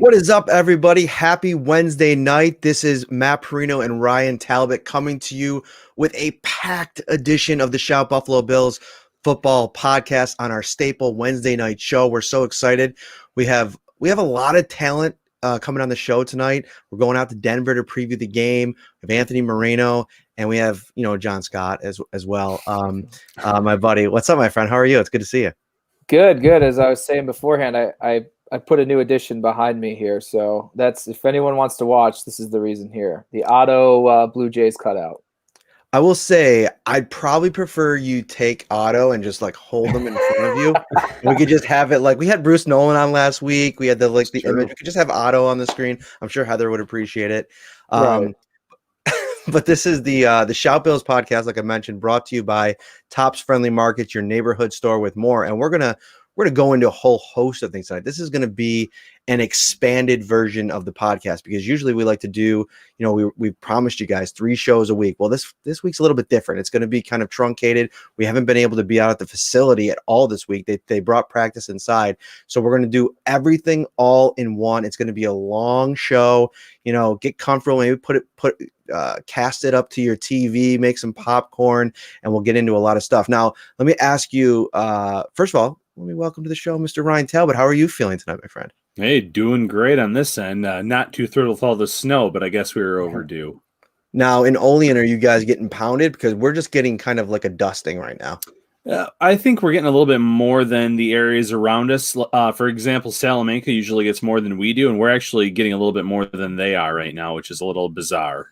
What is up, everybody? Happy Wednesday night. This is Matt Parrino and Ryan Talbot coming to you with a packed edition of the Shout Buffalo Bills football podcast on our staple Wednesday night show. We're so excited. We have a lot of talent coming on the show tonight. We're going out to Denver to preview the game. We have Anthony Marino, and we have Jon Scott as well. My buddy, what's up, my friend? How are you? It's good to see you. Good. As I was saying beforehand, I put a new edition behind me here, so that's if anyone wants to watch, this is the reason here. The Otto Blue Jays cutout. I will say I'd probably prefer you take Otto and just like hold them in front of you. We could just have it like we had Bruce Nolan on last week. We had the image. We could just have Otto on the screen. I'm sure Heather would appreciate it. Right. But this is the Shout Bills podcast, like I mentioned, brought to you by Tops Friendly Markets, your neighborhood store with more. And we're gonna go into a whole host of things tonight. This is gonna be an expanded version of the podcast because usually we like to do, we promised you guys 3 shows a week. Well, this week's a little bit different. It's going to be kind of truncated. We haven't been able to be out at the facility at all this week. They brought practice inside. So we're going to do everything all in one. It's going to be a long show. Get comfortable, maybe cast it up to your TV, make some popcorn, and we'll get into a lot of stuff. Now, let me ask you, first of all, let me welcome to the show, Mr. Ryan Talbot. How are you feeling tonight, my friend? Hey, doing great on this end. Not too thrilled with all the snow, but I guess we were overdue. Now, in Olean, are you guys getting pounded? Because we're just getting kind of like a dusting right now. I think we're getting a little bit more than the areas around us. For example, Salamanca usually gets more than we do, and we're actually getting a little bit more than they are right now, which is a little bizarre.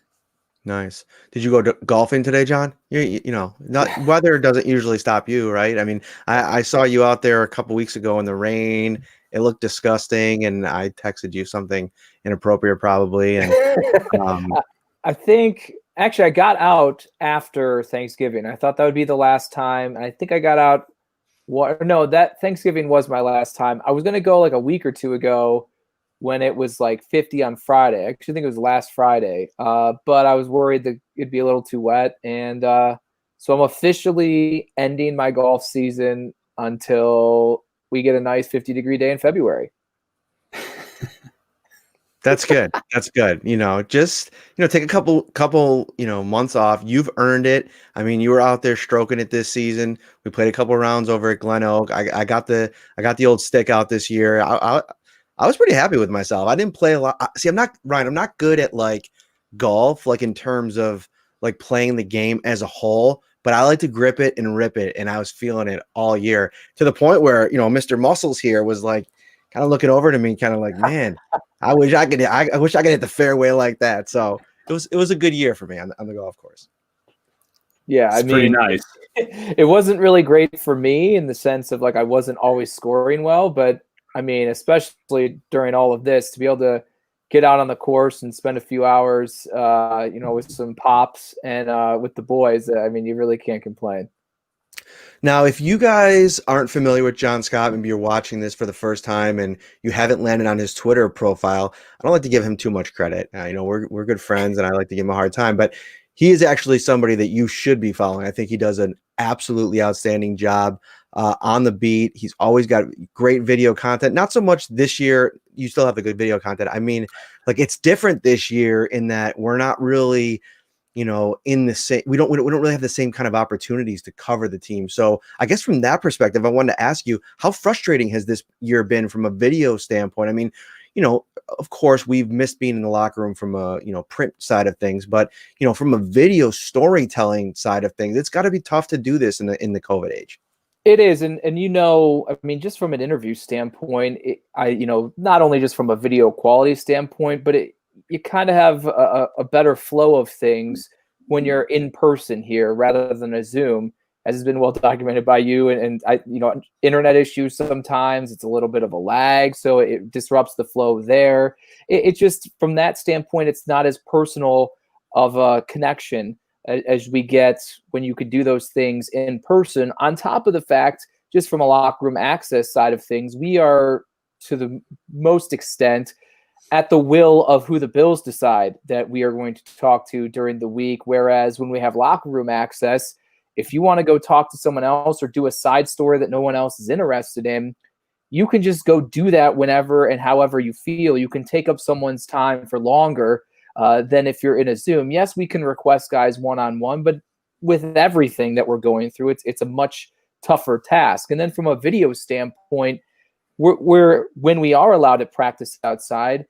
Nice. Did you go golfing today, John? Not weather doesn't usually stop you, right? I mean, I saw you out there a couple weeks ago in the rain. It looked disgusting, and I texted you something inappropriate, probably. And I think actually I got out after Thanksgiving. I thought that would be the last time, and I think I got out. That Thanksgiving was my last time. I was going to go like a week or two ago when it was like 50 on Friday. I actually think it was last Friday, but I was worried that it'd be a little too wet, and so I'm officially ending my golf season until we get a nice 50-degree day in February. That's good. That's good. Just take a couple months off. You've earned it. I mean, you were out there stroking it this season. We played a couple rounds over at Glen Oak. I got the old stick out this year. I was pretty happy with myself. I didn't play a lot. See, I'm not good at like golf, like in terms of like playing the game as a whole, but I like to grip it and rip it. And I was feeling it all year to the point where, Mr. Muscles here was like kind of looking over to me, kind of like, man, I wish I could hit the fairway like that. So it was a good year for me on the golf course. Yeah. It's pretty nice. It wasn't really great for me in the sense of like, I wasn't always scoring well, but I mean, especially during all of this, to be able to get out on the course and spend a few hours, with some pops and with the boys, I mean, you really can't complain. Now, if you guys aren't familiar with Jon Scott, maybe you're watching this for the first time and you haven't landed on his Twitter profile, I don't like to give him too much credit. We're good friends and I like to give him a hard time, but he is actually somebody that you should be following. I think he does an absolutely outstanding job on the beat. He's always got great video content. Not so much this year. You still have the good video content. I mean, like it's different this year in that we're not really, in the same. We don't really have the same kind of opportunities to cover the team. So I guess from that perspective, I wanted to ask you, how frustrating has this year been from a video standpoint? I mean, of course, we've missed being in the locker room from a print side of things, but from a video storytelling side of things, it's got to be tough to do this in the COVID age. It is. And I mean, just from an interview standpoint, not only just from a video quality standpoint, but you kind of have a better flow of things when you're in person here rather than a Zoom, as has been well documented by you. And internet issues, sometimes it's a little bit of a lag, so it disrupts the flow there. It just, from that standpoint, it's not as personal of a connection as we get when you could do those things in person. On top of the fact, just from a locker room access side of things, we are, to the most extent, at the will of who the Bills decide that we are going to talk to during the week. Whereas when we have locker room access, if you want to go talk to someone else or do a side story that no one else is interested in, you can just go do that whenever and however you feel. You can take up someone's time for longer than if you're in a Zoom. Yes, we can request guys one-on-one, but with everything that we're going through, it's a much tougher task. And then from a video standpoint, we're when we are allowed to practice outside,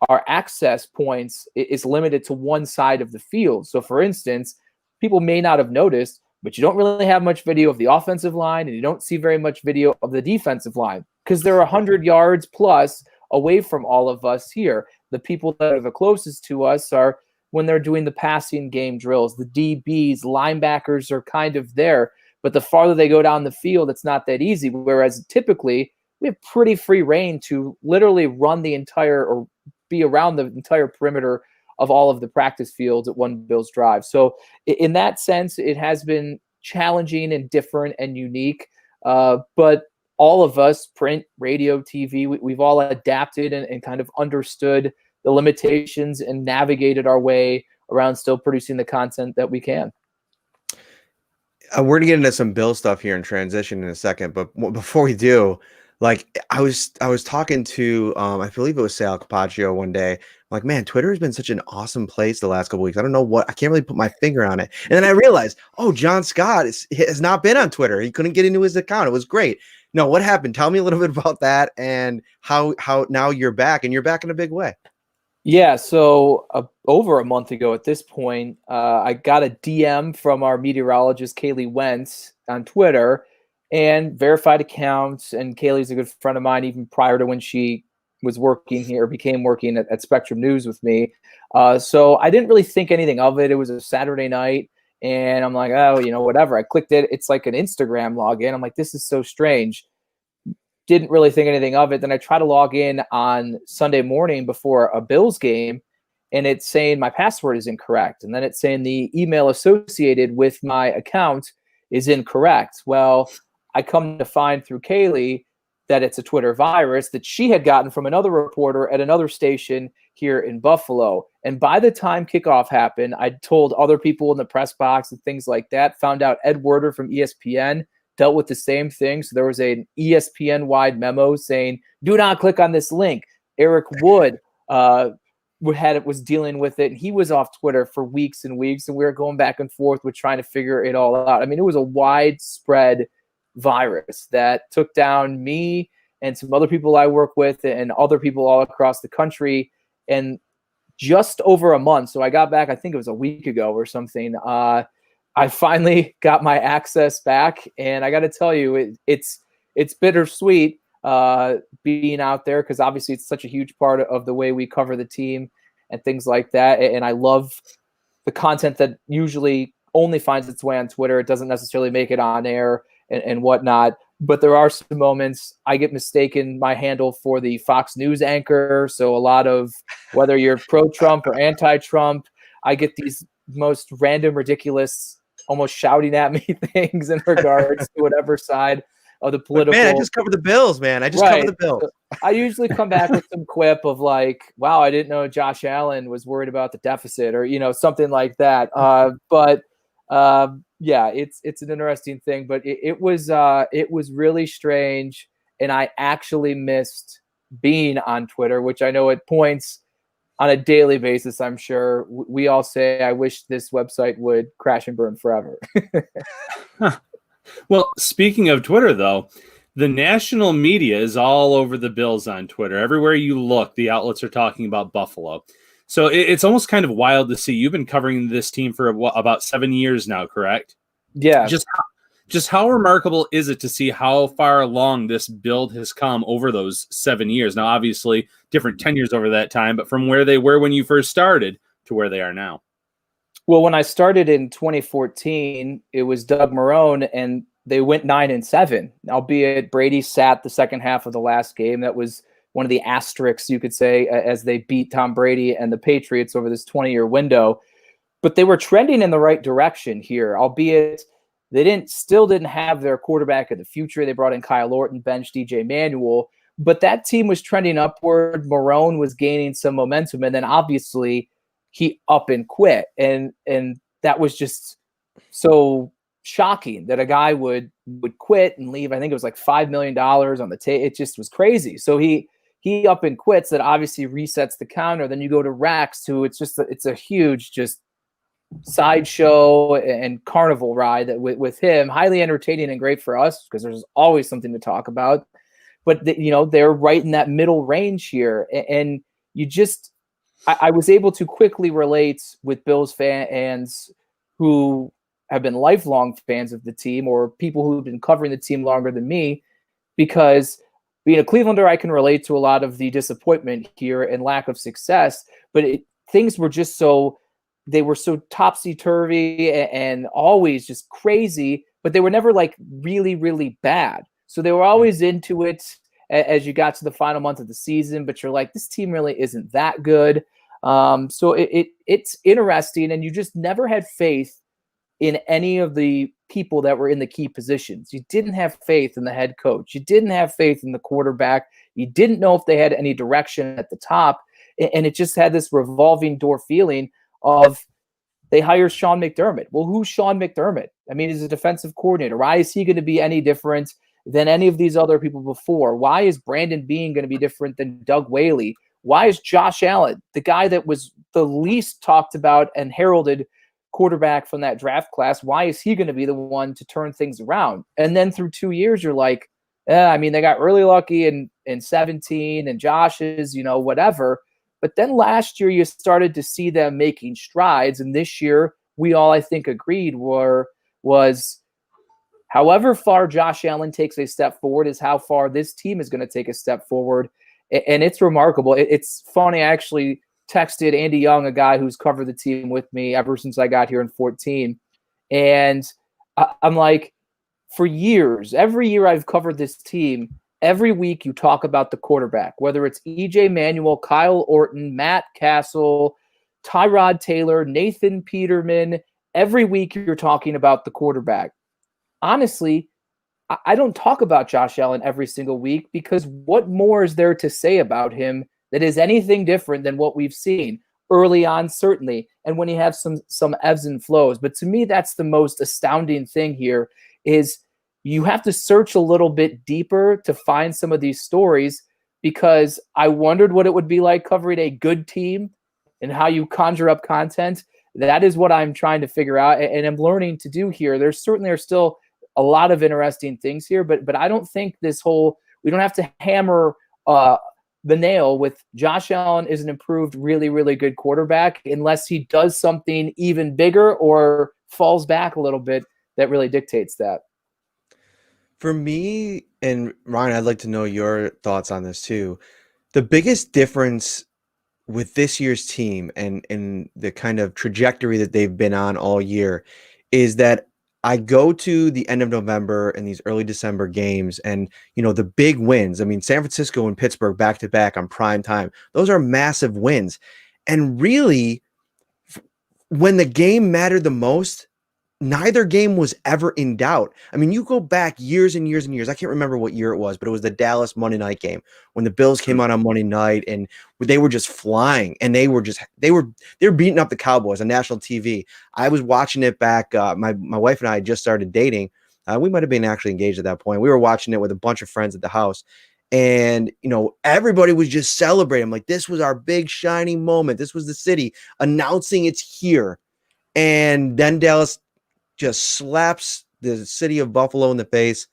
our access points is limited to one side of the field. So for instance, people may not have noticed, but you don't really have much video of the offensive line, and you don't see very much video of the defensive line because they're 100 yards plus away from all of us here. The people that are the closest to us are when they're doing the passing game drills. The DBs, linebackers are kind of there, but the farther they go down the field, it's not that easy. Whereas typically we have pretty free reign to literally run the entire or be around the entire perimeter of all of the practice fields at one Bills drive. So in that sense, it has been challenging and different and unique. But all of us, print, radio, TV, we've all adapted and kind of understood the limitations and navigated our way around still producing the content that we can. We're going to get into some Bill stuff here in transition in a second, but before we do, like I was talking to, I believe it was Sal Capaccio one day. I'm like, man, Twitter has been such an awesome place the last couple weeks. I don't know what, I can't really put my finger on it. And then I realized, oh, Jon Scott has not been on Twitter. He couldn't get into his account. It was great. No, what happened? Tell me a little bit about that and how now you're back, and you're back in a big way. Yeah, so over a month ago at this point, I got a DM from our meteorologist, Kaylee Wentz, on Twitter, and verified accounts. And Kaylee's a good friend of mine, even prior to when she was working here, became working at Spectrum News with me. So I didn't really think anything of it. It was a Saturday night, and I'm like, oh, whatever. I clicked it. It's like an Instagram login. I'm like, this is so strange. Didn't really think anything of it. Then I try to log in on Sunday morning before a Bills game, and it's saying my password is incorrect. And then it's saying the email associated with my account is incorrect. Well, I come to find through Kaylee that it's a Twitter virus that she had gotten from another reporter at another station here in Buffalo. And by the time kickoff happened, I told other people in the press box and things like that, found out Ed Werder from ESPN dealt with the same thing. So there was an ESPN-wide memo saying, do not click on this link. Eric Wood was dealing with it, and he was off Twitter for weeks and weeks, and we were going back and forth with trying to figure it all out. I mean, it was a widespread virus that took down me and some other people I work with and other people all across the country. And just over a month, so I got back, I think it was a week ago or something, I finally got my access back, and I got to tell you, it's bittersweet being out there because obviously it's such a huge part of the way we cover the team and things like that. And I love the content that usually only finds its way on Twitter. It doesn't necessarily make it on air and whatnot. But there are some moments I get mistaken my handle for the Fox News anchor. So a lot of whether you're pro-Trump or anti-Trump, I get these most random, ridiculous, almost shouting at me things in regards to whatever side of the political. Man, I just covered the Bills, man. I just covered the Bills. So I usually come back with some quip of like, wow, I didn't know Josh Allen was worried about the deficit or, something like that. Yeah, it's an interesting thing, but it was really strange. And I actually missed being on Twitter, which I know at points on a daily basis, I'm sure we all say, I wish this website would crash and burn forever. Huh. Well, speaking of Twitter, though, the national media is all over the Bills on Twitter. Everywhere you look, the outlets are talking about Buffalo. So it's almost kind of wild to see. You've been covering this team for about 7 years now, correct? Yeah. Just how remarkable is it to see how far along this build has come over those 7 years? Now, obviously, different tenures over that time, but from where they were when you first started to where they are now. Well, when I started in 2014, it was Doug Marrone, and they went 9-7, albeit Brady sat the second half of the last game. That was one of the asterisks, you could say, as they beat Tom Brady and the Patriots over this 20-year window. But they were trending in the right direction here, albeit they still didn't have their quarterback of the future. They brought in Kyle Orton, bench DJ Manuel, but that team was trending upward. Marrone was gaining some momentum, and then obviously he up and quit. And that was just so shocking that a guy would would quit and leave. I think it was like $5 million on the table. It just was crazy. So he up and quits. That obviously resets the counter. Then you go to Rex, who it's a huge just sideshow and carnival ride that with him, highly entertaining and great for us because there's always something to talk about. But they're right in that middle range here, and you just I was able to quickly relate with Bills fans who have been lifelong fans of the team or people who've been covering the team longer than me, because being a Clevelander, I can relate to a lot of the disappointment here and lack of success, but things were just they were so topsy-turvy and always just crazy, but they were never like really, really bad. So they were always into it as you got to the final month of the season, but you're like, this team really isn't that good. So it's interesting, and you just never had faith in any of the people that were in the key positions. You didn't have faith in the head coach. You didn't have faith in the quarterback. You didn't know if they had any direction at the top, and it just had this revolving door feeling of they hire Sean McDermott. Well, who's Sean McDermott? I mean, he's a defensive coordinator. Why is he going to be any different than any of these other people before? Why is Brandon Beane going to be different than Doug Whaley? Why is Josh Allen, the guy that was the least talked about and heralded quarterback from that draft class, why is he going to be the one to turn things around? And then through 2 years, you're like, I mean, they got really lucky in 17 and Josh is, whatever. But then last year, you started to see them making strides. And this year, we all, I think, agreed was however far Josh Allen takes a step forward is how far this team is going to take a step forward. And it's remarkable. It's funny. I actually texted Andy Young, a guy who's covered the team with me ever since I got here in 2014. And I'm like, for years, every year I've covered this team, every week you talk about the quarterback, whether it's EJ Manuel, Kyle Orton, Matt Castle, Tyrod Taylor, Nathan Peterman. Every week you're talking about the quarterback. Honestly, I don't talk about Josh Allen every single week because what more is there to say about him that is anything different than what we've seen early on, certainly, and when you have some ebbs and flows. But to me, that's the most astounding thing here is you have to search a little bit deeper to find some of these stories, because I wondered what it would be like covering a good team and how you conjure up content. That is what I'm trying to figure out, and I'm learning to do here. There certainly are still a lot of interesting things here, but I don't think we don't have to hammer the nail with Josh Allen is an improved, really, really good quarterback unless he does something even bigger or falls back a little bit that really dictates that. For me, and Ryan, I'd like to know your thoughts on this too. The biggest difference with this year's team and the kind of trajectory that they've been on all year is that I go to the end of November and these early December games and, the big wins. I mean, San Francisco and Pittsburgh back-to-back on prime time. Those are massive wins. And really, when the game mattered the most, neither game was ever in doubt. I mean, you go back years and years and years. I can't remember what year it was, but it was the Dallas Monday night game when the Bills came out on Monday night and they were just flying and they were beating up the Cowboys on national TV. I was watching it back. My wife and I had just started dating. We might have been actually engaged at that point. We were watching it with a bunch of friends at the house. And, everybody was just celebrating. Like, this was our big shining moment. This was the city announcing it's here. And then Dallas just slaps the city of Buffalo in the face.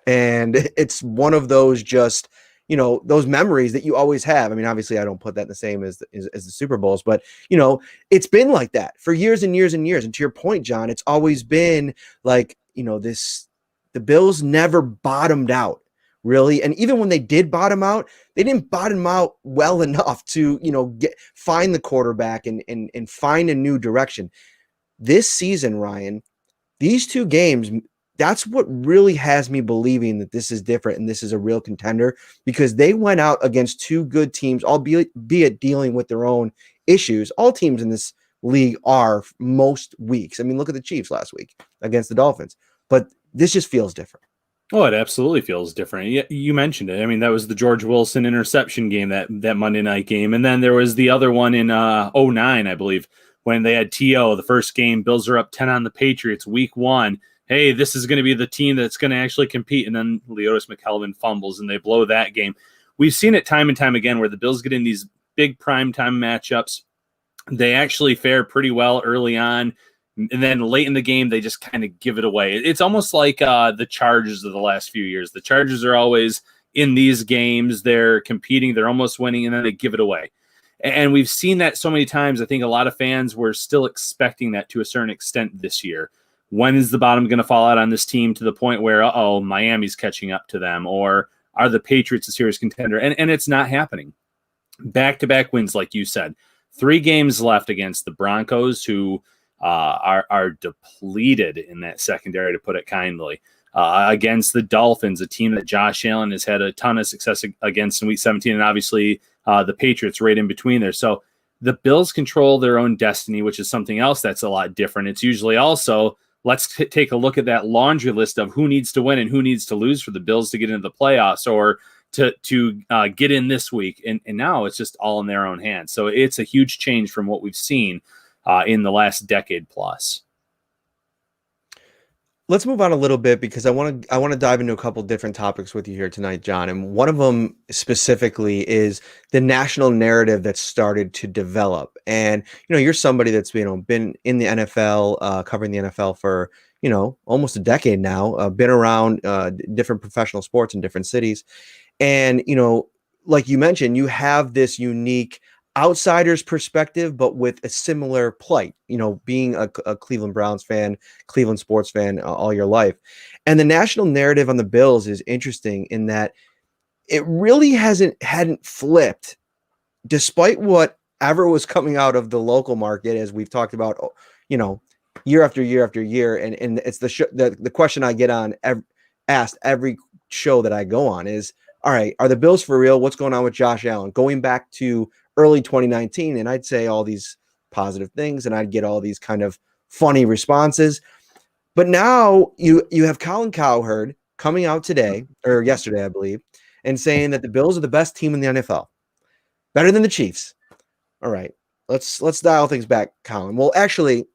And it's one of those just, those memories that you always have. I mean, obviously I don't put that in the same as the Super Bowls, but it's been like that for years and years and years. And to your point, John, it's always been like, the Bills never bottomed out really. And even when they did bottom out, they didn't bottom out well enough to, find the quarterback and find a new direction. This season, Ryan, these two games, that's what really has me believing that this is different and this is a real contender, because they went out against two good teams, albeit dealing with their own issues. All teams in this league are most weeks. I mean, look at the Chiefs last week against the Dolphins, but this just feels different. Oh, it absolutely feels different. You mentioned it. I mean, that was the George Wilson interception game, that Monday night game. And then there was the other one in 2009, I believe, when they had T.O., the first game. Bills are up 10 on the Patriots, week 1. hey, this is going to be the team that's going to actually compete. And then Leotis McKelvin fumbles and they blow that game. We've seen it time and time again where the Bills get in these big primetime matchups. They actually fare pretty well early on. And then late in the game, they just kind of give it away. It's almost like the Chargers of the last few years. The Chargers are always in these games. They're competing. They're almost winning, and then they give it away. And we've seen that so many times. I think a lot of fans were still expecting that to a certain extent this year. When is the bottom going to fall out on this team to the point where, Miami's catching up to them? Or are the Patriots a serious contender? And it's not happening. Back-to-back wins, like you said. 3 games left against the Broncos, who are depleted in that secondary, to put it kindly. Against the Dolphins, a team that Josh Allen has had a ton of success against in Week 17, and obviously the Patriots right in between there. So the Bills control their own destiny, which is something else that's a lot different. It's usually also, let's take a look at that laundry list of who needs to win and who needs to lose for the Bills to get into the playoffs or to get in this week. And now it's just all in their own hands. So it's a huge change from what we've seen in the last decade plus. Let's move on a little bit because I want to dive into a couple different topics with you here tonight, Jon. And one of them specifically is the national narrative that's started to develop. And you're somebody that's been in the NFL, covering the NFL for almost a decade now. Been around different professional sports in different cities, and like you mentioned, you have this unique outsider's perspective, but with a similar plight, being a Cleveland Browns fan, Cleveland sports fan all your life. And the national narrative on the Bills is interesting in that it really hadn't flipped despite whatever was coming out of the local market, as we've talked about, year after year after year. And it's the question I get asked every show that I go on is, all right, are the Bills for real? What's going on with Josh Allen? Going back to early 2019, and I'd say all these positive things, and I'd get all these kind of funny responses. But now you have Colin Cowherd coming out today, or yesterday, I believe, and saying that the Bills are the best team in the NFL, better than the Chiefs. All right, let's dial things back, Colin. Well, actually,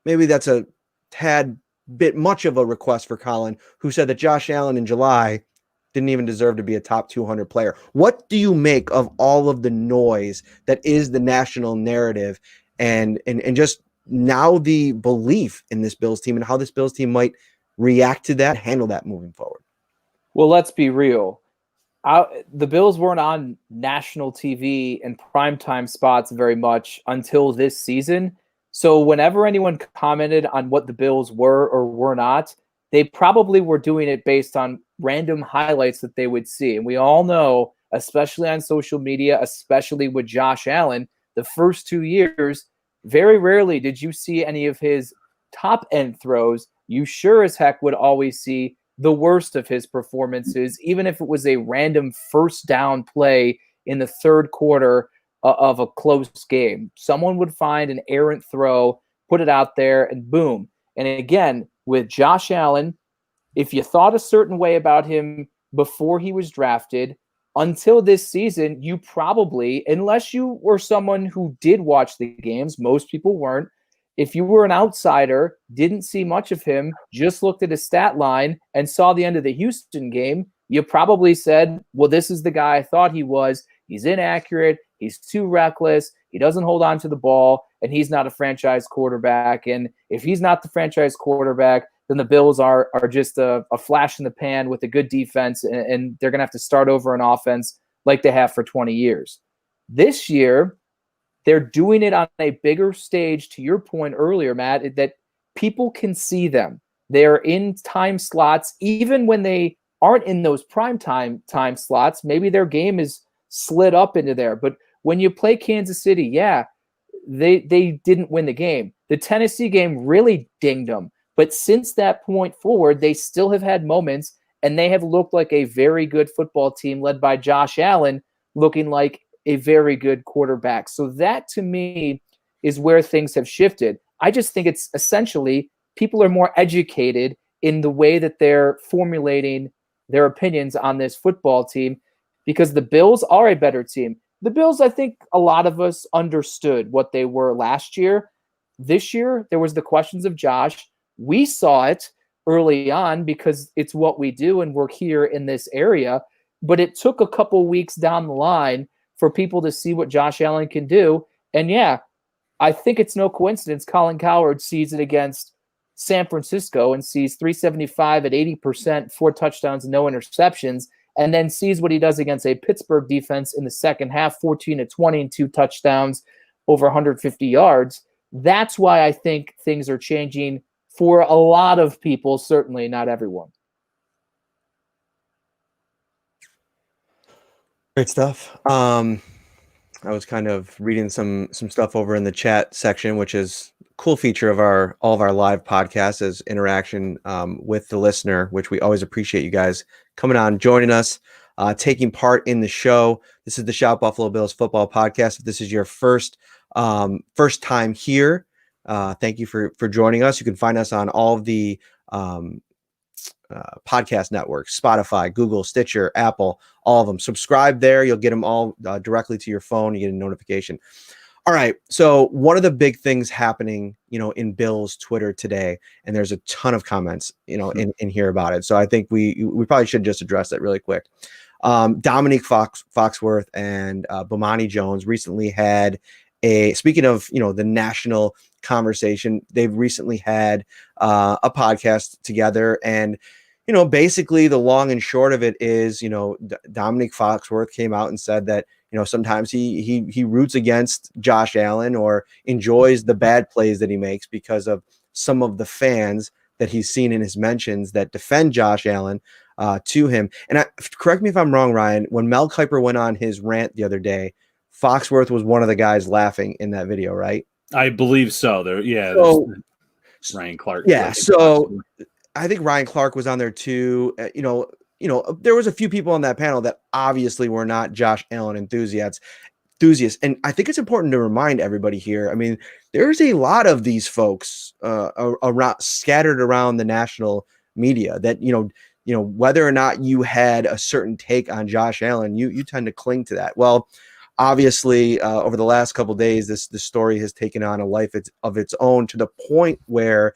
maybe that's a tad bit much of a request for Colin, who said that Josh Allen in July didn't even deserve to be a top 200 player. What do you make of all of the noise that is the national narrative and just now the belief in this Bills team and how this Bills team might react to that, handle that moving forward? Well, let's be real. The Bills weren't on national TV and primetime spots very much until this season. So whenever anyone commented on what the Bills were or were not, they probably were doing it based on random highlights that they would see. And we all know, especially on social media, especially with Josh Allen, the first 2 years, very rarely did you see any of his top end throws. You sure as heck would always see the worst of his performances, even if it was a random first down play in the third quarter of a close game. Someone would find an errant throw, put it out there, and boom. And again, with Josh Allen, if you thought a certain way about him before he was drafted, until this season, you probably, unless you were someone who did watch the games, most people weren't. If you were an outsider, didn't see much of him, just looked at his stat line and saw the end of the Houston game, you probably said, well, this is the guy I thought he was. He's inaccurate. He's too reckless. He doesn't hold on to the ball, and he's not a franchise quarterback. And if he's not the franchise quarterback, then the Bills are just a flash in the pan with a good defense, and they're going to have to start over an offense like they have for 20 years. This year, they're doing it on a bigger stage, to your point earlier, Matt, that people can see them. They're in time slots, even when they aren't in those prime time slots. Maybe their game is slid up into there. But when you play Kansas City, yeah, they didn't win the game. The Tennessee game really dinged them. But since that point forward, they still have had moments, and they have looked like a very good football team led by Josh Allen, looking like a very good quarterback. So that, to me, is where things have shifted. I just think it's essentially people are more educated in the way that they're formulating their opinions on this football team, because the Bills are a better team. The Bills, I think a lot of us understood what they were last year. This year, there was the questions of Josh. We saw it. early on because it's what we do and we're here in this area. But it took a couple weeks down the line for people to see what Josh Allen can do. And yeah, I think it's no coincidence Colin Cowherd sees it against San Francisco and sees 375 at 80%, 4 touchdowns, and no interceptions, and then sees what he does against a Pittsburgh defense in the second half, 14 at 20 and 2 touchdowns, over 150 yards. That's why I think things are changing for a lot of people, certainly not everyone. Great stuff. I was kind of reading some stuff over in the chat section, which is a cool feature of all of our live podcasts as interaction with the listener, which we always appreciate you guys coming on, joining us, taking part in the show. This is the Shout Buffalo Bills Football Podcast. If this is your first time here, thank you for joining us. You can find us on all of the podcast networks, Spotify, Google, Stitcher, Apple, all of them. Subscribe there. You'll get them all directly to your phone. You get a notification. All right. So one of the big things happening, in Bill's Twitter today, and there's a ton of comments, in here about it. So I think we probably should just address that really quick. Domonique Foxworth and Bomani Jones recently had speaking of, the national conversation, they've recently had a podcast together. And, basically the long and short of it is, Domonique Foxworth came out and said that, sometimes he roots against Josh Allen or enjoys the bad plays that he makes because of some of the fans that he's seen in his mentions that defend Josh Allen to him. And correct me if I'm wrong, Ryan, when Mel Kiper went on his rant the other day, Foxworth was one of the guys laughing in that video, right? I believe so. So, Ryan Clark. Yeah. So I think Ryan Clark was on there too. There was a few people on that panel that obviously were not Josh Allen enthusiasts. And I think it's important to remind everybody here. I mean, there's a lot of these folks scattered around the national media that, whether or not you had a certain take on Josh Allen, you tend to cling to that. Well, obviously, over the last couple of days, this story has taken on a life of its own to the point where,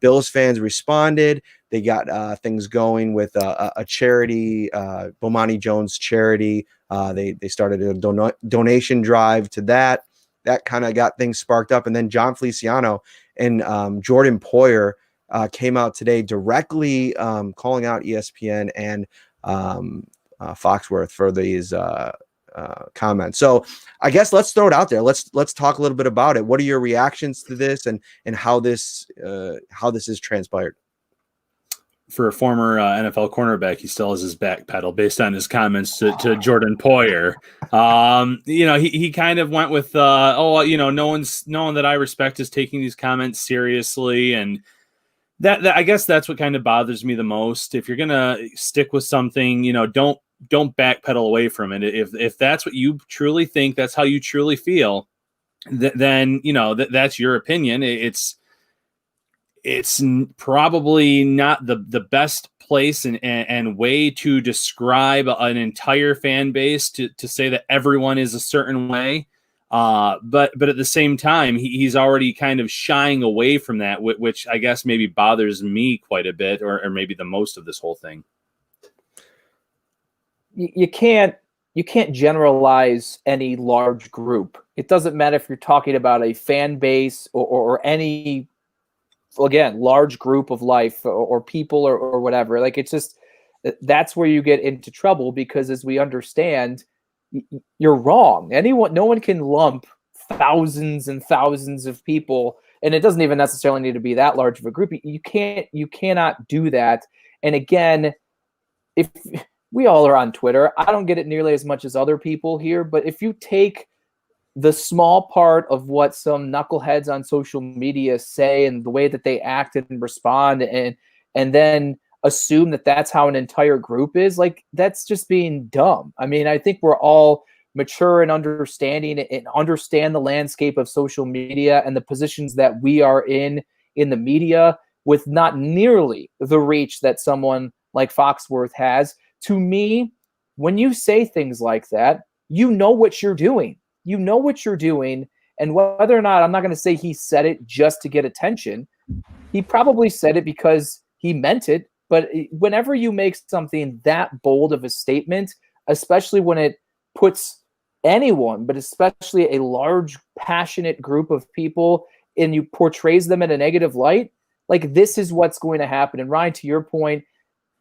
Bills fans responded. They got things going with a charity, Bomani Jones charity. They started a donation drive to that. That kind of got things sparked up. And then Jon Feliciano and Jordan Poyer came out today directly calling out ESPN and Foxworth for these comments. So I guess let's throw it out there. Let's talk a little bit about it. What are your reactions to this and how this is transpired? For a former NFL cornerback, he still has his back pedal based on his comments to Jordan Poyer. He kind of went with, no one that I respect is taking these comments seriously. And that I guess that's what kind of bothers me the most. If you're going to stick with something, don't backpedal away from it. If that's what you truly think, that's how you truly feel, then, that's your opinion. It's probably not the best place and way to describe an entire fan base to say that everyone is a certain way. But at the same time, he's already kind of shying away from that, which I guess maybe bothers me quite a bit, or maybe the most of this whole thing. You can't generalize any large group. It doesn't matter if you're talking about a fan base or any, again, large group of life or people or whatever. Like, it's just, that's where you get into trouble, because as we understand, you're wrong. No one can lump thousands and thousands of people, and it doesn't even necessarily need to be that large of a group. You cannot do that. And again, if we all are on Twitter, I don't get it nearly as much as other people here, but if you take the small part of what some knuckleheads on social media say and the way that they act and respond, and then assume that that's how an entire group is, like, that's just being dumb. I mean, I think we're all mature and understand the landscape of social media and the positions that we are in the media, with not nearly the reach that someone like Foxworth has. To me, when you say things like that, you know what you're doing. You know what you're doing. And whether or not, I'm not going to say he said it just to get attention. He probably said it because he meant it. But whenever you make something that bold of a statement, especially when it puts anyone, but especially a large, passionate group of people, and you portrays them in a negative light, like this is what's going to happen. And Ryan, to your point,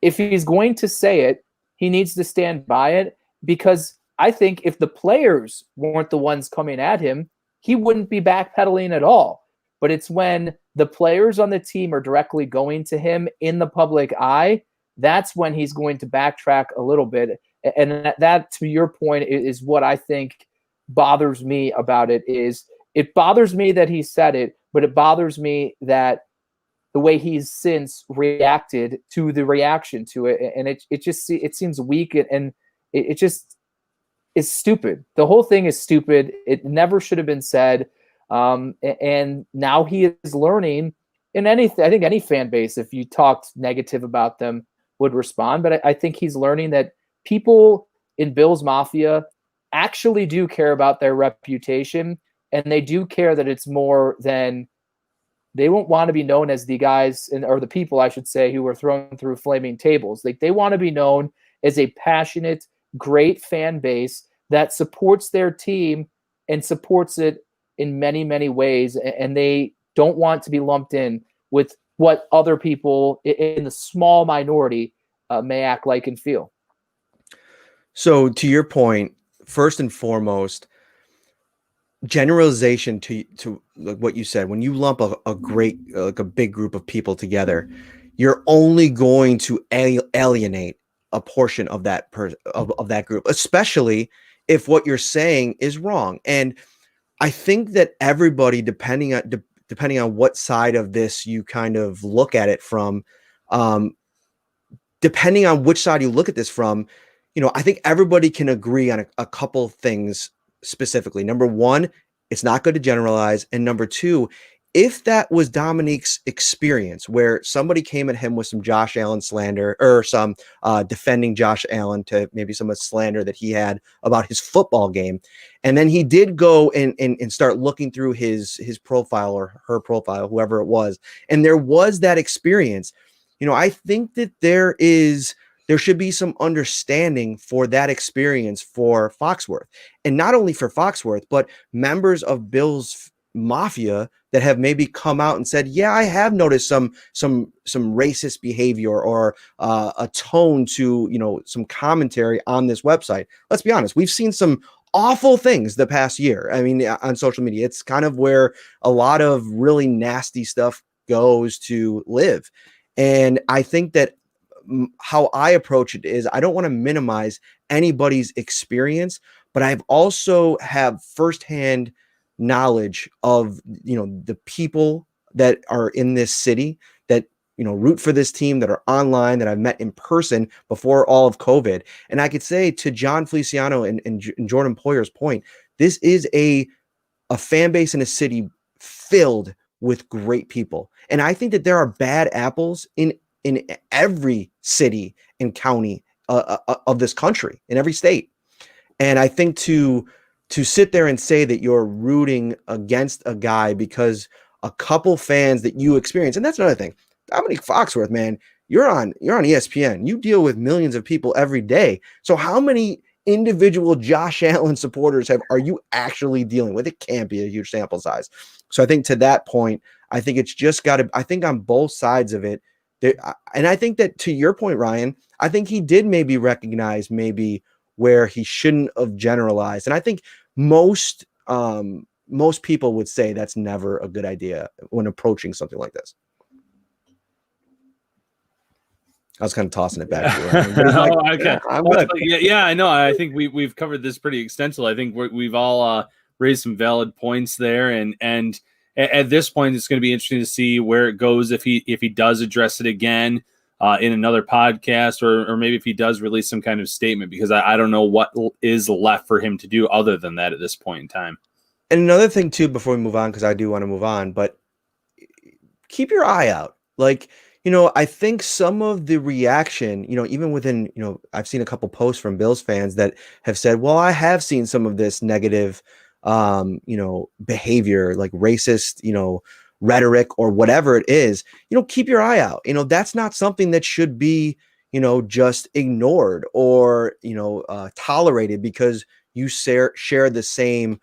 if he's going to say it, he needs to stand by it, because I think if the players weren't the ones coming at him, he wouldn't be backpedaling at all. But it's when the players on the team are directly going to him in the public eye, that's when he's going to backtrack a little bit. And that to your point, is what I think bothers me about it. Is it bothers me that he said it, but it bothers me that the way he's since reacted to the reaction to it. And it seems weak, and it just is stupid. The whole thing is stupid. It never should have been said. And now he is learning. In anything, I think any fan base, if you talked negative about them, would respond. But I think he's learning that people in Bills Mafia actually do care about their reputation, and they do care that it's more than, they won't want to be known as the guys, or the people, I should say, who were thrown through flaming tables. Like, they want to be known as a passionate, great fan base that supports their team and supports it in many, many ways. And they don't want to be lumped in with what other people in the small minority may act like and feel. So to your point, first and foremost, generalization to like what you said, when you lump a great, like a big group of people together, you're only going to alienate a portion of that of that group, especially if what you're saying is wrong. And I think that everybody, depending on what side of this you kind of look at it from, depending on which side you look at this from, I think everybody can agree on a couple things specifically. Number one, it's not good to generalize. And number two, if that was Domonique's experience, where somebody came at him with some Josh Allen slander, or some defending Josh Allen to maybe some slander that he had about his football game, and then he did go and start looking through his profile or her profile, whoever it was, and there was that experience, I think that there should be some understanding for that experience for Foxworth, and not only for Foxworth, but members of Bills Mafia that have maybe come out and said, yeah, I have noticed some racist behavior, or a tone to, some commentary on this website. Let's be honest. We've seen some awful things the past year. I mean, on social media, it's kind of where a lot of really nasty stuff goes to live. And I think that how I approach it is, I don't want to minimize anybody's experience, but I've also have firsthand knowledge of, the people that are in this city that, root for this team, that are online, that I've met in person before all of COVID. And I could say to Jon Feliciano and Jordan Poyer's point, this is a fan base in a city filled with great people. And I think that there are bad apples in every city and county of this country, in every state. And I think to sit there and say that you're rooting against a guy because a couple fans that you experience, and that's another thing. Domonique Foxworth, man, you're on ESPN. You deal with millions of people every day. So how many individual Josh Allen supporters are you actually dealing with? It can't be a huge sample size. So I think to that point, I think it's just got to, I think on both sides of it, and I think that to your point, Ryan, I think he did maybe recognize where he shouldn't have generalized. And I think most people would say that's never a good idea when approaching something like this. I was kind of tossing it back to you, Ryan, but he's like, okay. I'm good. Yeah, I know. I think we've covered this pretty extensively. I think we've all raised some valid points there, and at this point, it's going to be interesting to see where it goes if he does address it again in another podcast, or maybe if he does release some kind of statement, because I don't know what is left for him to do other than that at this point in time. And another thing too, before we move on, because I do want to move on, but keep your eye out. Like, I think some of the reaction, even within, I've seen a couple posts from Bills fans that have said, well, I have seen some of this negative, behavior, like racist, rhetoric or whatever it is, keep your eye out. That's not something that should be, just ignored or, tolerated because you share the same,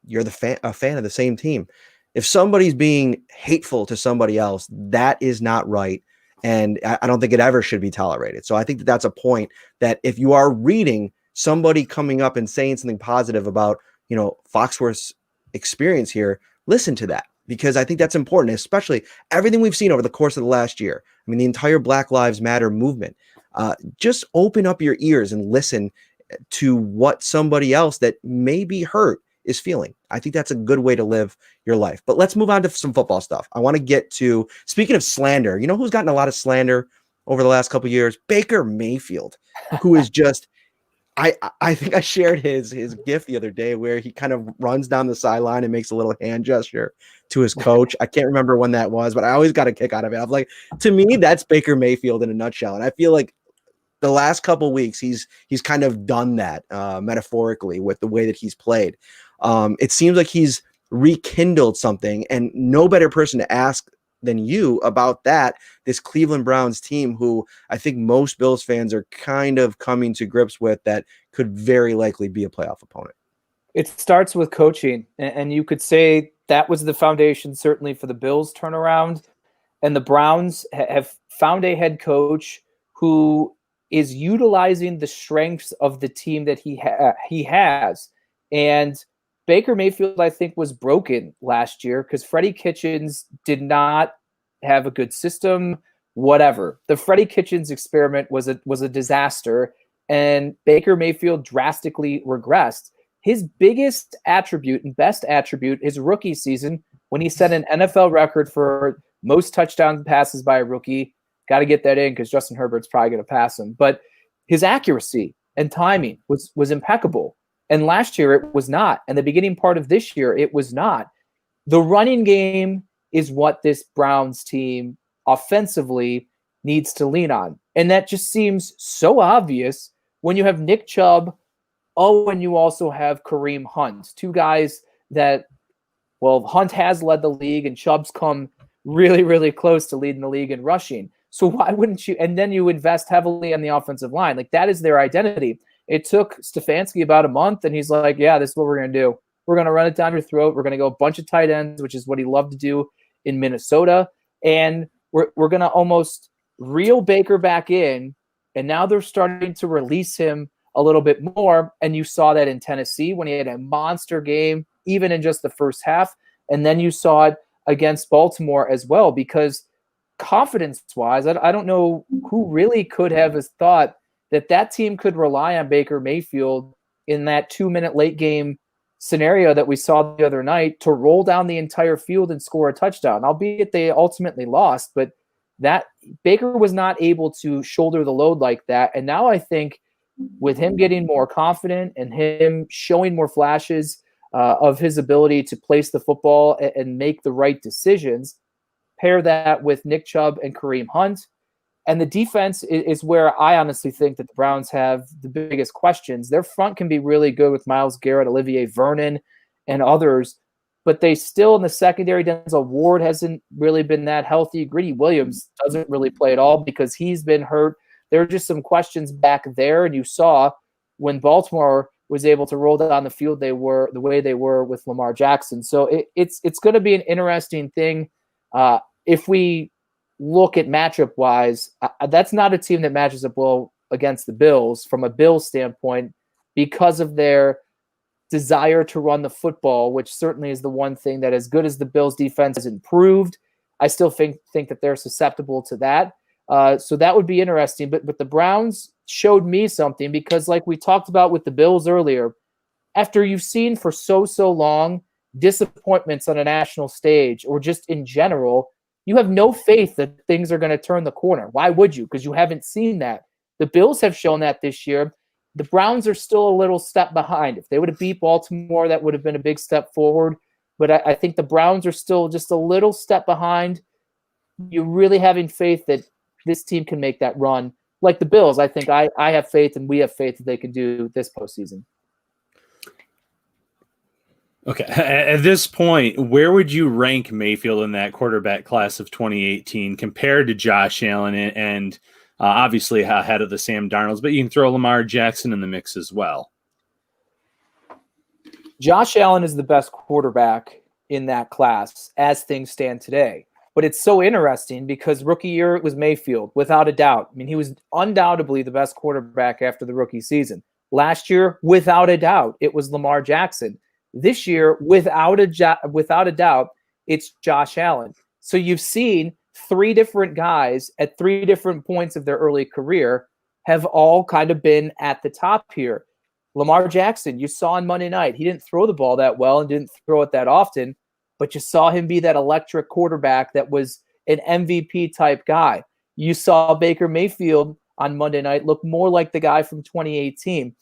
you're a fan of the same team. If somebody's being hateful to somebody else, that is not right. And I don't think it ever should be tolerated. So I think that that's a point that if you are reading somebody coming up and saying something positive about, Foxworth's experience here, listen to that, because I think that's important, especially everything we've seen over the course of the last year. I mean, the entire Black Lives Matter movement. Just open up your ears and listen to what somebody else that may be hurt is feeling. I think that's a good way to live your life. But let's move on to some football stuff. I want to get to, speaking of slander, who's gotten a lot of slander over the last couple of years? Baker Mayfield, who is just, I think I shared his GIF the other day where he kind of runs down the sideline and makes a little hand gesture to his coach. I can't remember when that was, but I always got a kick out of it. I'm like, to me, that's Baker Mayfield in a nutshell. And I feel like the last couple of weeks, he's kind of done that metaphorically with the way that he's played. It seems like he's rekindled something, and no better person to ask than you about that. This Cleveland Browns team, who I think most Bills fans are kind of coming to grips with, that could very likely be a playoff opponent. It starts with coaching, and you could say that was the foundation certainly for the Bills turnaround. And the Browns have found a head coach who is utilizing the strengths of the team that he has. And Baker Mayfield, I think, was broken last year because Freddie Kitchens did not have a good system, whatever. The Freddie Kitchens experiment was a disaster, and Baker Mayfield drastically regressed. His biggest attribute and best attribute, his rookie season, when he set an NFL record for most touchdown passes by a rookie. Got to get that in because Justin Herbert's probably going to pass him. But his accuracy and timing was impeccable. And last year it was not. And the beginning part of this year, it was not. The running game is what this Browns team offensively needs to lean on. And that just seems so obvious when you have Nick Chubb. Oh, and you also have Kareem Hunt, two guys that, well, Hunt has led the league and Chubb's come really, really close to leading the league in rushing. So why wouldn't you? And then you invest heavily on the offensive line. Like, that is their identity. It took Stefanski about a month, and he's like, yeah, this is what we're going to do. We're going to run it down your throat. We're going to go a bunch of tight ends, which is what he loved to do in Minnesota. And we're going to almost reel Baker back in, and now they're starting to release him a little bit more. And you saw that in Tennessee when he had a monster game, even in just the first half. And then you saw it against Baltimore as well, because confidence-wise, I don't know who really could have thought that team could rely on Baker Mayfield in that 2-minute late game scenario that we saw the other night to roll down the entire field and score a touchdown, albeit they ultimately lost. But that Baker was not able to shoulder the load like that. And now I think with him getting more confident and him showing more flashes of his ability to place the football and make the right decisions, pair that with Nick Chubb and Kareem Hunt. And the defense is where I honestly think that the Browns have the biggest questions. Their front can be really good with Myles Garrett, Olivier Vernon, and others, but they still in the secondary, Denzel Ward hasn't really been that healthy. Greedy Williams doesn't really play at all because he's been hurt. There are just some questions back there, and you saw when Baltimore was able to roll down the field, they were the way they were with Lamar Jackson. So it's going to be an interesting thing. If we look at matchup-wise, that's not a team that matches up well against the Bills from a Bills standpoint because of their desire to run the football, which certainly is the one thing that, as good as the Bills' defense has improved, I still think that they're susceptible to that. So that would be interesting. But the Browns showed me something because, like we talked about with the Bills earlier, after you've seen for so long disappointments on a national stage or just in general, you have no faith that things are going to turn the corner. Why would you? Because you haven't seen that. The Bills have shown that this year. The Browns are still a little step behind. If they would have beat Baltimore, that would have been a big step forward. But I think the Browns are still just a little step behind. You're really having faith that this team can make that run. Like the Bills, I think I have faith and we have faith that they can do this postseason. Okay. At this point, where would you rank Mayfield in that quarterback class of 2018 compared to Josh Allen and obviously ahead of the Sam Darnolds, but you can throw Lamar Jackson in the mix as well? Josh Allen is the best quarterback in that class as things stand today. But it's so interesting because rookie year it was Mayfield, without a doubt. I mean, he was undoubtedly the best quarterback after the rookie season. Last year, without a doubt, it was Lamar Jackson. This year, without a doubt, it's Josh Allen. So you've seen three different guys at three different points of their early career have all kind of been at the top here. Lamar Jackson, you saw on Monday night, he didn't throw the ball that well and didn't throw it that often, but you saw him be that electric quarterback that was an MVP type guy. You saw Baker Mayfield on Monday night look more like the guy from 2018.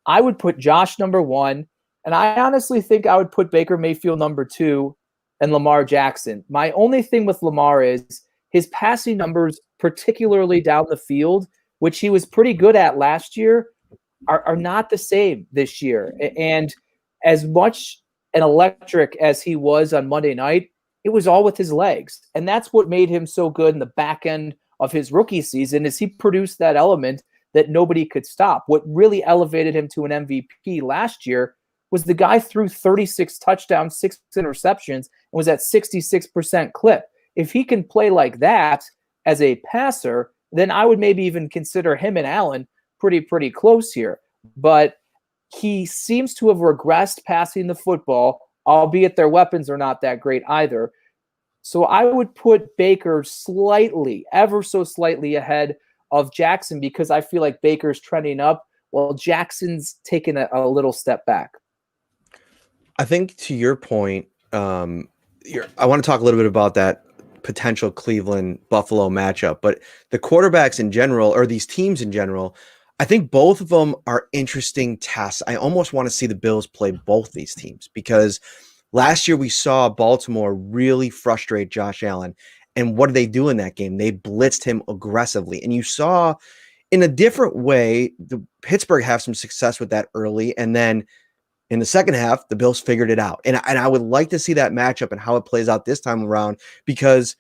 I would put Josh number one, and I honestly think I would put Baker Mayfield number two and Lamar Jackson. My only thing with Lamar is his passing numbers, particularly down the field, which he was pretty good at last year, are not the same this year. And as much an electric as he was on Monday night, it was all with his legs. And that's what made him so good in the back end of his rookie season is he produced that element that nobody could stop. What really elevated him to an MVP last year was the guy threw 36 touchdowns, 6 interceptions, and was at 66% clip. If he can play like that as a passer, then I would maybe even consider him and Allen pretty close here. But he seems to have regressed passing the football, albeit their weapons are not that great either. So I would put Baker slightly, ever so slightly ahead of Jackson because I feel like Baker's trending up while Jackson's taken a little step back. I think to your point, I want to talk a little bit about that potential Cleveland-Buffalo matchup, but the quarterbacks in general, or these teams in general, I think both of them are interesting tests. I almost want to see the Bills play both these teams because last year we saw Baltimore really frustrate Josh Allen. And what did they do in that game? They blitzed him aggressively. And you saw in a different way, the Pittsburgh have some success with that early. And then in the second half, the Bills figured it out. And I would like to see that matchup and how it plays out this time around because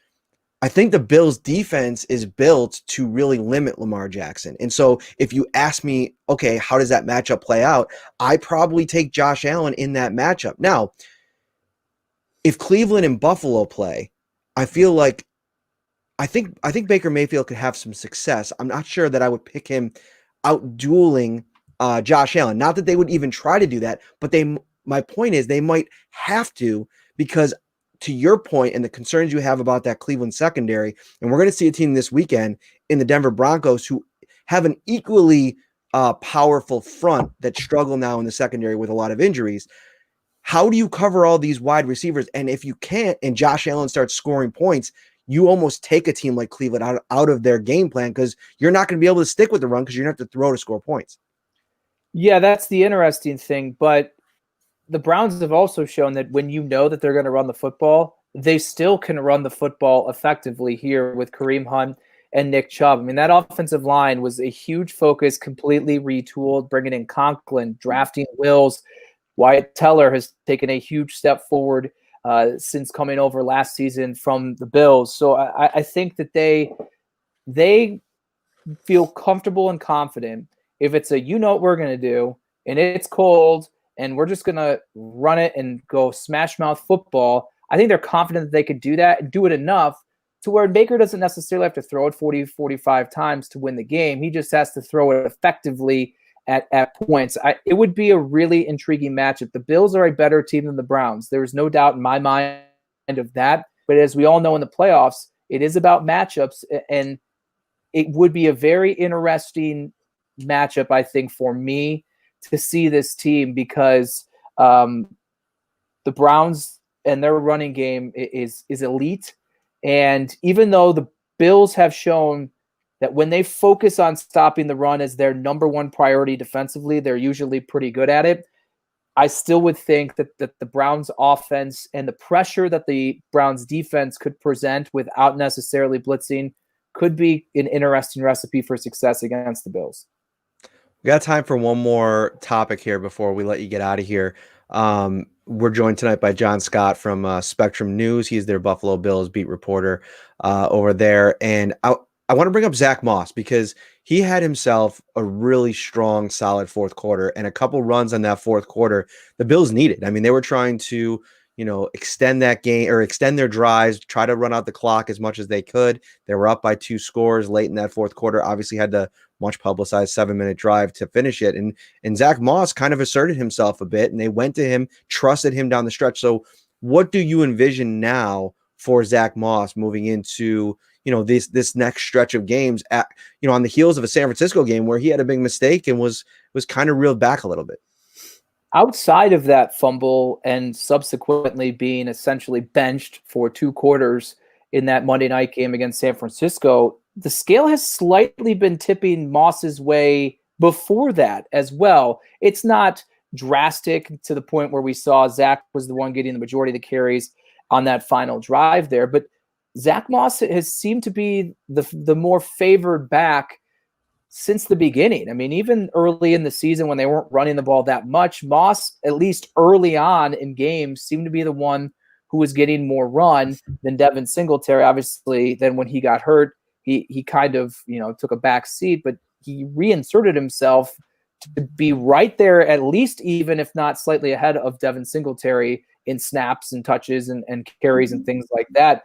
I think the Bills defense is built to really limit Lamar Jackson. And so if you ask me, okay, how does that matchup play out? I probably take Josh Allen in that matchup. Now, if Cleveland and Buffalo play, I feel like I think Baker Mayfield could have some success. I'm not sure that I would pick him out dueling Josh Allen. Not that they would even try to do that, but my point is they might have to because to your point and the concerns you have about that Cleveland secondary, and we're going to see a team this weekend in the Denver Broncos who have an equally powerful front that struggle now in the secondary with a lot of injuries. How do you cover all these wide receivers? And if you can't, and Josh Allen starts scoring points, you almost take a team like Cleveland out of their game plan because you're not going to be able to stick with the run because you're going to have to throw to score points. Yeah, that's the interesting thing. But the Browns have also shown that when you know that they're going to run the football, they still can run the football effectively here with Kareem Hunt and Nick Chubb. I mean, that offensive line was a huge focus, completely retooled, bringing in Conklin, drafting Wills. Wyatt Teller has taken a huge step forward since coming over last season from the Bills. So I think that they feel comfortable and confident if it's you know what we're going to do, and it's cold, and we're just going to run it and go smash mouth football. I think they're confident that they could do that and do it enough to where Baker doesn't necessarily have to throw it 40, 45 times to win the game. He just has to throw it effectively at points. It would be a really intriguing matchup. The Bills are a better team than the Browns. There's no doubt in my mind of that. But as we all know in the playoffs, it is about matchups, and it would be a very interesting matchup, I think, for me to see this team because the Browns and their running game is elite. And even though the Bills have shown that when they focus on stopping the run as their number one priority defensively, they're usually pretty good at it. I still would think that the Browns offense and the pressure that the Browns defense could present without necessarily blitzing could be an interesting recipe for success against the Bills. We got time for one more topic here before we let you get out of here. We're joined tonight by Jon Scott from Spectrum News. He's their Buffalo Bills beat reporter over there. And I want to bring up Zach Moss because he had himself a really strong, solid fourth quarter and a couple runs on that fourth quarter the Bills needed. I mean, they were trying to, extend that game or extend their drives, try to run out the clock as much as they could. They were up by 2 scores late in that fourth quarter. Obviously had the much publicized 7-minute drive to finish it. And Zach Moss kind of asserted himself a bit, and they went to him, trusted him down the stretch. So what do you envision now for Zach Moss moving into, this next stretch of games on the heels of a San Francisco game where he had a big mistake and was kind of reeled back a little bit? Outside of that fumble and subsequently being essentially benched for 2 quarters in that Monday night game against San Francisco, the scale has slightly been tipping Moss's way before that as well. It's not drastic to the point where we saw Zach was the one getting the majority of the carries on that final drive there, but Zach Moss has seemed to be the more favored back since the beginning. I mean, even early in the season when they weren't running the ball that much, Moss, at least early on in games, seemed to be the one who was getting more run than Devin Singletary. Obviously, then when he got hurt, he kind of, took a back seat, but he reinserted himself to be right there, at least even if not slightly ahead of Devin Singletary in snaps and touches and carries and things like that.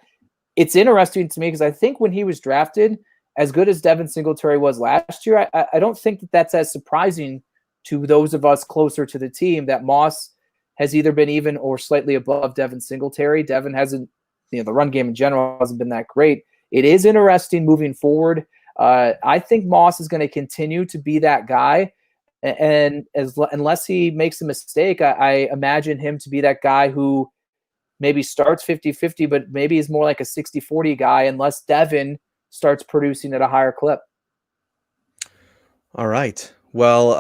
It's interesting to me because I think when he was drafted, as good as Devin Singletary was last year, I don't think that that's as surprising to those of us closer to the team that Moss has either been even or slightly above Devin Singletary. Devin hasn't, the run game in general hasn't been that great. It is interesting moving forward. I think Moss is going to continue to be that guy. And unless he makes a mistake, I imagine him to be that guy who maybe starts 50-50, but maybe is more like a 60-40 guy unless Devin starts producing at a higher clip. All right. Well,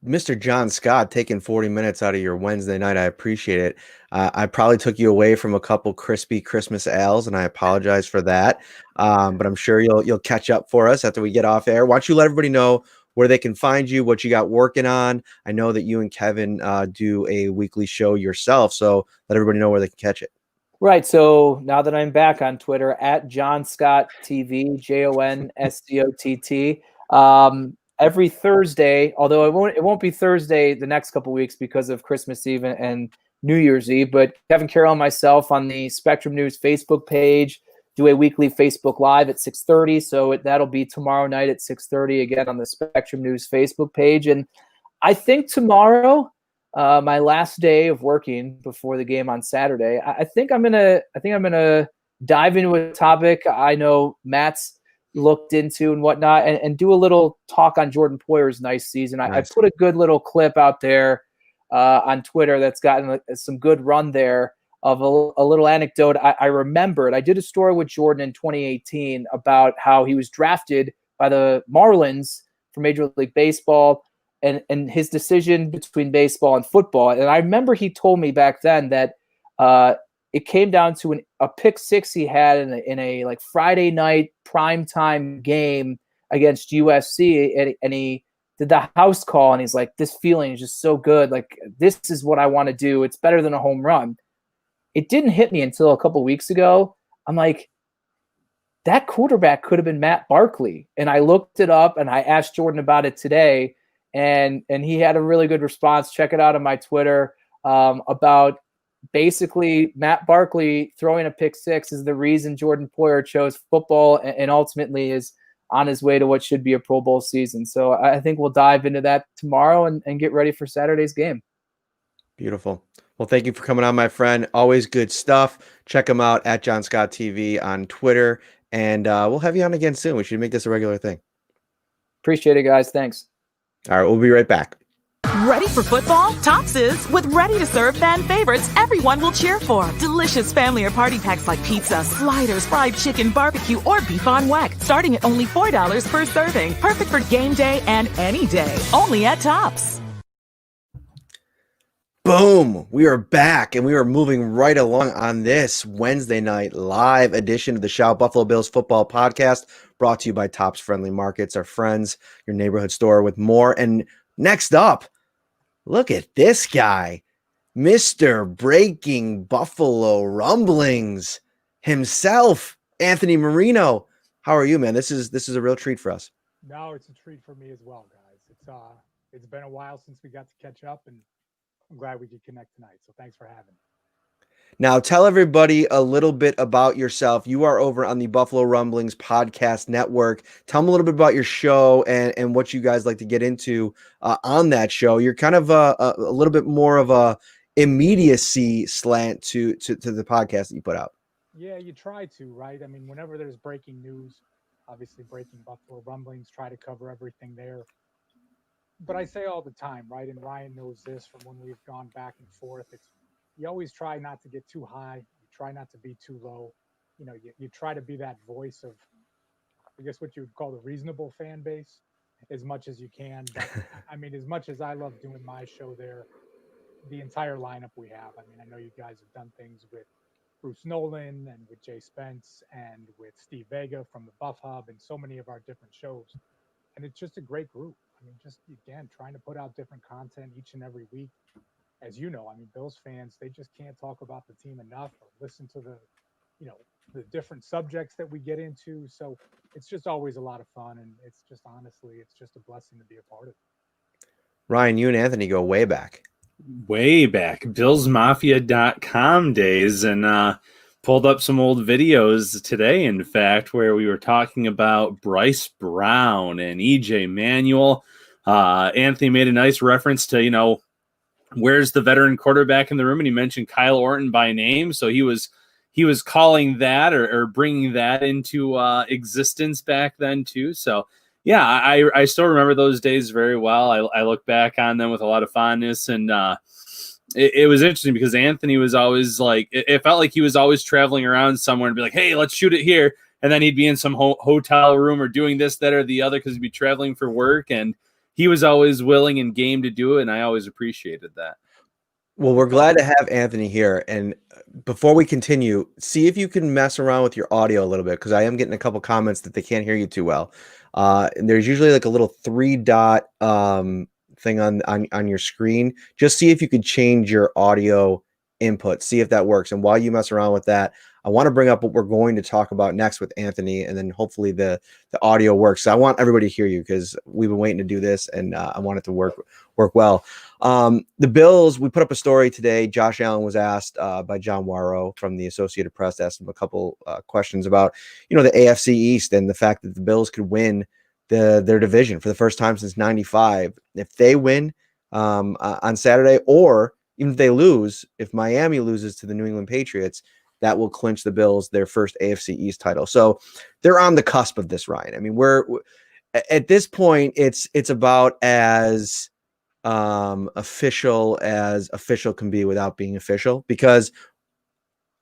Mr. Jon Scott, taking 40 minutes out of your Wednesday night, I appreciate it. I probably took you away from a couple crispy Christmas ales, and I apologize for that. But I'm sure you'll catch up for us after we get off air. Why don't you let everybody know where they can find you, what you got working on? I know that you and Kevin do a weekly show yourself, so let everybody know where they can catch it. Right. So now that I'm back on Twitter at Jon Scott TV, JONSCOTT, every Thursday, although it won't be Thursday the next couple of weeks because of Christmas Eve and New Year's Eve, but Kevin Carroll and myself on the Spectrum News Facebook page do a weekly Facebook Live at 6:30. So that'll be tomorrow night at 6:30 again on the Spectrum News Facebook page. And I think tomorrow, my last day of working before the game on Saturday, I think I'm gonna dive into a topic I know Matt's looked into and whatnot, and do a little talk on Jordan Poyer's nice season. Nice. I put a good little clip out there on Twitter that's gotten some good run there of a little anecdote. I remembered I did a story with Jordan in 2018 about how he was drafted by the Marlins for Major League Baseball and his decision between baseball and football. And I remember he told me back then that it came down to a pick six he had in a like Friday night primetime game against USC, and he did the house call, and he's like, this feeling is just so good. Like, this is what I want to do. It's better than a home run. It didn't hit me until a couple weeks ago. I'm like, that quarterback could have been Matt Barkley. And I looked it up, and I asked Jordan about it today, and he had a really good response. Check it out on my Twitter about basically Matt Barkley throwing a pick six is the reason Jordan Poyer chose football and ultimately is on his way to what should be a Pro Bowl season. So I think we'll dive into that tomorrow and get ready for Saturday's game. Beautiful. Well, thank you for coming on, my friend. Always good stuff. Check him out at Jon Scott TV on Twitter, and we'll have you on again soon. We should make this a regular thing. Appreciate it, guys. Thanks. All right, we'll be right back. Ready for football? Tops is with ready-to-serve fan favorites everyone will cheer for. Delicious family or party packs like pizza, sliders, fried chicken, barbecue, or beef on weck. Starting at only $4 per serving. Perfect for game day and any day. Only at Tops. Boom! We are back, and we are moving right along on this Wednesday night live edition of the Shout Buffalo Bills Football Podcast, brought to you by Tops Friendly Markets, our friends, your neighborhood store with more. And next up, look at this guy. Mr. Breaking Buffalo Rumblings himself, Anthony Marino. How are you, man? This is a real treat for us. No, it's a treat for me as well, guys. It's been a while since we got to catch up, and I'm glad we could connect tonight. So thanks for having me. Now, tell everybody a little bit about yourself. You are over on the Buffalo Rumblings podcast network. Tell them a little bit about your show and what you guys like to get into on that show. You're kind of a little bit more of a immediacy slant to the podcast that you put out. Yeah, you try to, right? I mean, whenever there's breaking news, obviously Breaking Buffalo Rumblings, try to cover everything there. But I say all the time, right? And Ryan knows this from when we've gone back and forth. You always try not to get too high. You try not to be too low. You try to be that voice of, I guess, what you would call the reasonable fan base as much as you can. But I mean, as much as I love doing my show there, the entire lineup we have. I mean, I know you guys have done things with Bruce Nolan and with Jay Spence and with Steve Vega from the Buff Hub and so many of our different shows. And it's just a great group. I mean, just, again, trying to put out different content each and every week. As you know, I mean, Bills fans, they just can't talk about the team enough or listen to the different subjects that we get into. So it's just always a lot of fun. And it's just, honestly, it's just a blessing to be a part of it. Ryan, you and Anthony go way back. Way back, BillsMafia.com days, and pulled up some old videos today, in fact, where we were talking about Bryce Brown and EJ Manuel. Anthony made a nice reference to, where's the veteran quarterback in the room, and he mentioned Kyle Orton by name, so he was calling that or bringing that into existence back then too. So yeah, I still remember those days very well. I look back on them with a lot of fondness, and it was interesting because Anthony was always like, it felt like he was always traveling around somewhere and be like, hey, let's shoot it here, and then he'd be in some hotel room or doing this, that, or the other because he'd be traveling for work, and he was always willing and game to do it, and I always appreciated that. Well, we're glad to have Anthony here. And before we continue, see if you can mess around with your audio a little bit, because I am getting a couple comments that they can't hear you too well. And there's usually like a little 3-dot thing on your screen. Just see if you could change your audio input, see if that works. And while you mess around with that, I want to bring up what we're going to talk about next with Anthony, and then hopefully the audio works. So I want everybody to hear you because we've been waiting to do this, and I want it to work well. The Bills, we put up a story today. Josh Allen was asked by John Warrow from the Associated Press, asked him a couple questions about, the AFC East and the fact that the Bills could win their division for the first time since '95. If they win on Saturday, or even if they lose, if Miami loses to the New England Patriots, that will clinch the Bills their first AFC East title. So they're on the cusp of this, Ryan. I mean, we're at this point, it's about as official as official can be without being official, because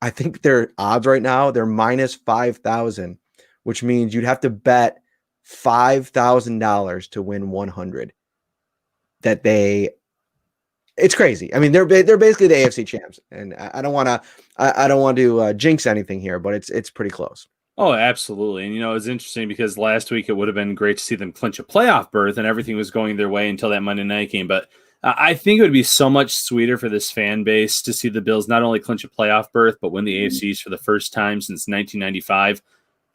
I think their odds right now, they're minus 5,000, which means you'd have to bet $5,000 to win 100 it's crazy. I mean, they're basically the AFC champs, and I don't want to jinx anything here, but it's pretty close. Oh, absolutely. And, it's interesting because last week it would have been great to see them clinch a playoff berth and everything was going their way until that Monday night game. But I think it would be so much sweeter for this fan base to see the Bills not only clinch a playoff berth, but win the AFC East for the first time since 1995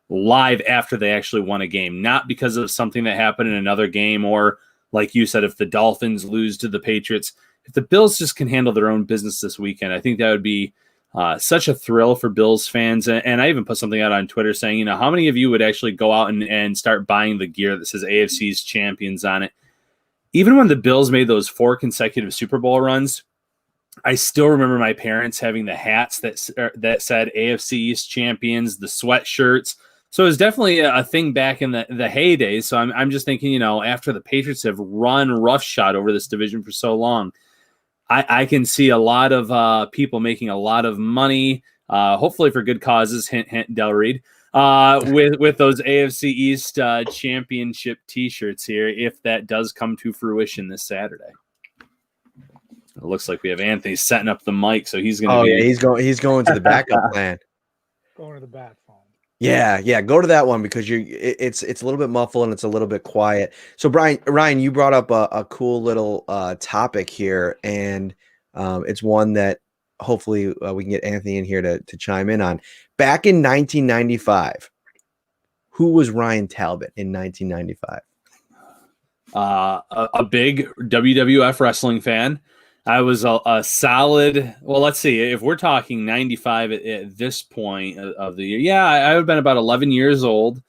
live after they actually won a game, not because of something that happened in another game, or like you said, if the Dolphins lose to the Patriots. If the Bills just can handle their own business this weekend, I think that would be such a thrill for Bills fans. And I even put something out on Twitter saying, how many of you would actually go out and start buying the gear that says AFC's champions on it? Even when the Bills made those 4 consecutive Super Bowl runs, I still remember my parents having the hats that said AFC East champions, the sweatshirts. So it was definitely a thing back in the heyday. So I'm just thinking, after the Patriots have run roughshod over this division for so long, I can see a lot of people making a lot of money, hopefully for good causes. Hint, hint, Del Reed, with those AFC East championship T-shirts here, if that does come to fruition this Saturday. It looks like we have Anthony setting up the mic, so he's going to. Oh yeah, he's going to the backup plan. Going to the bat phone. Yeah, go to that one because it's a little bit muffled and it's a little bit quiet. So Ryan, you brought up a cool little topic here, and It's one that hopefully we can get Anthony in here to chime in on. Back in 1995, who was Ryan Talbot in 1995? A big WWF wrestling fan. I was a solid, well, let's see, if we're talking 95 at this point of the year, yeah, I would have been about 11 years old.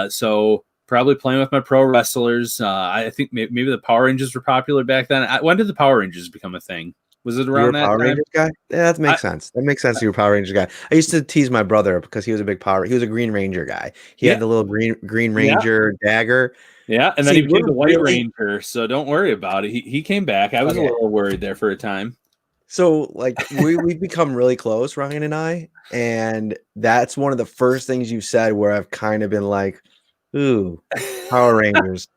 So probably playing with my pro wrestlers. I think maybe the Power Rangers were popular back then. When did the Power Rangers become a thing? Was it around that Power time? Rangers guy? Yeah, that makes sense. That makes sense. You were a Power Rangers guy. I used to tease my brother because he was a big he was a Green Ranger guy. He had the little Green Ranger dagger. Yeah, and then he became the White Ranger, so don't worry about it. He came back. I was a little worried there for a time. So, like, we've become really close, Ryan and I, and that's one of the first things you said where I've kind of been like, ooh, Power Rangers.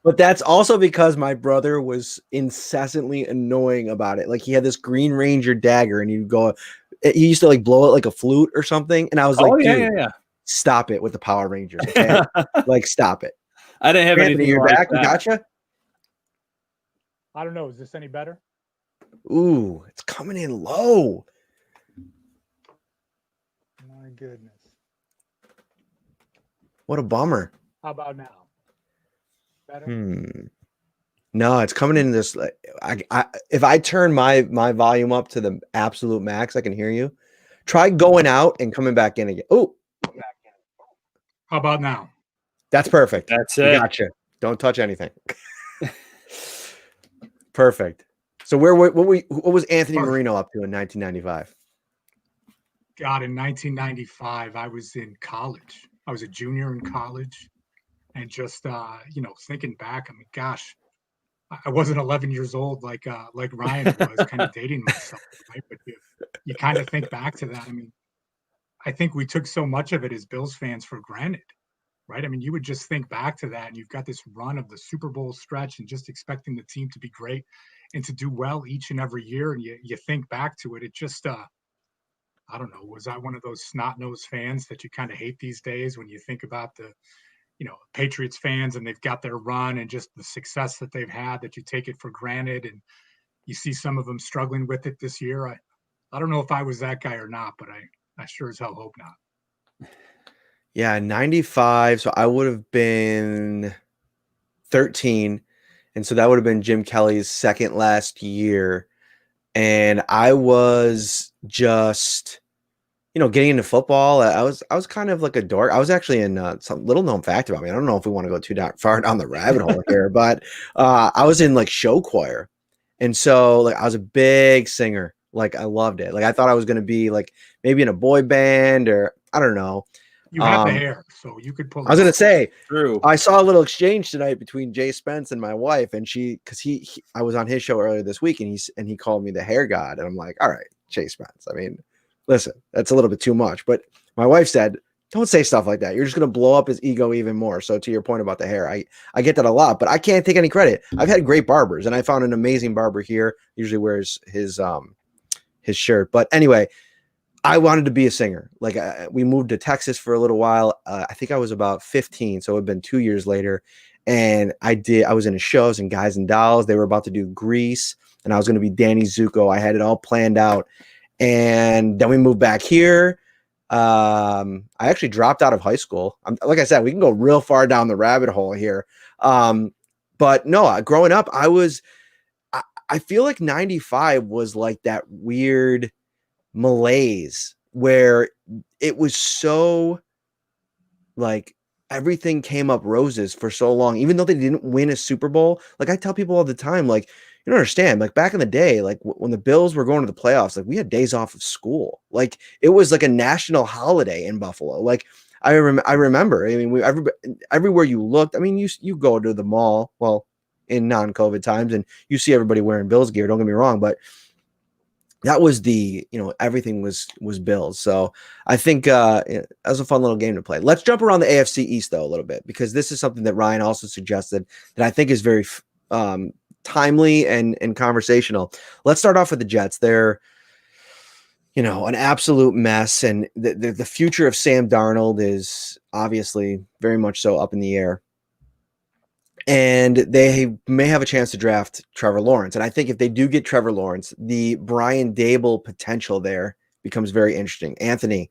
But that's also because my brother was incessantly annoying about it. Like, he had this Green Ranger dagger, and he used to like blow it like a flute or something. And I was like, dude, stop it with the Power Rangers. Okay? Like, stop it. I didn't have anything. You're like back. That. We gotcha. I don't know. Is this any better? Ooh, it's coming in low. My goodness. What a bummer. How about now? Better? No, it's coming in this. If I turn my volume up to the absolute max, I can hear you. Try going out and coming back in again. Oh, how about now? That's perfect. That's it. Gotcha. Don't touch anything. Perfect. So what was Anthony Marino up to in 1995? God, in 1995, I was in college. I was a junior in college. And just, thinking back, I mean, gosh, I wasn't 11 years old like Ryan was, kind of dating myself, right? But you kind of think back to that. I mean, I think we took so much of it as Bills fans for granted, right? I mean, you would just think back to that, and you've got this run of the Super Bowl stretch and just expecting the team to be great and to do well each and every year. And you think back to it, it just, I don't know, was I one of those snot-nosed fans that you kind of hate these days when you think about the Patriots fans and they've got their run and just the success that they've had, that you take it for granted, and you see some of them struggling with it this year. I don't know if I was that guy or not, but I sure as hell hope not. Yeah, 95. So I would have been 13. And so that would have been Jim Kelly's second last year. And I was just, getting into football. I was kind of like a dork. I was actually in some little known fact about me. I don't know if we want to go too far down the rabbit hole here, but I was in like show choir. And so like I was a big singer. Like I loved it. Like I thought I was going to be like maybe in a boy band or I don't know. You have the hair, so you could pull it. I was going to say, true. I saw a little exchange tonight between Jay Spence and my wife, and I was on his show earlier this week, and he called me the hair god, and I'm like, all right, Jay Spence. I mean, listen, that's a little bit too much, but my wife said, don't say stuff like that. You're just going to blow up his ego even more. So to your point about the hair, I get that a lot, but I can't take any credit. I've had great barbers, and I found an amazing barber here. Usually wears his shirt, but anyway. I wanted to be a singer. Like we moved to Texas for a little while. I think I was about 15. So it had been 2 years later. And I was in a show. I was in Guys and Dolls. They were about to do Grease. And I was going to be Danny Zuko. I had it all planned out. And then we moved back here. I actually dropped out of high school. Like I said, we can go real far down the rabbit hole here. But no, growing up, I feel like 95 was like that weird malaise where it was so like everything came up roses for so long, even though they didn't win a Super Bowl. Like I tell people all the time, like, you don't understand, like back in the day, like when the Bills were going to the playoffs, like we had days off of school. Like it was like a national holiday in Buffalo. Like I remember, I mean, everywhere you looked, I mean, you go to the mall, well, in non-COVID times, and you see everybody wearing Bills gear, don't get me wrong, but that was everything was Bills. So I think that was a fun little game to play. Let's jump around the AFC East though a little bit, because this is something that Ryan also suggested that I think is very timely and conversational. Let's start off with the Jets. They're, an absolute mess, and the future of Sam Darnold is obviously very much so up in the air. and they may have a chance to draft Trevor Lawrence. And I think if they do get Trevor Lawrence, the Brian Daboll potential there becomes very interesting. Anthony,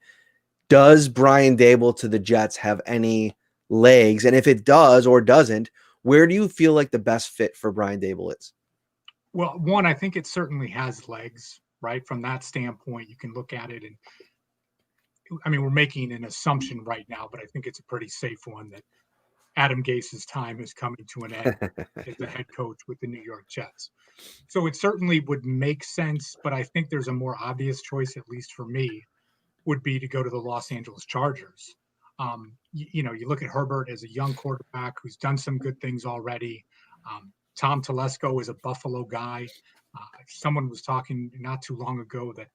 does Brian Daboll to the Jets have any legs? And if it does or doesn't, where do you feel like the best fit for Brian Daboll is? Well, one, I think it certainly has legs, right? From that standpoint, you can look at it, and I mean, we're making an assumption right now, but I think it's a pretty safe one that Adam Gase's time is coming to an end as the head coach with the New York Jets. So it certainly would make sense, but I think there's a more obvious choice, at least for me, would be to go to the Los Angeles Chargers. You look at Herbert as a young quarterback who's done some good things already. Tom Telesco is a Buffalo guy. Someone was talking not too long ago that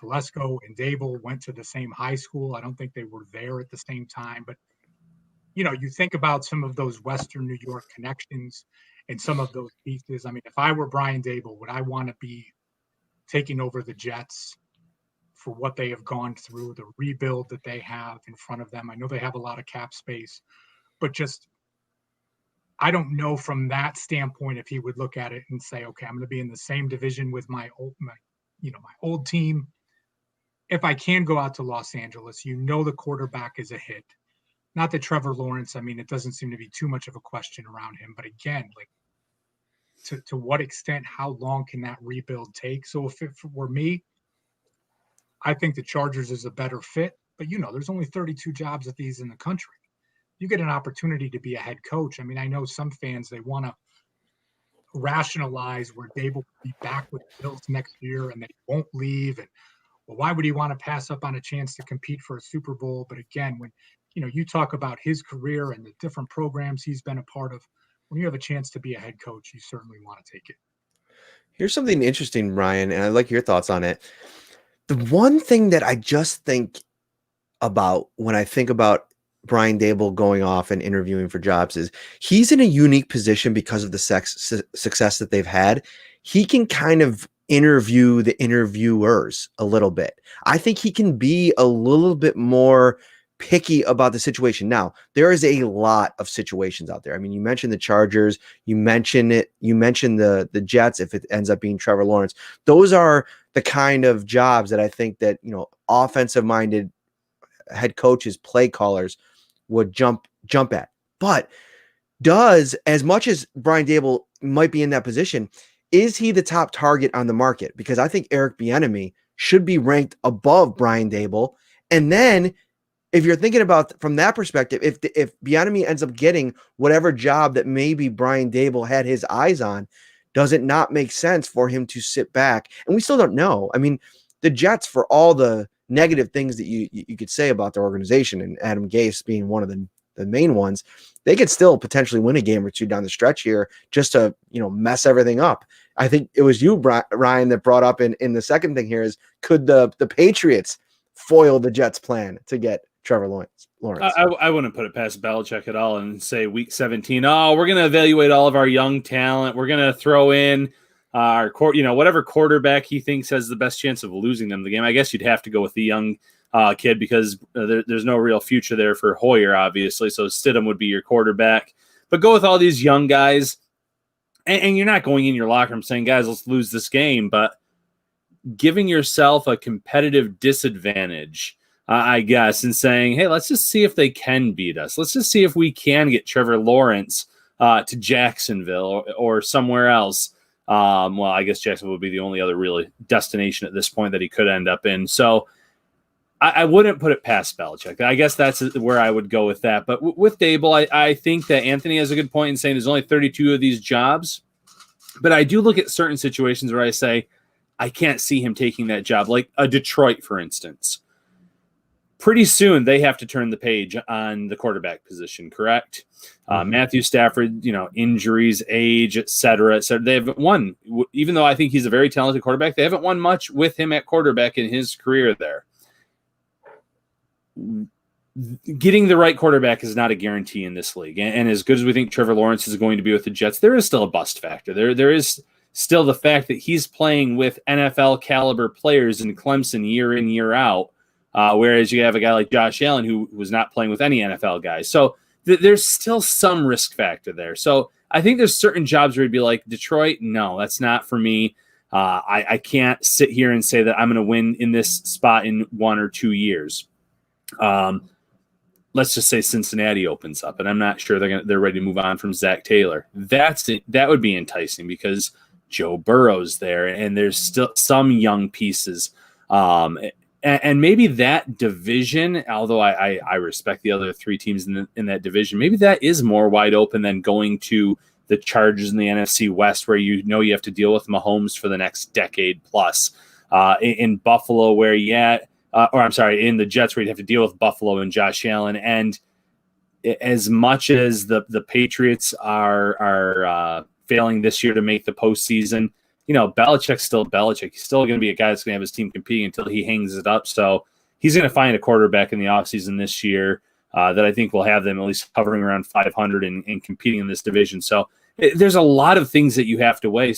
Telesco and Daboll went to the same high school. I don't think they were there at the same time, but you think about some of those Western New York connections and some of those pieces. I mean, if I were Brian Daboll, would I want to be taking over the Jets for what they have gone through, the rebuild that they have in front of them? I know they have a lot of cap space, but just I don't know from that standpoint if he would look at it and say, okay, I'm going to be in the same division with my old team. If I can go out to Los Angeles, the quarterback is a hit. Not that Trevor Lawrence, I mean, it doesn't seem to be too much of a question around him. But again, like to what extent, how long can that rebuild take? So if it were me, I think the Chargers is a better fit. But, there's only 32 jobs of these in the country. You get an opportunity to be a head coach. I mean, I know some fans, they want to rationalize where Daboll will be back with the Bills next year and they won't leave. And, well, why would he want to pass up on a chance to compete for a Super Bowl? But again, when you talk about his career and the different programs he's been a part of, when you have a chance to be a head coach, you certainly want to take it. Here's something interesting, Ryan, and I'd like your thoughts on it. The one thing that I just think about when I think about Brian Daboll going off and interviewing for jobs is he's in a unique position because of the success that they've had. He can kind of interview the interviewers a little bit. I think he can be a little bit more picky about the situation. Now, there is a lot of situations out there. I mean, you mentioned the Chargers, you mentioned the Jets if it ends up being Trevor Lawrence. Those are the kind of jobs that I think that, offensive minded head coaches, play callers would jump at. But as much as Brian Daboll might be in that position, is he the top target on the market? Because I think Eric Bieniemy should be ranked above Brian Daboll. And then if you're thinking about from that perspective, if Bieniemy ends up getting whatever job that maybe Brian Daboll had his eyes on, does it not make sense for him to sit back? And we still don't know. I mean, the Jets, for all the negative things that you could say about their organization, and Adam Gase being one of the main ones, they could still potentially win a game or two down the stretch here just to, mess everything up. I think it was you, Ryan, that brought up in the second thing here is, could the Patriots foil the Jets' plan to get Trevor Lawrence? I wouldn't put it past Belichick at all and say week 17, we're going to evaluate all of our young talent. We're going to throw in our whatever quarterback he thinks has the best chance of losing them the game. I guess you'd have to go with the young kid because there's no real future there for Hoyer, obviously. So Stidham would be your quarterback. But go with all these young guys. And you're not going in your locker room saying, guys, let's lose this game. But giving yourself a competitive disadvantage, I guess, and saying, hey, let's just see if they can beat us. Let's just see if we can get Trevor Lawrence to Jacksonville or somewhere else. Well, I guess Jacksonville would be the only other really destination at this point that he could end up in. So I wouldn't put it past Belichick. I guess that's where I would go with that. But with Daboll, I think that Anthony has a good point in saying there's only 32 of these jobs. But I do look at certain situations where I say, I can't see him taking that job, like a Detroit, for instance. Pretty soon they have to turn the page on the quarterback position, correct? Matthew Stafford, injuries, age, et cetera, et cetera. They haven't won, even though I think he's a very talented quarterback. They haven't won much with him at quarterback in his career there. Getting the right quarterback is not a guarantee in this league. And as good as we think Trevor Lawrence is going to be with the Jets, there is still a bust factor. There is still the fact that he's playing with NFL caliber players in Clemson year in, year out. Whereas you have a guy like Josh Allen who was not playing with any NFL guys. So there's still some risk factor there. So I think there's certain jobs where you'd be like, Detroit, no, that's not for me. I can't sit here and say that I'm going to win in this spot in 1 or 2 years. Let's just say Cincinnati opens up, and I'm not sure they're ready to move on from Zach Taylor. That would be enticing because Joe Burrow's there, and there's still some young pieces. And maybe that division, although I respect the other 3 teams in that division, maybe that is more wide open than going to the Chargers in the NFC West, where you have to deal with Mahomes for the next decade plus. In Buffalo, in the Jets, where you'd have to deal with Buffalo and Josh Allen. And as much as the Patriots are failing this year to make the postseason, Belichick's still Belichick. He's still going to be a guy that's going to have his team competing until he hangs it up. So he's going to find a quarterback in the offseason this year that I think will have them at least hovering around 500 and competing in this division. So there's a lot of things that you have to weigh.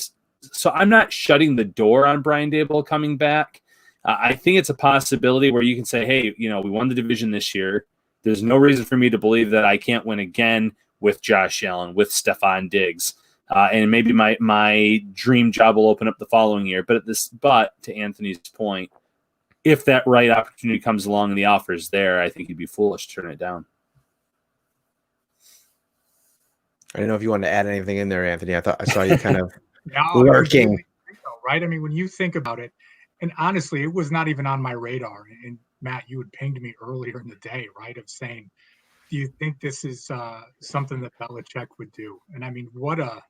So I'm not shutting the door on Brian Daboll coming back. I think it's a possibility where you can say, hey, we won the division this year. There's no reason for me to believe that I can't win again with Josh Allen, with Stephon Diggs. And maybe my dream job will open up the following year. But to Anthony's point, if that right opportunity comes along and the offer is there, I think he'd be foolish to turn it down. I didn't know if you wanted to add anything in there, Anthony. I saw you kind of lurking. Right? I mean, when you think about it, and honestly, it was not even on my radar. And Matt, you had pinged me earlier in the day, right, of saying, do you think this is something that Belichick would do? And I mean, whether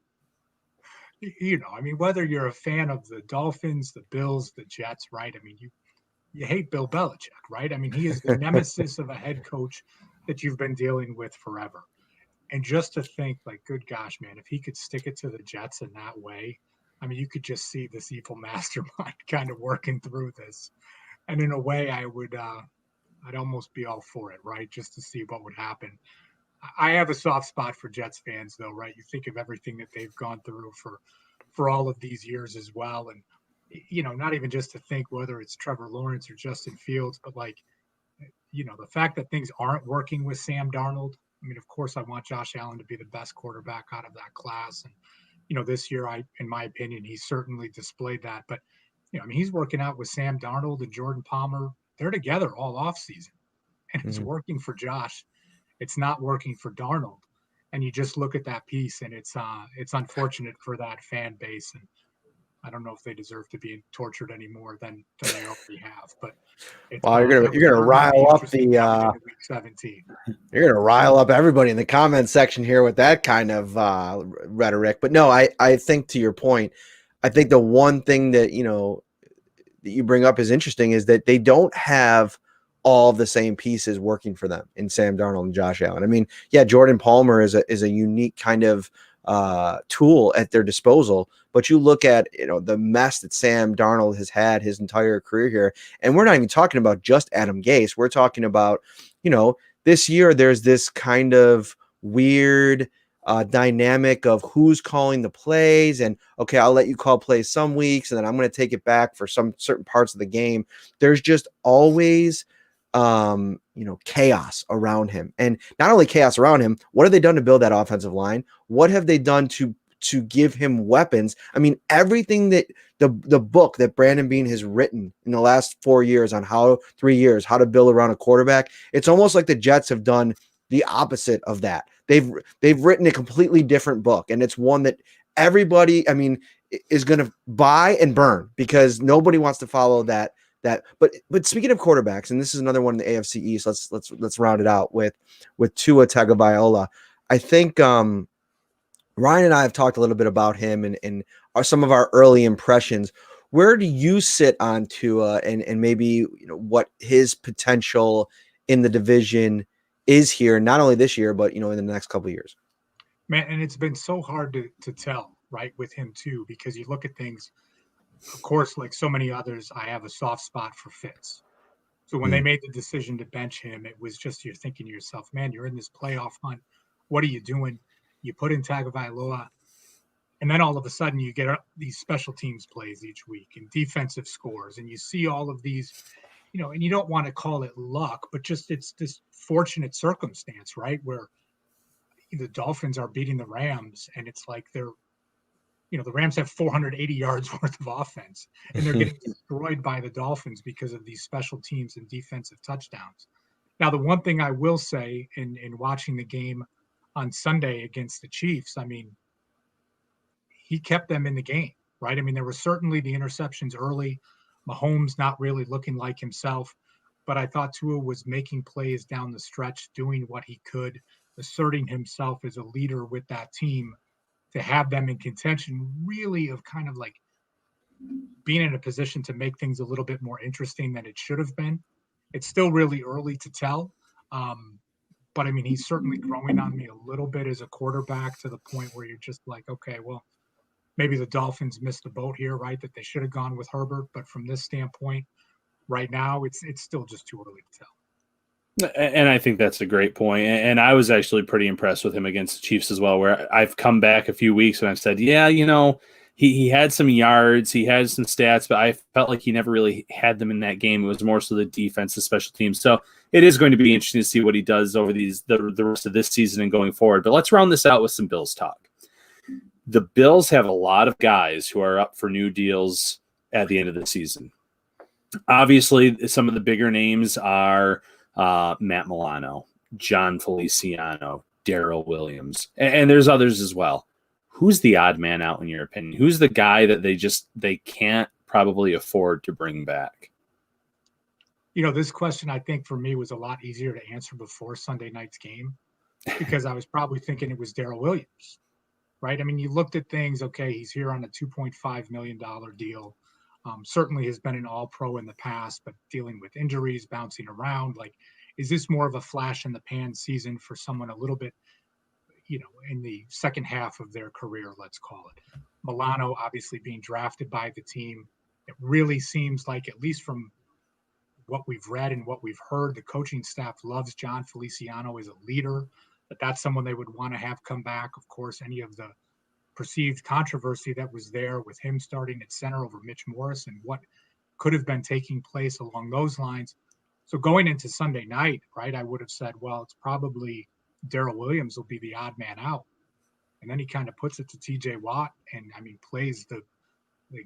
you're a fan of the Dolphins, the Bills, the Jets, right? I mean, you hate Bill Belichick, right? I mean, he is the nemesis of a head coach that you've been dealing with forever. And just to think, like, good gosh, man, if he could stick it to the Jets in that way, I mean, you could just see this evil mastermind kind of working through this. And in a way, I'd almost be all for it, right? Just to see what would happen. I have a soft spot for Jets fans, though, right? You think of everything that they've gone through for all of these years as well. And, not even just to think whether it's Trevor Lawrence or Justin Fields, but like, the fact that things aren't working with Sam Darnold. I mean, of course, I want Josh Allen to be the best quarterback out of that class. And, this year, in my opinion, he certainly displayed that. But, he's working out with Sam Darnold and Jordan Palmer. They're together all offseason. And it's working for Josh. It's not working for Darnold. And you just look at that piece, and it's unfortunate for that fan base. And I don't know if they deserve to be tortured any more than they already have. But you're gonna rile up week 17. You're gonna rile up everybody in the comment section here with that kind of rhetoric. But no, I think to your point, I think the one thing that that you bring up is interesting is that they don't have all the same pieces working for them in Sam Darnold and Josh Allen. I mean, yeah, Jordan Palmer is a unique kind of tool at their disposal, but you look at the mess that Sam Darnold has had his entire career here, and we're not even talking about just Adam Gase. We're talking about this year there's this kind of weird dynamic of who's calling the plays, and okay, I'll let you call plays some weeks, and then I'm going to take it back for some certain parts of the game. There's just always chaos around him. And not only chaos around him, what have they done to build that offensive line? What have they done to give him weapons? I mean, everything that the book that Brandon Beane has written in the last 3 years on how to build around a quarterback, it's almost like the Jets have done the opposite of that. They've written a completely different book, and it's one that everybody, is going to buy and burn because nobody wants to follow that. But speaking of quarterbacks, and this is another one in the AFC East, let's round it out with Tua Tagovailoa. I think Ryan and I have talked a little bit about him and some of our early impressions. Where do you sit on Tua and maybe what his potential in the division is here, not only this year, but in the next couple of years? Man, and it's been so hard to tell, right, with him too, because you look at things. Of course, like so many others, I have a soft spot for Fitz. So when they made the decision to bench him, it was just you're thinking to yourself, man, you're in this playoff hunt. What are you doing? You put in Tagovailoa, and then all of a sudden you get these special teams plays each week and defensive scores, and you see all of these, and you don't want to call it luck, but just it's this fortunate circumstance, right, where the Dolphins are beating the Rams, and it's like the Rams have 480 yards worth of offense, and they're getting destroyed by the Dolphins because of these special teams and defensive touchdowns. Now, the one thing I will say in watching the game on Sunday against the Chiefs, I mean, he kept them in the game, right? I mean, there were certainly the interceptions early, Mahomes not really looking like himself, but I thought Tua was making plays down the stretch, doing what he could, asserting himself as a leader with that team to have them in contention, really of kind of like being in a position to make things a little bit more interesting than it should have been. It's still really early to tell. But I mean, he's certainly growing on me a little bit as a quarterback to the point where you're just like, okay, well, maybe the Dolphins missed the boat here, right? That they should have gone with Herbert. But from this standpoint, right now, it's still just too early to tell. And I think that's a great point. And I was actually pretty impressed with him against the Chiefs as well, where I've come back a few weeks and I've said, yeah, he had some yards, he had some stats, but I felt like he never really had them in that game. It was more so the defense, the special teams. So it is going to be interesting to see what he does over the rest of this season and going forward. But let's round this out with some Bills talk. The Bills have a lot of guys who are up for new deals at the end of the season. Obviously, some of the bigger names are Matt Milano, Jon Feliciano, Darrell Williams, and there's others as well. Who's the odd man out in your opinion? Who's the guy that they can't probably afford to bring back? This question I think for me was a lot easier to answer before Sunday night's game because I was probably thinking it was Darrell Williams, right? I mean, you looked at things, okay, he's here on a $2.5 million deal. Certainly has been an all-pro in the past, but dealing with injuries, bouncing around, like, is this more of a flash in the pan season for someone a little bit, in the second half of their career, let's call it? Milano obviously being drafted by the team. It really seems like, at least from what we've read and what we've heard, the coaching staff loves Jon Feliciano as a leader, but that's someone they would want to have come back. Of course, any of the perceived controversy that was there with him starting at center over Mitch Morris and what could have been taking place along those lines. So going into Sunday night, right, I would have said, well, it's probably Darrell Williams will be the odd man out. And then he kind of puts it to TJ Watt and, I mean, plays the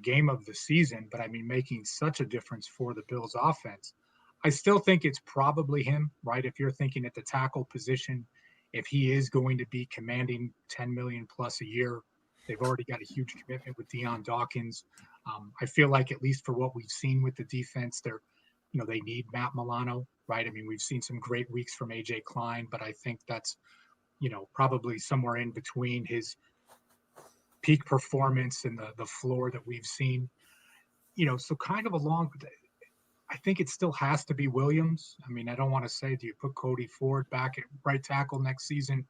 game of the season, but I mean, making such a difference for the Bills offense. I still think it's probably him, right? If you're thinking at the tackle position, if he is going to be commanding $10 million plus a year, they've already got a huge commitment with Deion Dawkins. I feel like, at least for what we've seen with the defense, they need Matt Milano, right? I mean, we've seen some great weeks from AJ Klein, but I think that's, probably somewhere in between his peak performance and the floor that we've seen. So kind of along with I think it still has to be Williams. I mean, I don't want to say, do you put Cody Ford back at right tackle next season?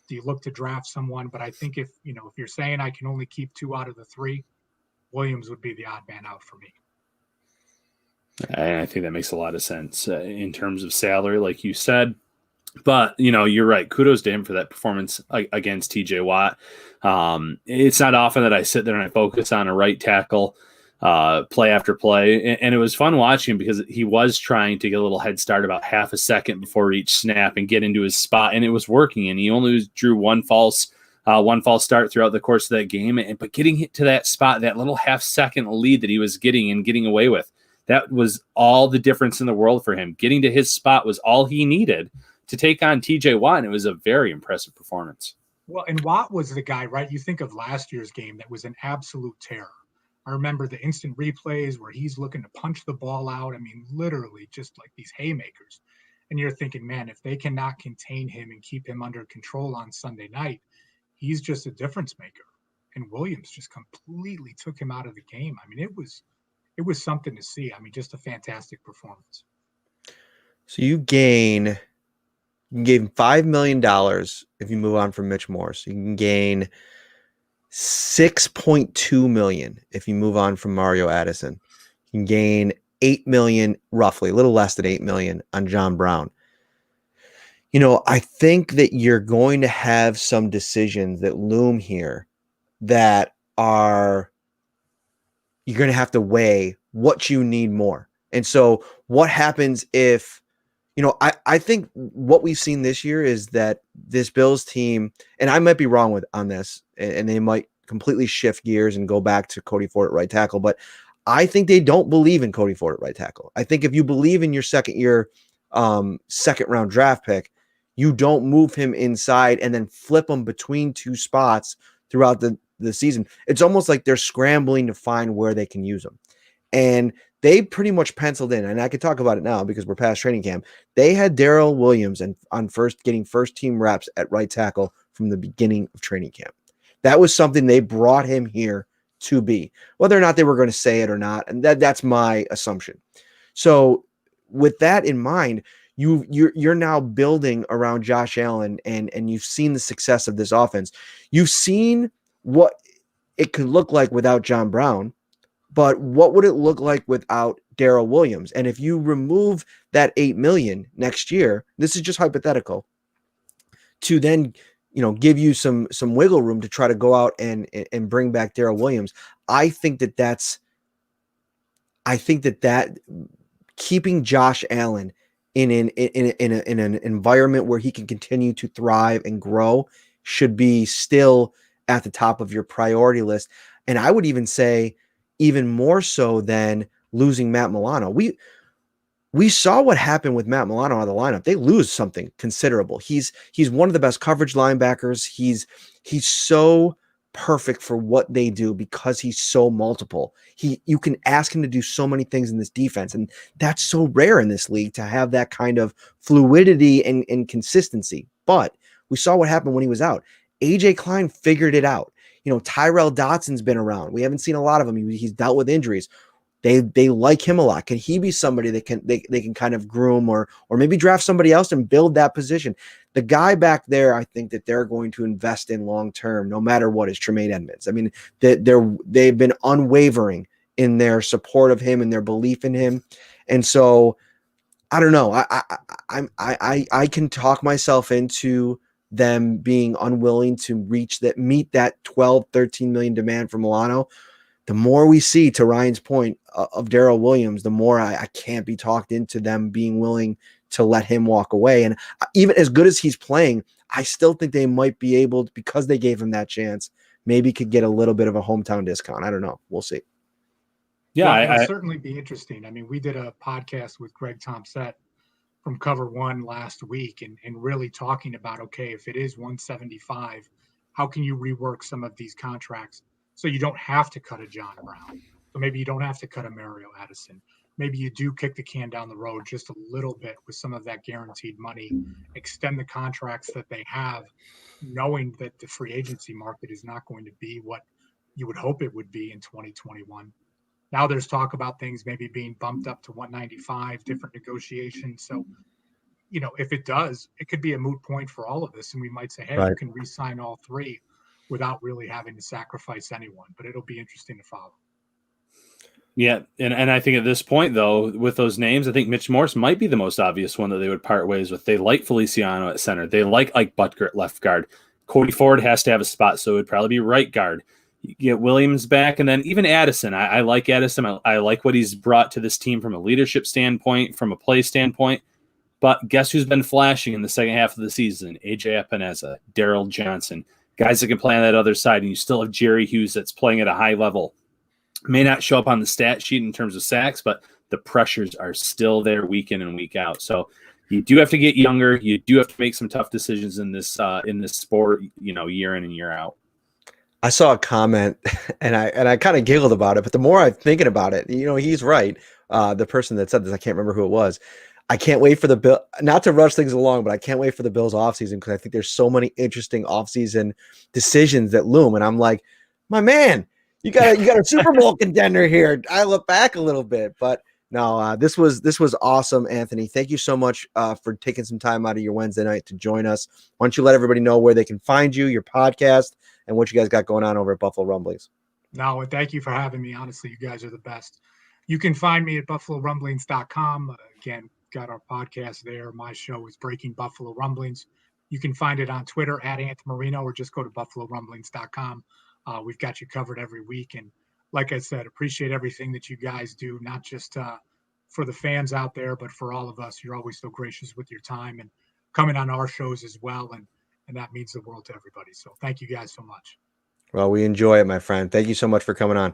Do you look to draft someone? But I think if you're saying I can only keep 2 out of the 3, Williams would be the odd man out for me. I think that makes a lot of sense in terms of salary, like you said. But, you're right. Kudos to him for that performance against TJ Watt. It's not often that I sit there and I focus on a right tackle play after play. And it was fun watching him because he was trying to get a little head start about half a second before each snap and get into his spot. And it was working. And he only drew one false start throughout the course of that game. But getting to that spot, that little half-second lead that he was getting and getting away with, that was all the difference in the world for him. Getting to his spot was all he needed to take on TJ Watt, and it was a very impressive performance. Well, and Watt was the guy, right? You think of last year's game that was an absolute terror. I remember the instant replays where he's looking to punch the ball out. I mean, literally just like these haymakers. And you're thinking, man, if they cannot contain him and keep him under control on Sunday night, he's just a difference maker. And Williams just completely took him out of the game. I mean, it was something to see. I mean, just a fantastic performance. So you gave him $5 million if you move on from Mitch Morris. You can gain $6.2 million if you move on from Mario Addison. You can gain $8 million, roughly, a little less than $8 million on John Brown. I think that you're going to have some decisions that loom here that are, you're going to have to weigh what you need more. And so what happens if I think what we've seen this year is that this Bills team, and I might be wrong on this, and they might completely shift gears and go back to Cody Ford at right tackle, but I think they don't believe in Cody Ford at right tackle. I think if you believe in your second round draft pick, you don't move him inside and then flip him between two spots throughout the season. It's almost like they're scrambling to find where they can use him. And they pretty much penciled in, and I could talk about it now because we're past training camp. They had Darrell Williams getting first team reps at right tackle from the beginning of training camp. That was something they brought him here to be, whether or not they were going to say it or not. And that's my assumption. So with that in mind, you're now building around Josh Allen, and you've seen the success of this offense. You've seen what it could look like without John Brown, but what would it look like without Darrell Williams? And if you remove that $8 million next year, this is just hypothetical, to then give you some wiggle room to try to go out and bring back Darrell Williams. I think that keeping Josh Allen in an environment where he can continue to thrive and grow should be still at the top of your priority list. And I would even say even more so than losing Matt Milano. We saw what happened with Matt Milano out of the lineup. They lose something considerable. He's one of the best coverage linebackers. He's so perfect for what they do because he's so multiple. You can ask him to do so many things in this defense, and that's so rare in this league to have that kind of fluidity and consistency. But we saw what happened when he was out. AJ Klein figured it out. Tyrell Dotson's been around. We haven't seen a lot of him. He's dealt with injuries. They like him a lot. Can he be somebody that they can kind of groom or maybe draft somebody else and build that position? The guy back there, I think that they're going to invest in long term, no matter what, is Tremaine Edmonds. I mean, they've been unwavering in their support of him and their belief in him. And so I don't know. I can talk myself into them being unwilling to meet that 12, 13 million demand for Milano. The more we see, to Ryan's point, of Darrell Williams, the more I can't be talked into them being willing to let him walk away. And even as good as he's playing, I still think they might be able to, because they gave him that chance, maybe could get a little bit of a hometown discount. I don't know. We'll see. Yeah, it'll certainly be interesting. I mean, we did a podcast with Greg Thompson from Cover One last week and really talking about, okay, if it is 175, how can you rework some of these contracts so you don't have to cut a John Brown? So maybe you don't have to cut a Mario Addison. Maybe you do kick the can down the road just a little bit with some of that guaranteed money, extend the contracts that they have, knowing that the free agency market is not going to be what you would hope it would be in 2021. Now there's talk about things maybe being bumped up to 195, different negotiations. So, if it does, it could be a moot point for all of this. And we might say, hey, right, you can re-sign all three without really having to sacrifice anyone. But it'll be interesting to follow. Yeah, and I think at this point, though, with those names, I think Mitch Morse might be the most obvious one that they would part ways with. They like Feliciano at center. They like Ike Butker at left guard. Cody Ford has to have a spot, so it would probably be right guard. You get Williams back, and then even Addison. I like Addison. I like what he's brought to this team from a leadership standpoint, from a play standpoint. But guess who's been flashing in the second half of the season? AJ Epineza, Darrell Johnson, guys that can play on that other side, and you still have Jerry Hughes that's playing at a high level. May not show up on the stat sheet in terms of sacks, but the pressures are still there week in and week out. So you do have to get younger. You do have to make some tough decisions in this sport, year in and year out. I saw a comment and I kind of giggled about it, but the more I'm thinking about it, he's right. The person that said this, I can't remember who it was. I can't wait for the Bill, not to rush things along, but I can't wait for the Bills offseason because I think there's so many interesting offseason decisions that loom. And I'm like, my man, you got a Super Bowl contender here. I look back a little bit, but no, this was awesome, Anthony. Thank you so much for taking some time out of your Wednesday night to join us. Why don't you let everybody know where they can find you, your podcast, and what you guys got going on over at Buffalo Rumblings? No, and thank you for having me. Honestly, you guys are the best. You can find me at BuffaloRumblings.com. Again, got our podcast there. My show is Breaking Buffalo Rumblings. You can find it on Twitter at Anthony Marino, or just go to BuffaloRumblings.com. We've got you covered every week. And like I said, appreciate everything that you guys do, not just for the fans out there, but for all of us. You're always so gracious with your time and coming on our shows as well. And that means the world to everybody. So thank you guys so much. Well, we enjoy it, my friend. Thank you so much for coming on.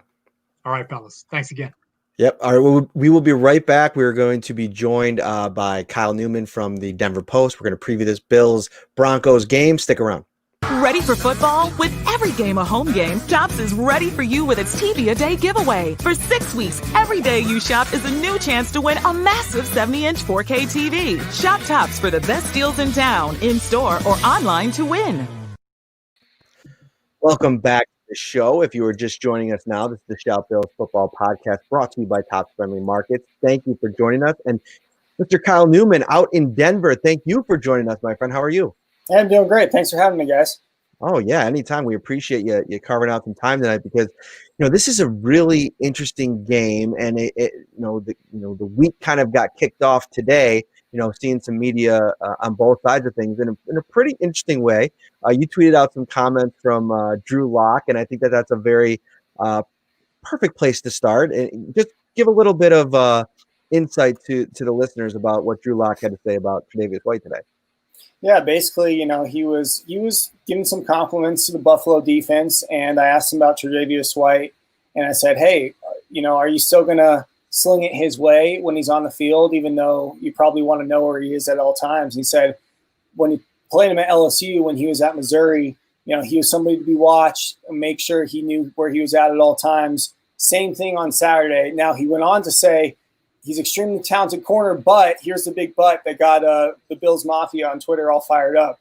All right, fellas. Thanks again. Yep. All right. We will be right back. We're going to be joined by Kyle Newman from the Denver Post. We're going to preview this Bills-Broncos game. Stick around. Ready for football? With every game a home game, Tops is ready for you with its TV a Day giveaway. For 6 weeks, every day you shop is a new chance to win a massive 70-inch 4K TV. Shop Tops for the best deals in town, in-store, or online to win. Welcome back to the show. If you are just joining us now, this is the Shout Bills Football Podcast brought to you by Tops Friendly Markets. Thank you for joining us. And Mr. Kyle Newman out in Denver, thank you for joining us, my friend. How are you? Hey, I'm doing great. Thanks for having me, guys. Oh, yeah, anytime. We appreciate you carving out some time tonight because, this is a really interesting game. And, the week kind of got kicked off today, seeing some media on both sides of things in a pretty interesting way. You tweeted out some comments from Drew Locke, and I think that's a very perfect place to start. And just give a little bit of insight to the listeners about what Drew Locke had to say about Tre'Davious White today. Yeah, basically, he was giving some compliments to the Buffalo defense, and I asked him about Tre'Davious White, and I said, hey, are you still going to sling it his way when he's on the field, even though you probably want to know where he is at all times? He said when he played him at LSU, when he was at Missouri, he was somebody to be watched and make sure he knew where he was at all times. Same thing on Saturday. Now, he went on to say, he's extremely talented corner, but here's the big but that got the Bills Mafia on Twitter all fired up.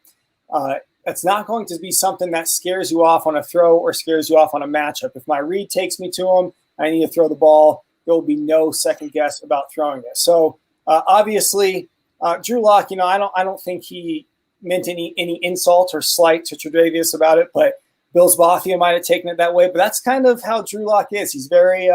It's not going to be something that scares you off on a throw or scares you off on a matchup. If my read takes me to him, I need to throw the ball. There will be no second guess about throwing it. So obviously, Drew Locke, I don't think he meant any insult or slight to Tre'Davious about it, but Bills Mafia might have taken it that way. But that's kind of how Drew Locke is. He's very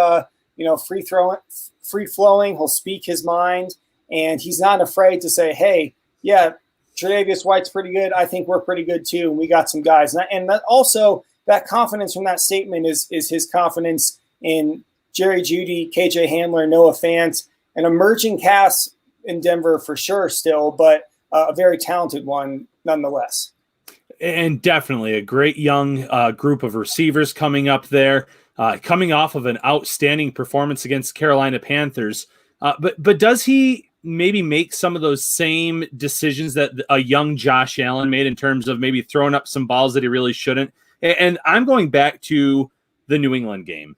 free flowing. He'll speak his mind, and he's not afraid to say, hey, yeah, Tre'Davious White's pretty good. I think we're pretty good too. And we got some guys. And that also, that confidence from that statement is his confidence in Jerry Judy, KJ Hamler, Noah Fant, an emerging cast in Denver for sure still, but a very talented one nonetheless. And definitely a great young group of receivers coming up there. Coming off of an outstanding performance against Carolina Panthers. But does he maybe make some of those same decisions that a young Josh Allen made in terms of maybe throwing up some balls that he really shouldn't? And I'm going back to the New England game.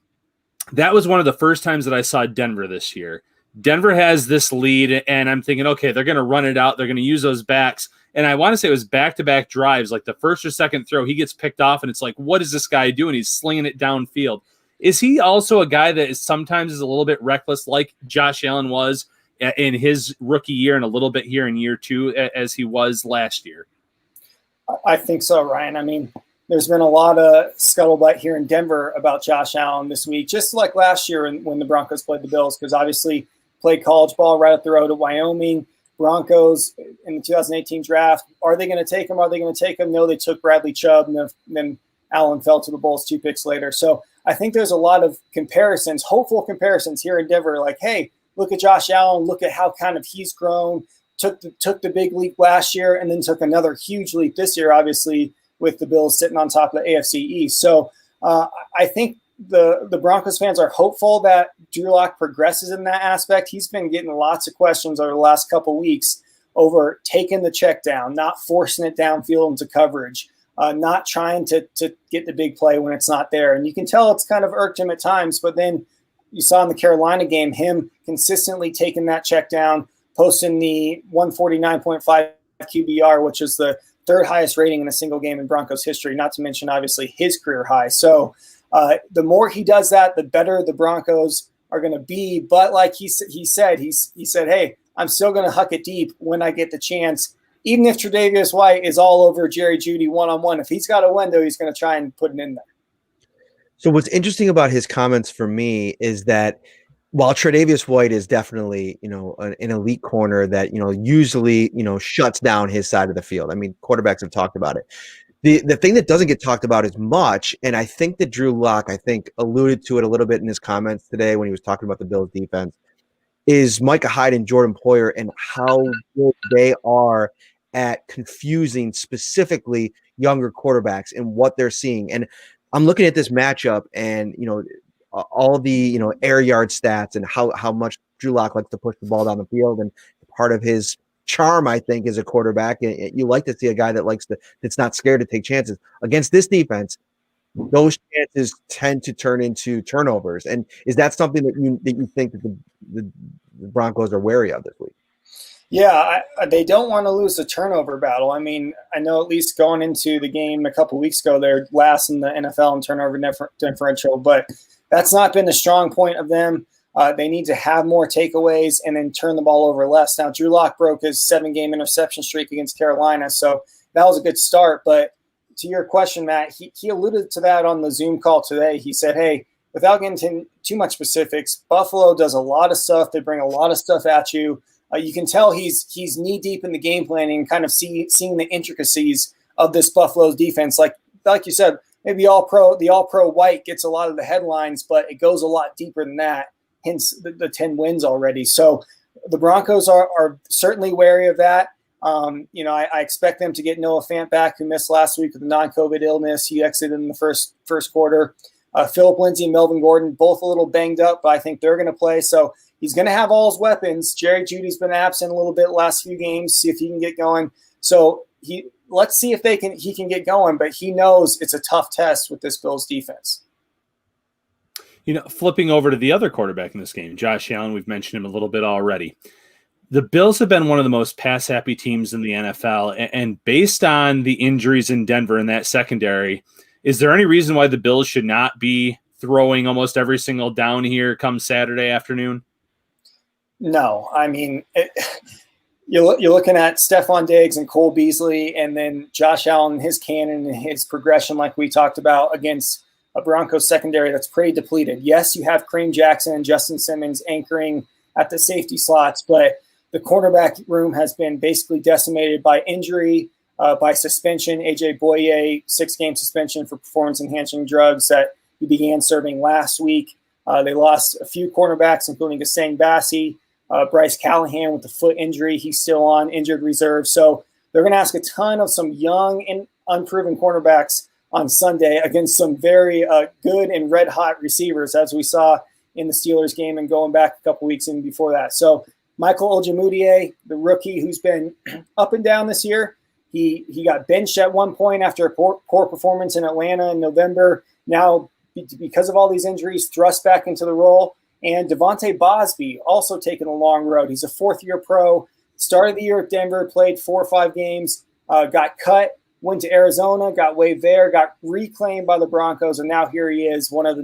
That was one of the first times that I saw Denver this year. Denver has this lead, and I'm thinking, okay, they're going to run it out. They're going to use those backs. And I want to say it was back-to-back drives, like the first or second throw, he gets picked off, and it's like, what is this guy doing? He's slinging it downfield. Is he also a guy that sometimes is a little bit reckless, like Josh Allen was in his rookie year and a little bit here in year two as he was last year? I think so, Ryan. I mean, there's been a lot of scuttlebutt here in Denver about Josh Allen this week, just like last year when the Broncos played the Bills, because obviously played college ball right up the road at Wyoming. Broncos in the 2018 draft, are they going to take him? Are they going to take him? No, they took Bradley Chubb, and then Allen fell to the Bulls 2 picks later. So I think there's a lot of comparisons, hopeful comparisons here in Denver. Like, hey, look at Josh Allen. Look at how kind of he's grown. Took the big leap last year and then took another huge leap this year, obviously, with the Bills sitting on top of the AFC East. So I think the Broncos fans are hopeful that Drew Locke progresses in that aspect. He's been getting lots of questions over the last couple weeks over taking the check down, not forcing it downfield into coverage, not trying to get the big play when it's not there. And you can tell it's kind of irked him at times, but then you saw in the Carolina game him consistently taking that check down, posting the 149.5 QBR, which is the third highest rating in a single game in Broncos history, not to mention, obviously, his career high. So the more he does that, the better the Broncos are going to be. But like he said, hey, I'm still going to huck it deep when I get the chance. Even if Tre'Davious White is all over Jerry Judy one-on-one, if he's got a window, he's going to try and put it in there. So what's interesting about his comments for me is that while Tre'Davious White is definitely, an elite corner that, usually, shuts down his side of the field. I mean, quarterbacks have talked about it. The thing that doesn't get talked about as much, and I think that Drew Locke, alluded to it a little bit in his comments today when he was talking about the Bills defense, is Micah Hyde and Jordan Poyer and how good they are at confusing specifically younger quarterbacks and what they're seeing. And I'm looking at this matchup and, all the, air yard stats and how much Drew Locke likes to push the ball down the field. And part of his charm, I think, as a quarterback, you like to see a guy that's not scared to take chances. Against this defense, those chances tend to turn into turnovers. And is that something that you think that the Broncos are wary of this week? Yeah, they don't want to lose the turnover battle. I mean, I know at least going into the game a couple weeks ago, they're last in the NFL in turnover differential, but that's not been a strong point of them. They need to have more takeaways and then turn the ball over less. Now, Drew Locke broke his 7-game interception streak against Carolina, so that was a good start. But to your question, Matt, he alluded to that on the Zoom call today. He said, hey, without getting into too much specifics, Buffalo does a lot of stuff. They bring a lot of stuff at you. You can tell he's knee deep in the game planning and kind of seeing the intricacies of this Buffalo's defense. Like you said, maybe the all-pro White gets a lot of the headlines, but it goes a lot deeper than that, hence the 10 wins already. So the Broncos are certainly wary of that. I expect them to get Noah Fant back, who missed last week with a non-COVID illness. He exited in the first quarter. Philip Lindsay and Melvin Gordon, both a little banged up, but I think they're going to play. So he's going to have all his weapons. Jerry Judy's been absent a little bit last few games. See if he can get going. So let's see if he can get going, but he knows it's a tough test with this Bills defense. Flipping over to the other quarterback in this game, Josh Allen, we've mentioned him a little bit already. The Bills have been one of the most pass-happy teams in the NFL, and based on the injuries in Denver in that secondary, is there any reason why the Bills should not be throwing almost every single down here come Saturday afternoon? No. I mean, you're looking at Stephon Diggs and Cole Beasley, and then Josh Allen, his cannon and his progression like we talked about against a Broncos secondary that's pretty depleted. Yes, you have Kareem Jackson and Justin Simmons anchoring at the safety slots, but the cornerback room has been basically decimated by injury, by suspension. AJ Boye, 6-game suspension for performance-enhancing drugs that he began serving last week. They lost a few cornerbacks, including Gasang Bassi, Bryce Callahan with the foot injury. He's still on injured reserve. So they're going to ask a ton of some young and unproven cornerbacks on Sunday against some very good and red-hot receivers, as we saw in the Steelers game and going back a couple weeks in before that. So Michael Jamutier, the rookie who's been up and down this year, he got benched at one point after a poor performance in Atlanta in November. Now, because of all these injuries, thrust back into the role. And Devontae Bosby also taking a long road. He's a fourth-year pro, started the year at Denver, played 4 or 5 games, got cut, went to Arizona, got waived there, got reclaimed by the Broncos, and now here he is, one of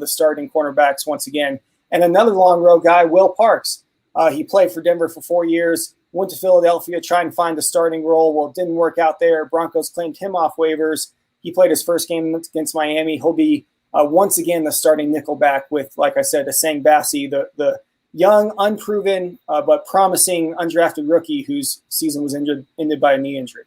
the starting cornerbacks once again. And another long road guy, Will Parks. He played for Denver for 4 years, went to Philadelphia, trying to find a starting role. Well, it didn't work out there. Broncos claimed him off waivers. He played his first game against Miami. He'll be once again the starting nickelback with, like I said, Gasang Bassi, the young, unproven, but promising undrafted rookie whose season was ended by a knee injury.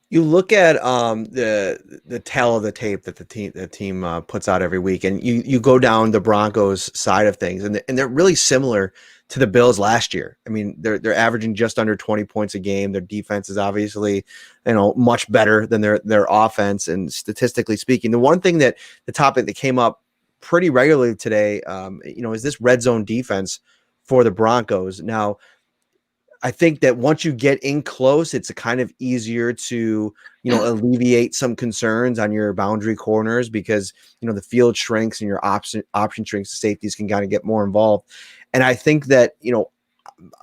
You look at the tale of the tape that the team puts out every week, and you go down the Broncos side of things, and they're really similar to the Bills last year. I mean, they're averaging just under 20 points a game. Their defense is obviously, much better than their offense. And statistically speaking, the one thing that the topic that came up pretty regularly today, is this red zone defense for the Broncos. Now, I think that once you get in close, it's kind of easier to, alleviate some concerns on your boundary corners because, the field shrinks and your option shrinks. The safeties can kind of get more involved. And I think that,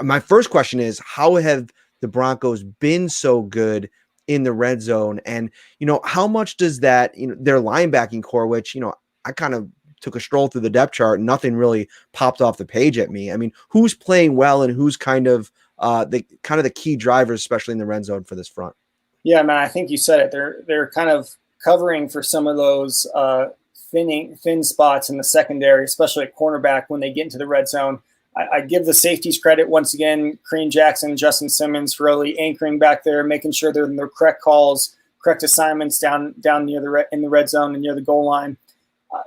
my first question is, how have the Broncos been so good in the red zone? And, how much does that, their linebacking core, which, I kind of took a stroll through the depth chart and nothing really popped off the page at me. I mean, who's playing well and who's kind of the key drivers, especially in the red zone for this front? Yeah, man, I think you said it. They're kind of covering for some of those thin spots in the secondary, especially at cornerback when they get into the red zone. I give the safeties credit once again, Kareem Jackson, Justin Simmons, for really anchoring back there, making sure they're in the correct calls, correct assignments down near in the red zone and near the goal line.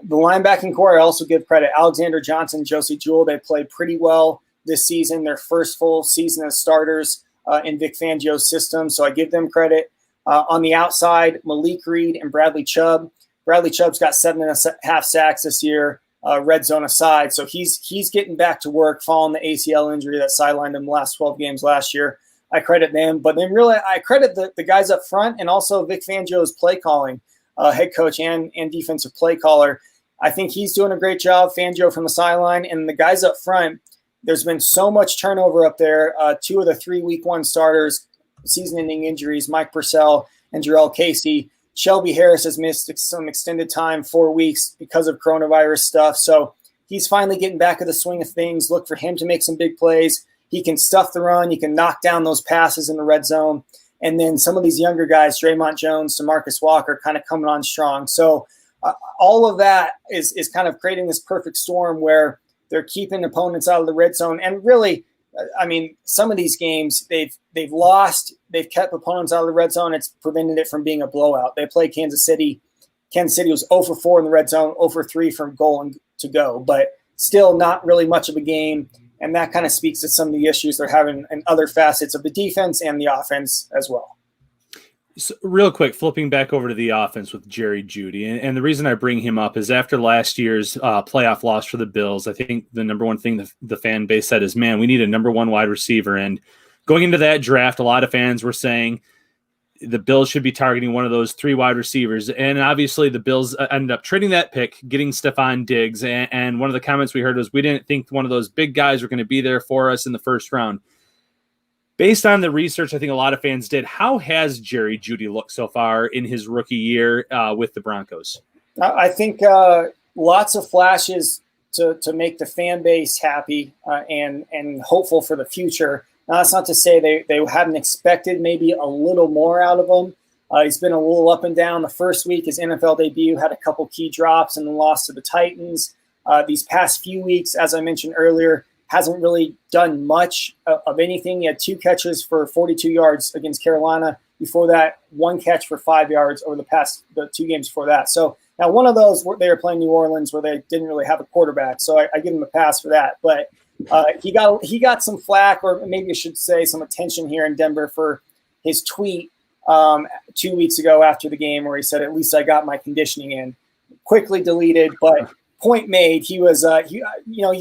The linebacking core, I also give credit. Alexander Johnson, Josie Jewell, they played pretty well this season, their first full season as starters in Vic Fangio's system, so I give them credit. On the outside, Malik Reed and Bradley Chubb. Bradley Chubb's got 7.5 sacks this year, red zone aside, so he's getting back to work following the ACL injury that sidelined him the last 12 games last year. I credit them, but then really I credit the guys up front and also Vic Fangio's play calling, head coach and defensive play caller. I think he's doing a great job, Fangio from the sideline, and the guys up front. There's been so much turnover up there. 2 of the 3 week 1 starters, season-ending injuries, Mike Purcell and Jarrell Casey. Shelby Harris has missed some extended time, 4 weeks, because of coronavirus stuff. So he's finally getting back in the swing of things. Look for him to make some big plays. He can stuff the run. He can knock down those passes in the red zone. And then some of these younger guys, Draymond Jones, DeMarcus Walker, kind of coming on strong. So all of that is kind of creating this perfect storm where they're keeping opponents out of the red zone. And really, I mean, some of these games they've lost. They've kept opponents out of the red zone. It's prevented it from being a blowout. They played Kansas City. Kansas City was 0 for 4 in the red zone, 0 for 3 from goal and to go, but still not really much of a game. And that kind of speaks to some of the issues they're having in other facets of the defense and the offense as well. So real quick, flipping back over to the offense with Jerry Judy. And the reason I bring him up is after last year's playoff loss for the Bills, I think the number one thing the fan base said is, man, we need a number 1 wide receiver. And going into that draft, a lot of fans were saying the Bills should be targeting one of those 3 wide receivers. And obviously the Bills ended up trading that pick, getting Stephon Diggs. And one of the comments we heard was, we didn't think one of those big guys were going to be there for us in the first round. Based on the research I think a lot of fans did, how has Jerry Judy looked so far in his rookie year with the Broncos? I think lots of flashes to make the fan base happy and hopeful for the future. Now, that's not to say they hadn't expected maybe a little more out of him. He's been a little up and down. The first week, his NFL debut, had a couple key drops and then lost to the Titans. These past few weeks, as I mentioned earlier, hasn't really done much of anything. He had 2 catches for 42 yards against Carolina. Before that, 1 catch for 5 yards over the 2 games before that. So now one of those, they were playing New Orleans where they didn't really have a quarterback. So I give him a pass for that. But he got some flack, or maybe I should say some attention here in Denver for his tweet 2 weeks ago after the game where he said, "At least I got my conditioning in." Quickly deleted, but point made. He was, he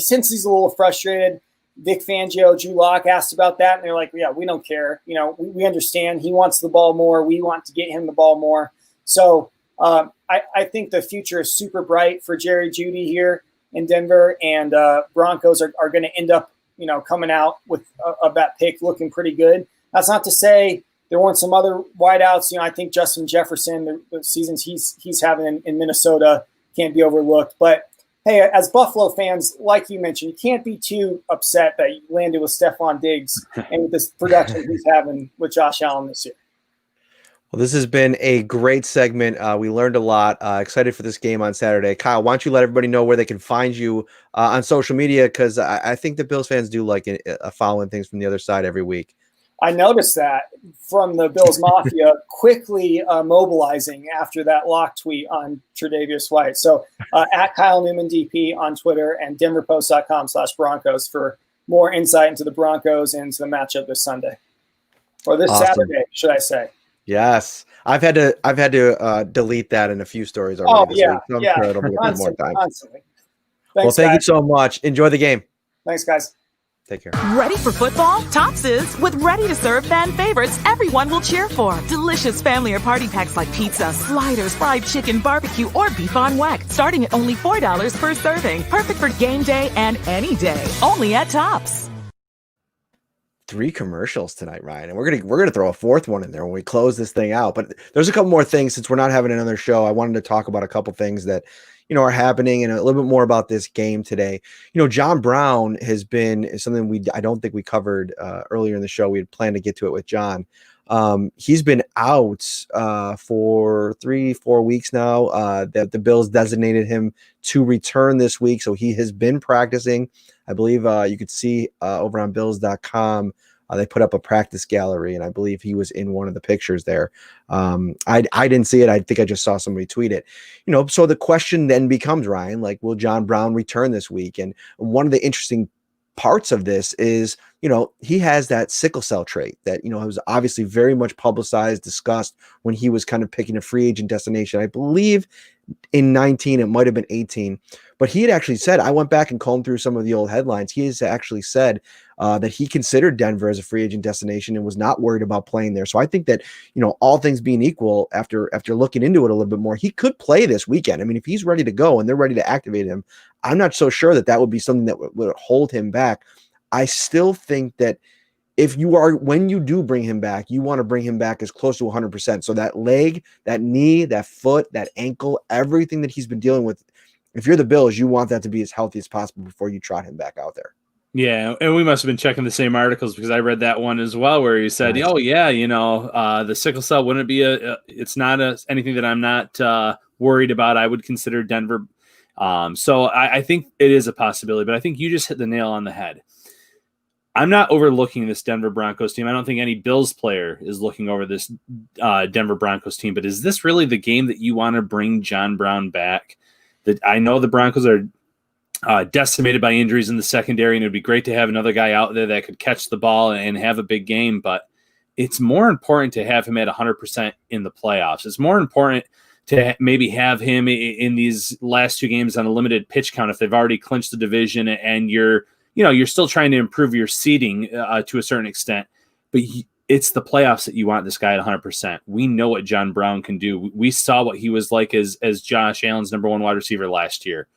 since he's a little frustrated. Vic Fangio, Drew Locke asked about that, and they're like, "Yeah, we don't care. We understand. He wants the ball more. We want to get him the ball more." So I think the future is super bright for Jerry Judy here in Denver, and Broncos are going to end up, coming out with that pick looking pretty good. That's not to say there weren't some other wideouts. I think Justin Jefferson, the seasons he's having in Minnesota, can't be overlooked. But hey, as Buffalo fans, like you mentioned, you can't be too upset that you landed with Stephon Diggs and with this production he's having with Josh Allen this year. Well, this has been a great segment. We learned a lot. Excited for this game on Saturday. Kyle, why don't you let everybody know where they can find you on social media? Because I think the Bills fans do like following things from the other side every week. I noticed that from the Bills Mafia quickly mobilizing after that Locke tweet on Tre'Davious White. So at Kyle Newman DP on Twitter and denverpost.com/Broncos for more insight into the Broncos and into the matchup this Sunday. Or this Saturday, should I say. Yes. I've had to delete that in a few stories already. Oh, yeah. So I'm sure it'll be more time. Constantly. Thanks, thank you so much. Enjoy the game. Thanks, guys. Take care. Ready for football? Tops is with ready-to-serve fan favorites everyone will cheer for. Delicious family or party packs like pizza, sliders, fried chicken, barbecue, or beef on whack. Starting at only $4 per serving. Perfect for game day and any day. Only at Tops. 3 commercials tonight, Ryan, and we're gonna throw a 4th one in there when we close this thing out. But there's a couple more things since we're not having another show. I wanted to talk about a couple things that are happening, and a little bit more about this game today. John Brown has been something I don't think we covered earlier in the show. We had planned to get to it with John. He's been out for 3-4 weeks now. That the Bills designated him to return this week, so he has been practicing. I believe you could see over on Bills.com They put up a practice gallery, and I believe he was in one of the pictures there. I didn't see it. I think I just saw somebody tweet it. So the question then becomes, Ryan, like, will John Brown return this week? And one of the interesting parts of this is, he has that sickle cell trait that, was obviously very much publicized, discussed when he was kind of picking a free agent destination. I believe in 19, it might've been 18, but he had actually said, I went back and combed through some of the old headlines. He has actually said that he considered Denver as a free agent destination and was not worried about playing there. So I think that, all things being equal, after looking into it a little bit more, he could play this weekend. I mean, if he's ready to go and they're ready to activate him, I'm not so sure that would be something that would hold him back. I still think that when you do bring him back, you want to bring him back as close to 100%. So that leg, that knee, that foot, that ankle, everything that he's been dealing with, if you're the Bills, you want that to be as healthy as possible before you trot him back out there. Yeah, and we must have been checking the same articles because I read that one as well where he said, Nice. oh, yeah, the sickle cell wouldn't be it's not anything that I'm not worried about. I would consider Denver. So I think it is a possibility, but I think you just hit the nail on the head. I'm not overlooking this Denver Broncos team. I don't think any Bills player is looking over this Denver Broncos team, but is this really the game that you want to bring John Brown back? That I know the Broncos are decimated by injuries in the secondary, and it'd be great to have another guy out there that could catch the ball and have a big game, but it's more important to have him at 100% in the playoffs. It's more important to maybe have him in these last two games on a limited pitch count if they've already clinched the division and you're still trying to improve your seeding to a certain extent, but it's the playoffs that you want this guy at 100%. We know what John Brown can do. We saw what he was like as Josh Allen's number one wide receiver last year.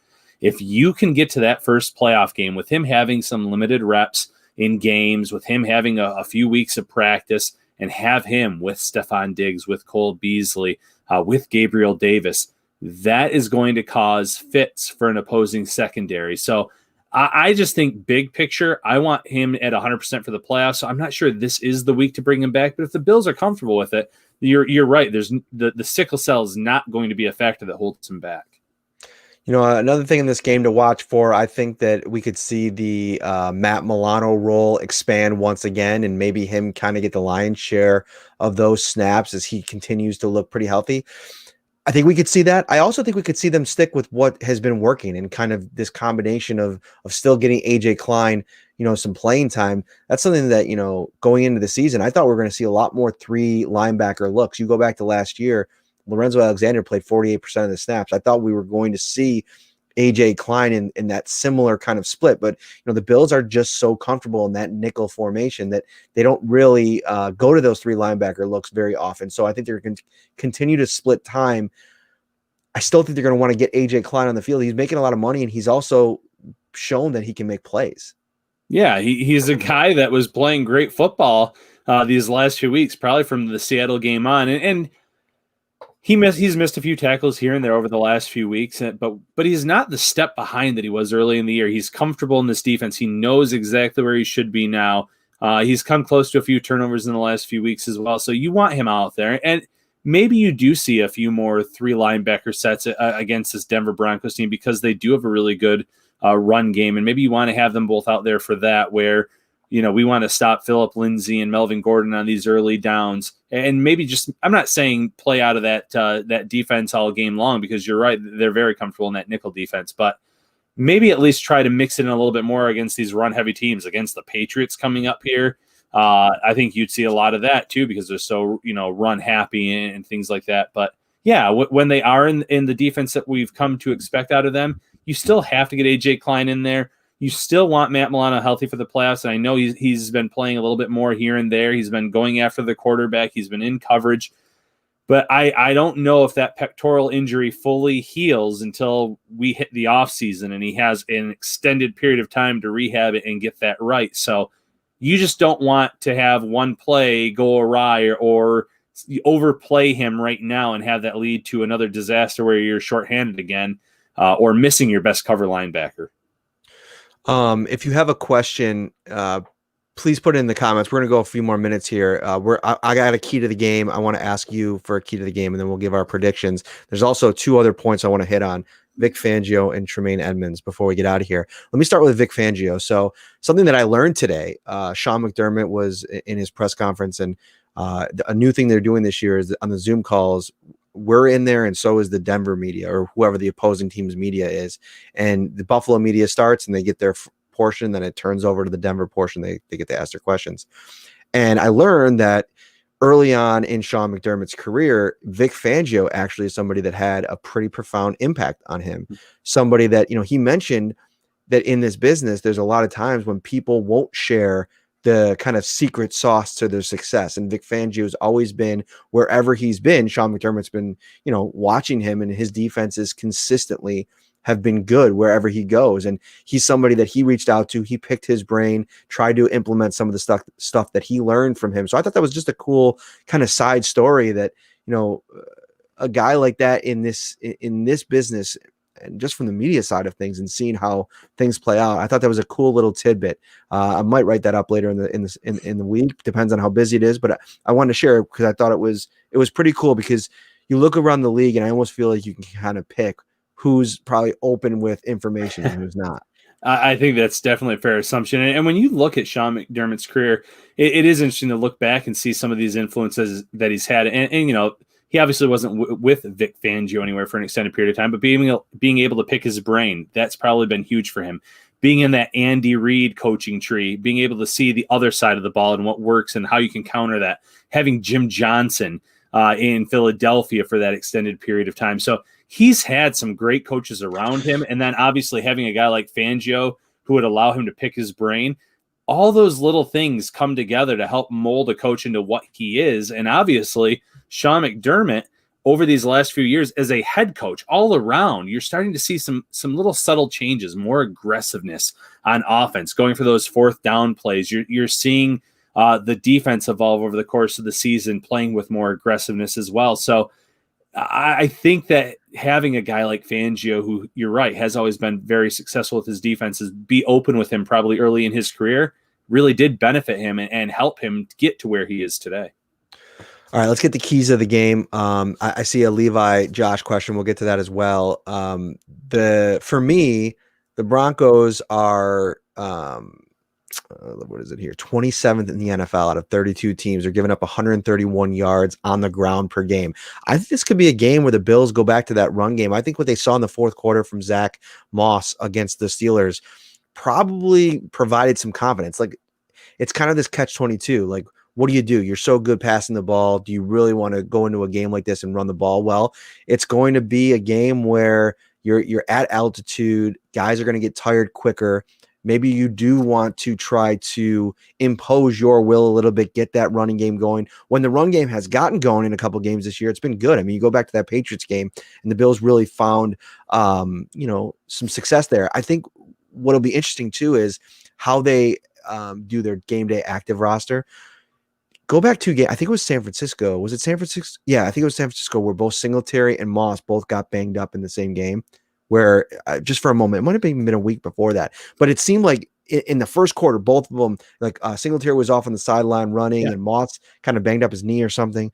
If you can get to that first playoff game with him having some limited reps in games, with him having a few weeks of practice, and have him with Stephon Diggs, with Cole Beasley, with Gabriel Davis, that is going to cause fits for an opposing secondary. So I just think big picture, I want him at 100% for the playoffs. So I'm not sure this is the week to bring him back, but if the Bills are comfortable with it, you're right. There's the sickle cell is not going to be a factor that holds him back. Another thing in this game to watch for, I think that we could see the Matt Milano role expand once again, and maybe him kind of get the lion's share of those snaps as he continues to look pretty healthy. I think we could see that. I also think we could see them stick with what has been working and kind of this combination of still getting AJ Klein, some playing time. That's something that, going into the season, I thought we were going to see a lot more 3 linebacker looks. You go back to last year, Lorenzo Alexander played 48% of the snaps. I thought we were going to see AJ Klein in that similar kind of split, but the Bills are just so comfortable in that nickel formation that they don't really go to those 3 linebacker looks very often. So I think they're going to continue to split time. I still think they're going to want to get AJ Klein on the field. He's making a lot of money, and he's also shown that he can make plays. Yeah, he's a guy that was playing great football these last few weeks, probably from the Seattle game on, and he's missed a few tackles here and there over the last few weeks, but he's not the step behind that he was early in the year. He's comfortable in this defense. He knows exactly where he should be now. He's come close to a few turnovers in the last few weeks as well. So you want him out there, and maybe you do see a few more 3 linebacker sets against this Denver Broncos team because they do have a really good run game, and maybe you want to have them both out there for that, where we want to stop Phillip Lindsay and Melvin Gordon on these early downs, and maybe just, I'm not saying play out of that defense all game long, because you're right, they're very comfortable in that nickel defense, but maybe at least try to mix it in a little bit more against these run heavy teams, against the Patriots coming up here. I think you'd see a lot of that too, because they're so, run happy and things like that. But yeah, when they are in the defense that we've come to expect out of them, you still have to get AJ Klein in there. You still want Matt Milano healthy for the playoffs. And I know he's been playing a little bit more here and there. He's been going after the quarterback. He's been in coverage. But I don't know if that pectoral injury fully heals until we hit the offseason and he has an extended period of time to rehab it and get that right. So you just don't want to have one play go awry or overplay him right now and have that lead to another disaster where you're shorthanded again or missing your best cover linebacker. If you have a question, please put it in the comments. We're going to go a few more minutes here. I got a key to the game. I want to ask you for a key to the game, and then we'll give our predictions. There's also 2 other points I want to hit on. Vic Fangio and Tremaine Edmonds before we get out of here. Let me start with Vic Fangio. So something that I learned today, Sean McDermott was in his press conference, and a new thing they're doing this year is on the Zoom calls, we're in there and so is the Denver media or whoever the opposing team's media is. And the Buffalo media starts and they get their portion, then it turns over to the Denver portion. They get to ask their questions. And I learned that early on in Sean McDermott's career, Vic Fangio actually is somebody that had a pretty profound impact on him. Somebody that, he mentioned that in this business, there's a lot of times when people won't share the kind of secret sauce to their success. And Vic Fangio has always been, wherever he's been, Sean McDermott's been, watching him, and his defenses consistently have been good wherever he goes. And he's somebody that he reached out to, he picked his brain, tried to implement some of the stuff that he learned from him. So I thought that was just a cool kind of side story that, a guy like that in this business, and just from the media side of things and seeing how things play out, I thought that was a cool little tidbit. I might write that up later in the week. Depends on how busy it is, but I wanted to share it because I thought it was pretty cool, because you look around the league and I almost feel like you can kind of pick who's probably open with information and who's not. I think that's definitely a fair assumption. And when you look at Sean McDermott's career, it is interesting to look back and see some of these influences that he's had. And he obviously wasn't with Vic Fangio anywhere for an extended period of time, but being able to pick his brain, that's probably been huge for him. Being in that Andy Reid coaching tree, being able to see the other side of the ball and what works and how you can counter that. Having Jim Johnson in Philadelphia for that extended period of time. So he's had some great coaches around him. And then obviously having a guy like Fangio who would allow him to pick his brain. All those little things come together to help mold a coach into what he is. And obviously Sean McDermott, over these last few years as a head coach all around, you're starting to see some little subtle changes, more aggressiveness on offense, going for those fourth down plays. You're seeing the defense evolve over the course of the season, playing with more aggressiveness as well. So I think that having a guy like Fangio, who you're right, has always been very successful with his defenses, be open with him probably early in his career, really did benefit him and help him get to where he is today. All right, let's get the keys of the game. I see a Levi Josh question. We'll get to that as well. For me, the Broncos are what is it here? 27th in the NFL out of 32 teams. They're giving up 131 yards on the ground per game. I think this could be a game where the Bills go back to that run game. I think what they saw in the fourth quarter from Zach Moss against the Steelers probably provided some confidence. Like, it's kind of this catch-22. Like, what do? You're so good passing the ball. Do you really want to go into a game like this and run the ball? Well, it's going to be a game where you're at altitude. Guys are going to get tired quicker. Maybe you do want to try to impose your will a little bit, get that running game going. When the run game has gotten going in a couple games this year, it's been good. I mean, you go back to that Patriots game, and the Bills really found, some success there. I think what'll be interesting too is how they do their game day active roster. Go back to game. I think it was San Francisco. Was it San Francisco? Yeah, I think it was San Francisco, where both Singletary and Moss both got banged up in the same game. Where just for a moment, it might have been a week before that, but it seemed like in the first quarter, both of them, like Singletary was off on the sideline running, and Moss kind of banged up his knee or something.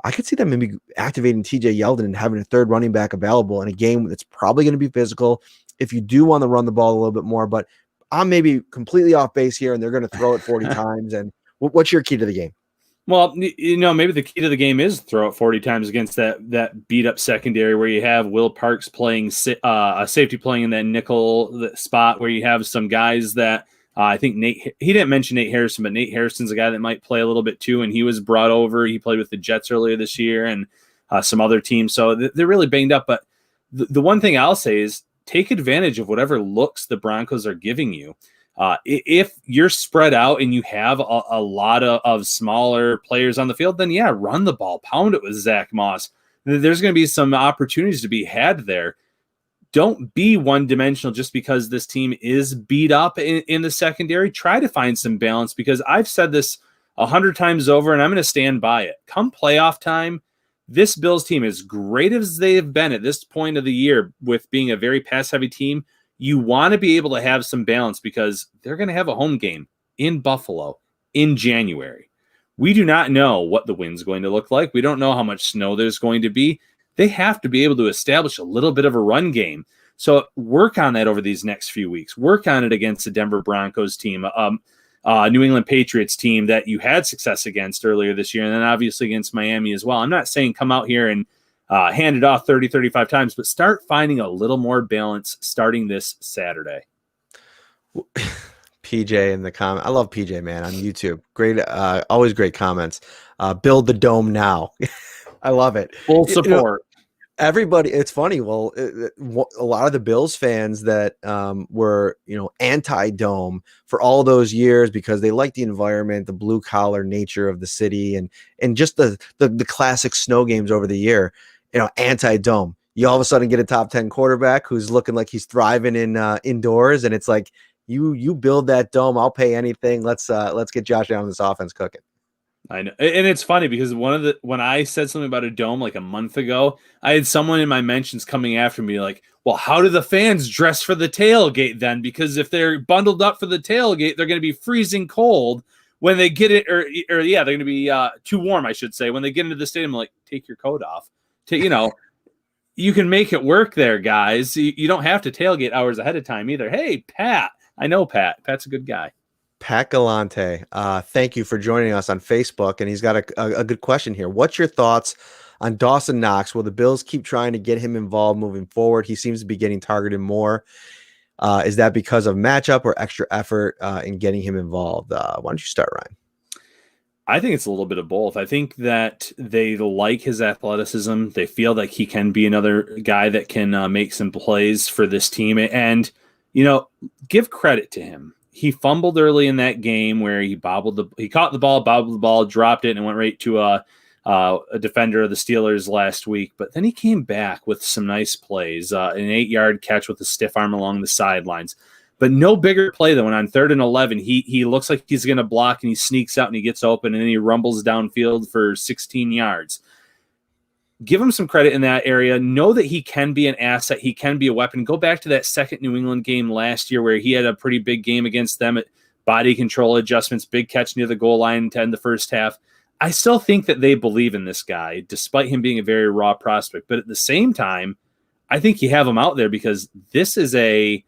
I could see them maybe activating TJ Yeldon and having a third running back available in a game that's probably going to be physical. If you do want to run the ball a little bit more, but I'm maybe completely off base here, and they're going to throw it 40 times. And what's your key to the game? Well, maybe the key to the game is throw it 40 times against that beat up secondary, where you have Will Parks playing a safety playing in that nickel spot, where you have some guys that I think he didn't mention Nate Harrison, but Nate Harrison's a guy that might play a little bit too. And he was brought over. He played with the Jets earlier this year and some other teams. So they're really banged up. But the one thing I'll say is take advantage of whatever looks the Broncos are giving you. If you're spread out and you have a lot of smaller players on the field, then run the ball, pound it with Zach Moss. There's going to be some opportunities to be had there. Don't be one-dimensional just because this team is beat up in the secondary. Try to find some balance, because I've said this 100 times over, and I'm going to stand by it. Come playoff time, this Bills team, as great as they have been at this point of the year with being a very pass-heavy team, you want to be able to have some balance, because they're going to have a home game in Buffalo in January. We do not know what the wind's going to look like. We don't know how much snow there's going to be. They have to be able to establish a little bit of a run game. So work on that over these next few weeks. Work on it against the Denver Broncos team, New England Patriots team that you had success against earlier this year, and then obviously against Miami as well. I'm not saying come out here and hand it off 30, 35 times, but start finding a little more balance starting this Saturday. PJ in the comment. I love PJ, man, on YouTube. Great, always great comments. Build the dome now. I love it. Full support. Everybody, it's funny. Well, a lot of the Bills fans that were, anti-dome for all those years because they like the environment, the blue collar nature of the city, and just the classic snow games over the year. Anti-dome. You all of a sudden get a top 10 quarterback who's looking like he's thriving in indoors, and it's like you build that dome. I'll pay anything. Let's get Josh Allen this offense cooking. I know. And it's funny because when I said something about a dome like a month ago, I had someone in my mentions coming after me like, well, how do the fans dress for the tailgate then? Because if they're bundled up for the tailgate, they're going to be freezing cold when they get it, or they're going to be too warm, I should say. When they get into the stadium, like, take your coat off. You can make it work there, guys. You don't have to tailgate hours ahead of time either. Hey, Pat. I know Pat. Pat's a good guy. Pat Galante, thank you for joining us on Facebook. And he's got a good question here. What's your thoughts on Dawson Knox? Will the Bills keep trying to get him involved moving forward? He seems to be getting targeted more. Is that because of matchup or extra effort in getting him involved? Why don't you start, Ryan? I think it's a little bit of both. I think that they like his athleticism. They feel like he can be another guy that can make some plays for this team. And, give credit to him. He fumbled early in that game where he caught the ball, bobbled the ball, dropped it, and went right to a defender of the Steelers last week. But then he came back with some nice plays, an 8-yard catch with a stiff arm along the sidelines. But no bigger play than when on 3rd and 11, he looks like he's going to block, and he sneaks out and he gets open, and then he rumbles downfield for 16 yards. Give him some credit in that area. Know that he can be an asset. He can be a weapon. Go back to that second New England game last year where he had a pretty big game against them at body control adjustments, big catch near the goal line to end the first half. I still think that they believe in this guy, despite him being a very raw prospect. But at the same time, I think you have him out there because this is a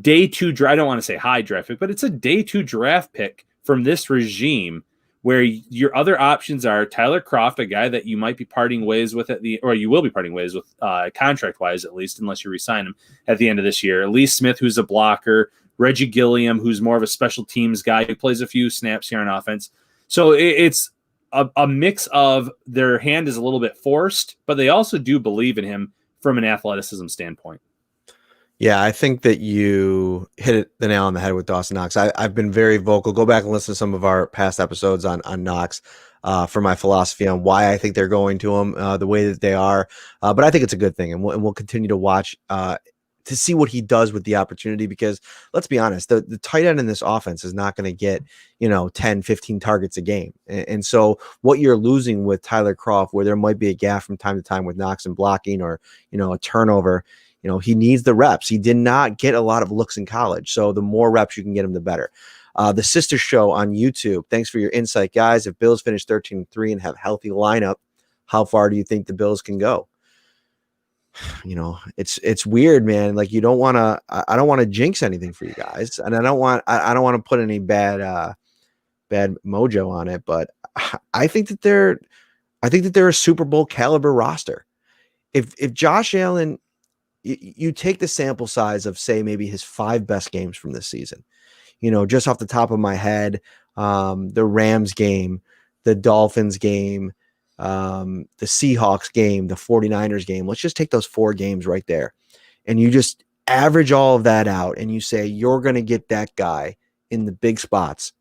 day 2 draft. I don't want to say high draft pick, but it's a day 2 draft pick from this regime, where your other options are Tyler Kroft, a guy that you might be parting ways with or you will be parting ways with contract-wise, at least, unless you resign him at the end of this year. Elise Smith, who's a blocker. Reggie Gilliam, who's more of a special teams guy who plays a few snaps here on offense. So it's a mix of their hand is a little bit forced, but they also do believe in him from an athleticism standpoint. Yeah, I think that you hit the nail on the head with Dawson Knox. I've been very vocal. Go back and listen to some of our past episodes on Knox for my philosophy on why I think they're going to him the way that they are. But I think it's a good thing, and we'll continue to watch to see what he does with the opportunity, because let's be honest, the tight end in this offense is not going to get 10, 15 targets a game. And so what you're losing with Tyler Kroft, where there might be a gap from time to time with Knox and blocking or a turnover, he needs the reps. He did not get a lot of looks in college. So the more reps you can get him, the better. The Sister Show on YouTube. Thanks for your insight, guys. If Bills finish 13-3 and have healthy lineup, how far do you think the Bills can go? It's weird, man. Like I don't want to jinx anything for you guys. And I don't want to put any bad mojo on it, but I think that they're a Super Bowl caliber roster. If Josh Allen, you take the sample size of, say, maybe his 5 best games from this season, just off the top of my head, the Rams game, the Dolphins game, the Seahawks game, the 49ers game. Let's just take those 4 games right there. And you just average all of that out and you say, you're going to get that guy in the big spots,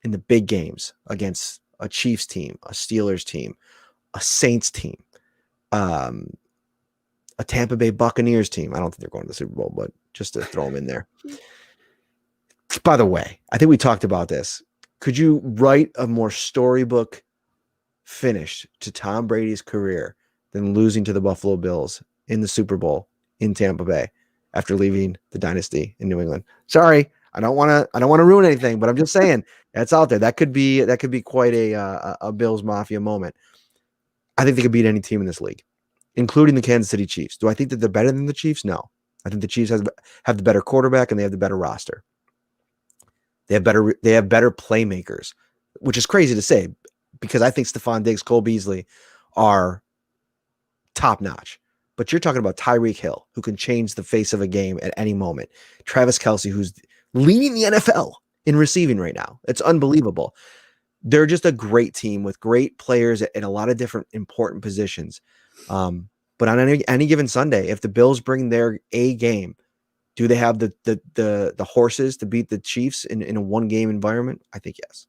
in the big games against a Chiefs team, a Steelers team, a Saints team, a Tampa Bay Buccaneers team. I don't think they're going to the Super Bowl, but just to throw them in there. By the way, I think we talked about this. Could you write a more storybook finish to Tom Brady's career than losing to the Buffalo Bills in the Super Bowl in Tampa Bay after leaving the dynasty in New England? Sorry, I don't want to ruin anything, but I'm just saying that's out there. That could be quite a Bills Mafia moment. I think they could beat any team in this league, including the Kansas City Chiefs. Do I think that they're better than the Chiefs? No. I think the Chiefs have the better quarterback and they have the better roster. They have better playmakers, which is crazy to say because I think Stephon Diggs, Cole Beasley are top notch. But you're talking about Tyreek Hill, who can change the face of a game at any moment. Travis Kelce, who's leading the NFL in receiving right now. It's unbelievable. They're just a great team with great players at a lot of different important positions. But on any given Sunday, if the Bills bring their A game, do they have the horses to beat the Chiefs in a one-game environment? I think yes.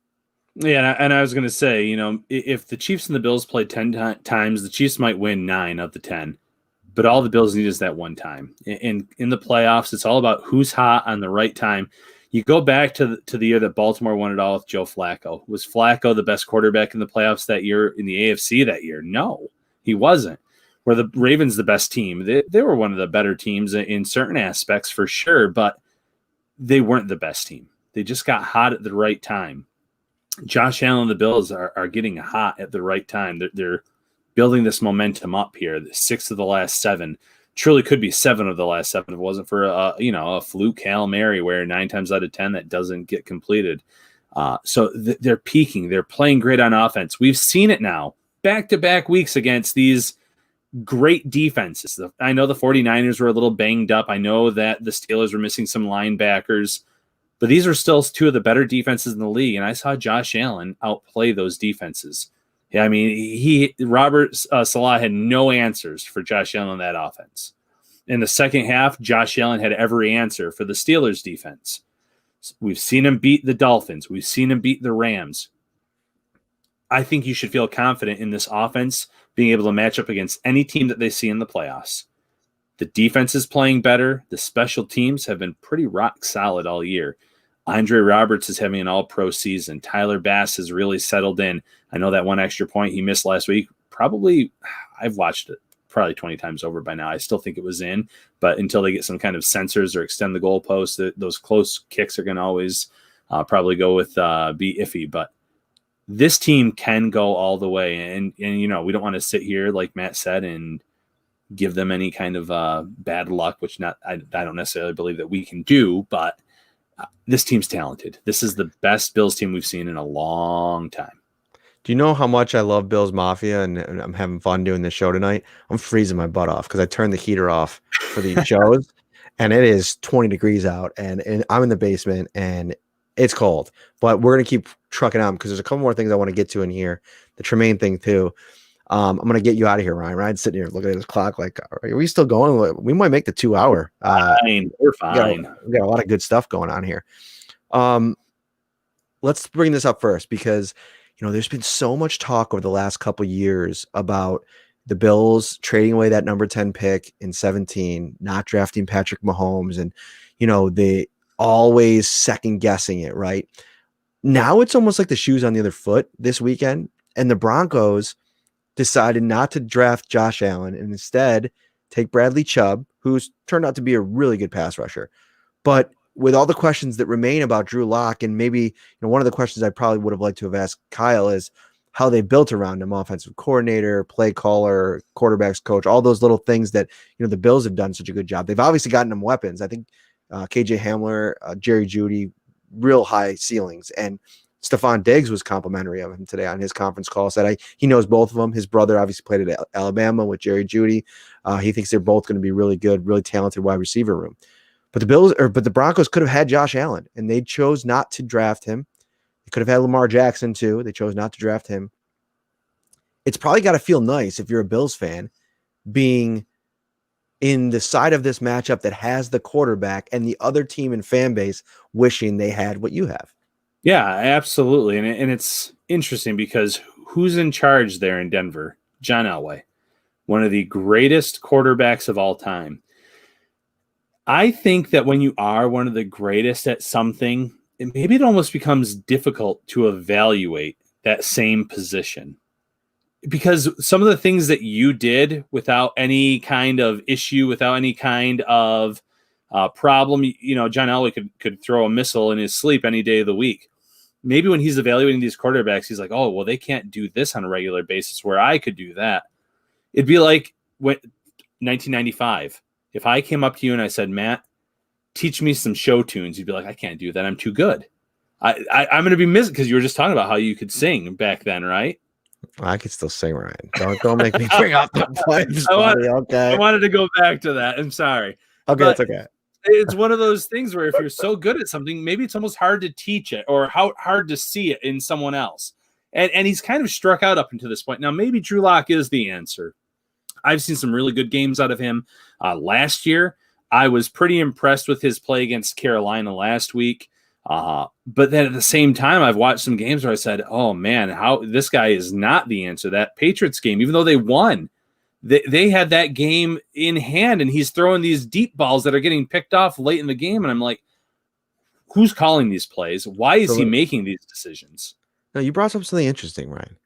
Yeah, and I was going to say, if the Chiefs and the Bills play 10 times, the Chiefs might win 9 of the 10. But all the Bills need is that one time. In the playoffs, it's all about who's hot on the right time. You go back to the year that Baltimore won it all with Joe Flacco. Was Flacco the best quarterback in the playoffs that year, in the AFC that year? No, he wasn't. Were the Ravens the best team? They were one of the better teams in certain aspects for sure, but they weren't the best team. They just got hot at the right time. Josh Allen and the Bills are getting hot at the right time. They're building this momentum up here. 6 of the last 7 truly could be 7 of the last 7 if it wasn't for a fluke Hail Mary where 9 times out of 10 that doesn't get completed. So they're peaking. They're playing great on offense. We've seen it now back-to-back weeks against these great defenses. I know the 49ers were a little banged up. I know that the Steelers were missing some linebackers, but these are still 2 of the better defenses in the league. And I saw Josh Allen outplay those defenses. Yeah, I mean, Robert Salah had no answers for Josh Allen in that offense. In the second half, Josh Allen had every answer for the Steelers defense. We've seen him beat the Dolphins. We've seen him beat the Rams. I think you should feel confident in this offense being able to match up against any team that they see in the playoffs. The defense is playing better. The special teams have been pretty rock solid all year. Andre Roberts is having an all-pro season. Tyler Bass has really settled in. I know that one extra point he missed last week, I've watched it probably 20 times over by now. I still think it was in, but until they get some kind of sensors or extend the goalpost, those close kicks are going to always probably go with be iffy. But this team can go all the way. And we don't want to sit here, like Matt said, and give them any kind of bad luck, which I don't necessarily believe that we can do, but this team's talented. This is the best Bills team we've seen in a long time. Do you know how much I love Bills Mafia and I'm having fun doing this show tonight? I'm freezing my butt off because I turned the heater off for these shows and it is 20 degrees out and I'm in the basement and it's cold, but we're going to keep trucking on because there's a couple more things I want to get to in here. The Tremaine thing too. I'm going to get you out of here, Ryan. Ryan's sitting here looking at his clock like, are we still going? We might make the 2 hour. We're fine. We got a lot of good stuff going on here. Let's bring this up first because, there's been so much talk over the last couple of years about the Bills trading away that number 10 pick in 2017, not drafting Patrick Mahomes, and, they always second guessing it, right? Now it's almost like the shoe's on the other foot this weekend, and the Broncos decided not to draft Josh Allen and instead take Bradley Chubb, who's turned out to be a really good pass rusher. But with all the questions that remain about Drew Locke, and maybe one of the questions I probably would have liked to have asked Kyle is how they built around him, offensive coordinator, play caller, quarterbacks coach, all those little things that the Bills have done such a good job. They've obviously gotten him weapons. I think KJ Hamler, Jerry Judy, real high ceilings, and Stephon Diggs was complimentary of him today on his conference call. Said he knows both of them. His brother obviously played at Alabama with Jerry Judy. He thinks they're both going to be really good, really talented wide receiver room. But the Broncos could have had Josh Allen, and they chose not to draft him. They could have had Lamar Jackson too. They chose not to draft him. It's probably got to feel nice if you're a Bills fan being in the side of this matchup that has the quarterback and the other team and fan base wishing they had what you have. Yeah, absolutely. And it's interesting because who's in charge there in Denver? John Elway, one of the greatest quarterbacks of all time. I think that when you are one of the greatest at something, maybe it almost becomes difficult to evaluate that same position. Because some of the things that you did without any kind of issue, without any kind of problem, John Elway could throw a missile in his sleep any day of the week. Maybe when he's evaluating these quarterbacks, he's like, oh, well, they can't do this on a regular basis where I could do that. It'd be like 1995. If I came up to you and I said, Matt, teach me some show tunes, you'd be like, I can't do that. I'm too good. I'm going to be missing because you were just talking about how you could sing back then, right? I could still sing, Ryan. Don't make me bring up the points. I wanted to go back to that. I'm sorry. Okay, But it's okay. it's one of those things where if you're so good at something, maybe it's almost hard to teach it or hard to see it in someone else. And he's kind of struck out up until this point. Now, maybe Drew Locke is the answer. I've seen some really good games out of him. Last year, I was pretty impressed with his play against Carolina last week. But then at the same time, I've watched some games where I said, oh, man, how this guy is not the answer. That Patriots game, even though they won, they had that game in hand, and he's throwing these deep balls that are getting picked off late in the game. And I'm like, who's calling these plays? Why is he making these decisions? No, you brought up something interesting, Ryan.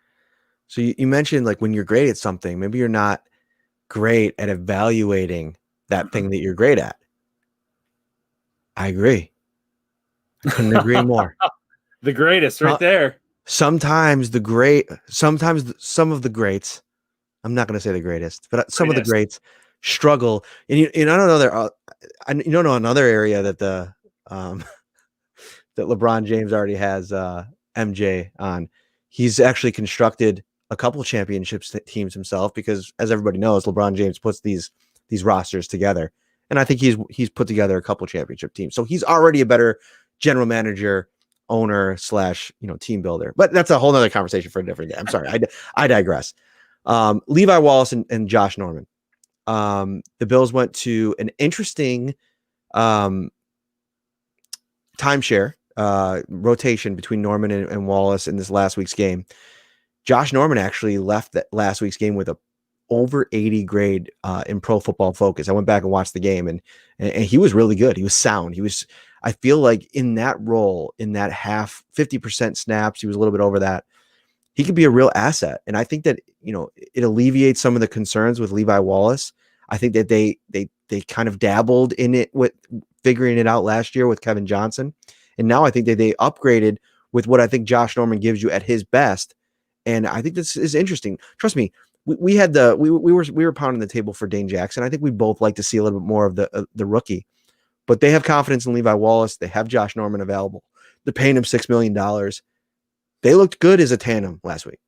So you mentioned like when you're great at something, maybe you're not great at evaluating that thing that you're great at. I agree. I couldn't agree more. The greatest right there. Sometimes some of the greats, I'm not going to say the greatest, but some of the greats struggle. And I don't know another area that that LeBron James already has MJ on. He's actually constructed a couple championships teams himself because, as everybody knows, LeBron James puts these rosters together, and I think he's put together a couple championship teams. So he's already a better general manager, owner / team builder. But that's a whole nother conversation for a different day. I'm sorry, I digress. Levi Wallace and Josh Norman. The Bills went to an interesting timeshare rotation between Norman and Wallace in this last week's game. Josh Norman actually left that last week's game with a over 80 grade in Pro Football Focus. I went back and watched the game, and he was really good. He was sound. I feel like in that role, in that 50% snaps, he was a little bit over that. He could be a real asset. And I think that, it alleviates some of the concerns with Levi Wallace. I think that they kind of dabbled in it with figuring it out last year with Kevin Johnson. And now I think that they upgraded with what I think Josh Norman gives you at his best. And I think this is interesting. Trust me, we were pounding the table for Dane Jackson. I think we both like to see a little bit more of the rookie, but they have confidence in Levi Wallace. They have Josh Norman available. They're paying him $6 million. They looked good as a tandem last week.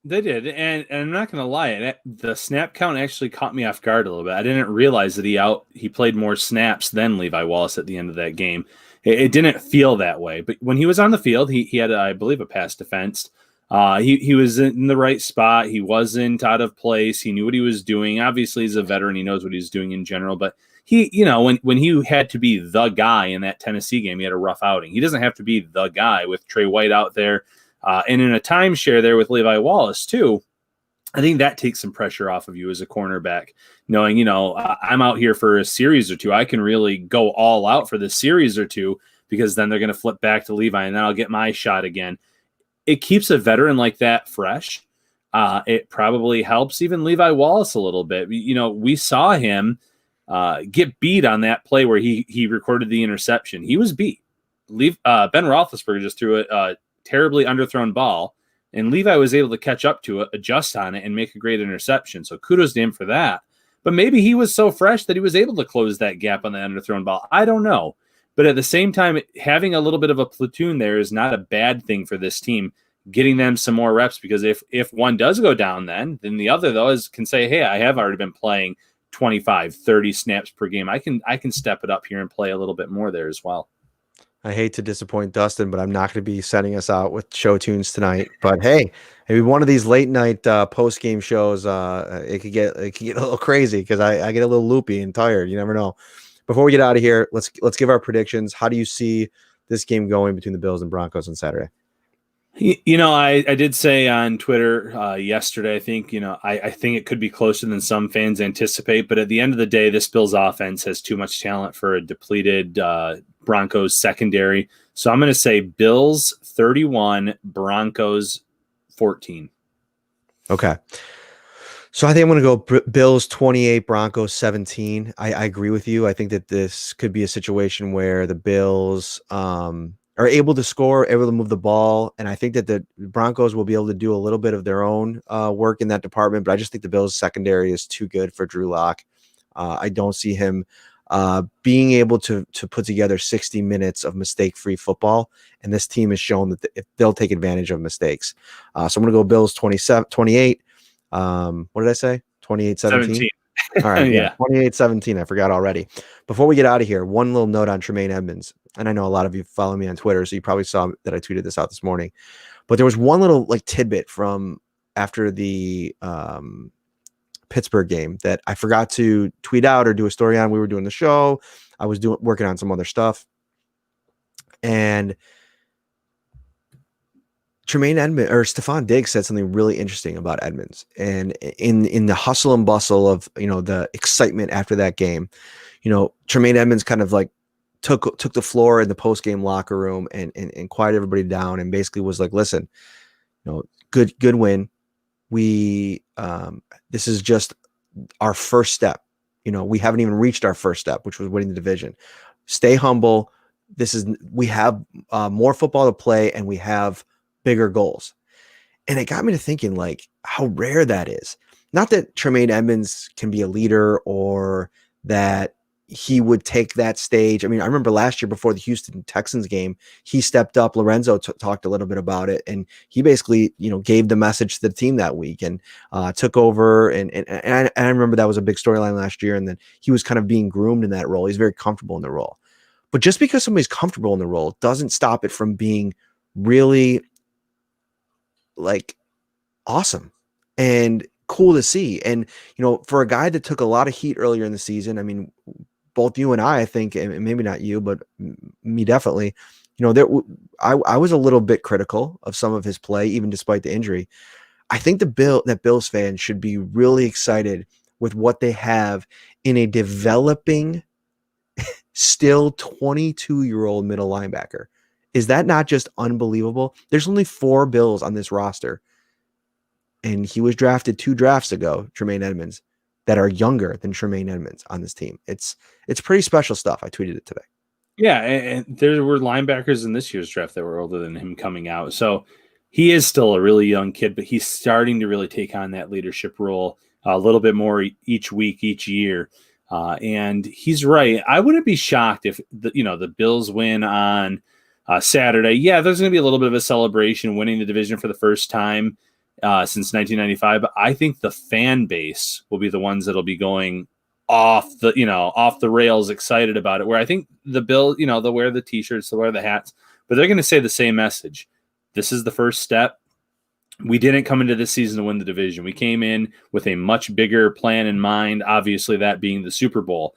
They did, and I'm not going to lie. The snap count actually caught me off guard a little bit. I didn't realize that he played more snaps than Levi Wallace at the end of that game. It didn't feel that way, but when he was on the field, he had, I believe, a pass defense. He was in the right spot. He wasn't out of place. He knew what he was doing. Obviously, he's a veteran. He knows what he's doing in general. But he, when he had to be the guy in that Tennessee game, he had a rough outing. He doesn't have to be the guy with Trey White out there. And in a timeshare there with Levi Wallace, too, I think that takes some pressure off of you as a cornerback, knowing, I'm out here for a series or two. I can really go all out for the series or two because then they're going to flip back to Levi and then I'll get my shot again. It keeps a veteran like that fresh. It probably helps even Levi Wallace a little bit. We saw him get beat on that play where he recorded the interception. He was beat. Ben Roethlisberger just threw a terribly underthrown ball, and Levi was able to catch up to it, adjust on it, and make a great interception. So kudos to him for that. But maybe he was so fresh that he was able to close that gap on the underthrown ball. I don't know. But at the same time, having a little bit of a platoon there is not a bad thing for this team, getting them some more reps, because if one does go down then the other, though, can say, hey, I have already been playing 25, 30 snaps per game. I can step it up here and play a little bit more there as well. I hate to disappoint Dustin, but I'm not going to be sending us out with show tunes tonight. But hey, maybe one of these late night post game shows, it could get a little crazy because I get a little loopy and tired. You never know. Before we get out of here, let's give our predictions. How do you see this game going between the Bills and Broncos on Saturday? I did say on Twitter yesterday, I think it could be closer than some fans anticipate. But at the end of the day, this Bills offense has too much talent for a depleted Broncos secondary. So I'm going to say Bills 31, Broncos 14. Okay. So I think I'm going to go Bills 28, Broncos 17. I agree with you. I think that this could be a situation where the Bills are able to score, able to move the ball. And I think that the Broncos will be able to do a little bit of their own work in that department. But I just think the Bills secondary is too good for Drew Locke. I don't see him being able to put together 60 minutes of mistake-free football, and this team has shown that if they'll take advantage of mistakes. So I'm going to go Bills 28. What did I say? 28-17? All right, yeah, 28-17. I forgot already. Before we get out of here, one little note on Tremaine Edmonds, and I know a lot of you follow me on Twitter, so you probably saw that I tweeted this out this morning, but there was one little tidbit from after the Pittsburgh game that I forgot to tweet out or do a story on. We were doing the show. I was working on some other stuff. And Tremaine Edmonds or Stephon Diggs said something really interesting about Edmonds. And in the hustle and bustle of, the excitement after that game, Tremaine Edmonds kind of took the floor in the post-game locker room and quieted everybody down and basically was like, listen, good win. This is just our first step. We haven't even reached our first step, which was winning the division. Stay humble. We have more football to play and we have bigger goals. And it got me to thinking how rare that is. Not that Tremaine Edmonds can be a leader or that he would take that stage. I mean, I remember last year before the Houston Texans game, he stepped up. Lorenzo talked a little bit about it, and he basically, gave the message to the team that week and took over. And I remember that was a big storyline last year. And then he was kind of being groomed in that role. He's very comfortable in the role. But just because somebody's comfortable in the role doesn't stop it from being really awesome and cool to see. And, for a guy that took a lot of heat earlier in the season, I mean, both you and I think, and maybe not you, but me definitely, I was a little bit critical of some of his play, even despite the injury. I think that Bills fans should be really excited with what they have in a developing, still 22-year-old middle linebacker. Is that not just unbelievable? There's only 4 Bills on this roster, and he was drafted 2 drafts ago, Tremaine Edmonds, that are younger than Tremaine Edmonds on this team. It's pretty special stuff. I tweeted it today. Yeah, and there were linebackers in this year's draft that were older than him coming out. So he is still a really young kid, but he's starting to really take on that leadership role a little bit more each week, each year. And he's right. I wouldn't be shocked if the Bills win on Saturday. Yeah, there's going to be a little bit of a celebration winning the division for the first time since 1995. But I think the fan base will be the ones that'll be going off the rails, excited about it. Where I think the Bills, they'll wear the t-shirts, they'll wear the hats, but they're going to say the same message. This is the first step. We didn't come into this season to win the division. We came in with a much bigger plan in mind, obviously that being the Super Bowl.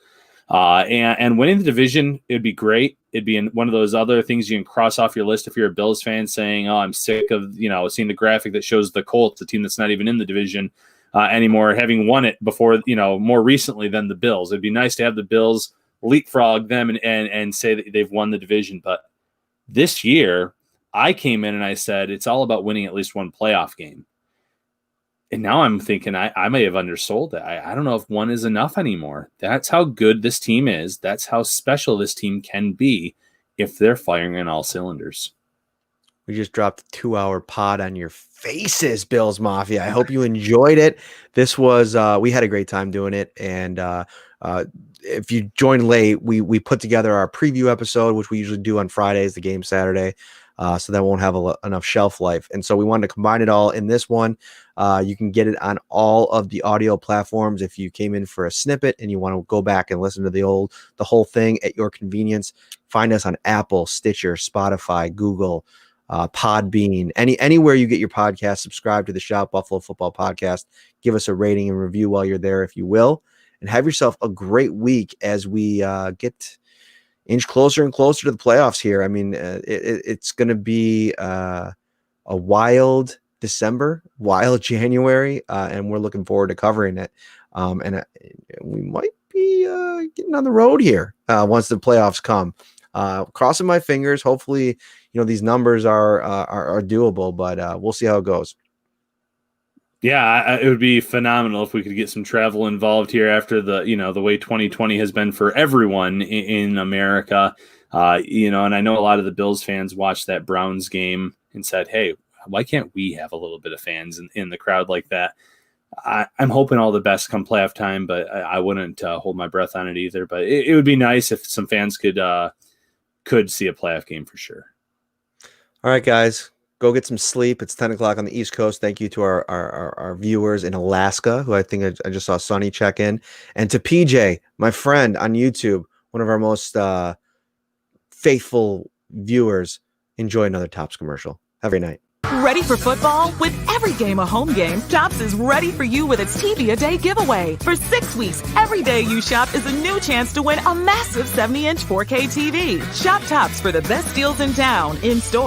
And winning the division, it'd be great. It'd be one of those other things you can cross off your list if you're a Bills fan saying, oh, I'm sick of, seeing the graphic that shows the Colts, the team that's not even in the division anymore, having won it before, more recently than the Bills. It'd be nice to have the Bills leapfrog them and say that they've won the division. But this year, I came in and I said, it's all about winning at least one playoff game. And now I'm thinking I may have undersold it. I don't know if one is enough anymore. That's how good this team is. That's how special this team can be if they're firing on all cylinders. We just dropped a 2-hour pod on your faces, Bills Mafia. I hope you enjoyed it. This was, we had a great time doing it. And if you joined late, we put together our preview episode, which we usually do on Fridays, the game Saturday. So that won't have enough shelf life. And so we wanted to combine it all in this one. You can get it on all of the audio platforms. If you came in for a snippet and you want to go back and listen to the whole thing at your convenience, find us on Apple, Stitcher, Spotify, Google, Podbean, anywhere you get your podcast. Subscribe to the Shout Buffalo Football Podcast. Give us a rating and review while you're there, if you will, and have yourself a great week as we inch closer and closer to the playoffs here. I mean, it's going to be a wild December, wild January, and we're looking forward to covering it. And we might be getting on the road here once the playoffs come. Crossing my fingers. Hopefully, these numbers are doable, but we'll see how it goes. Yeah, it would be phenomenal if we could get some travel involved here after the way 2020 has been for everyone in America. And I know a lot of the Bills fans watched that Browns game and said, hey, why can't we have a little bit of fans in the crowd like that? I'm hoping all the best come playoff time, but I wouldn't hold my breath on it either. But it would be nice if some fans could see a playoff game for sure. All right, guys, go get some sleep. It's 10 o'clock on the East Coast. Thank you to our viewers in Alaska, who I think I just saw Sonny check in. And to PJ, my friend on YouTube, one of our most faithful viewers. Enjoy another Topps commercial. Have a great night. Ready for football? With every game a home game, Topps is ready for you with its TV a Day giveaway. For 6 weeks, every day you shop is a new chance to win a massive 70-inch 4K TV. Shop Topps for the best deals in town, in store.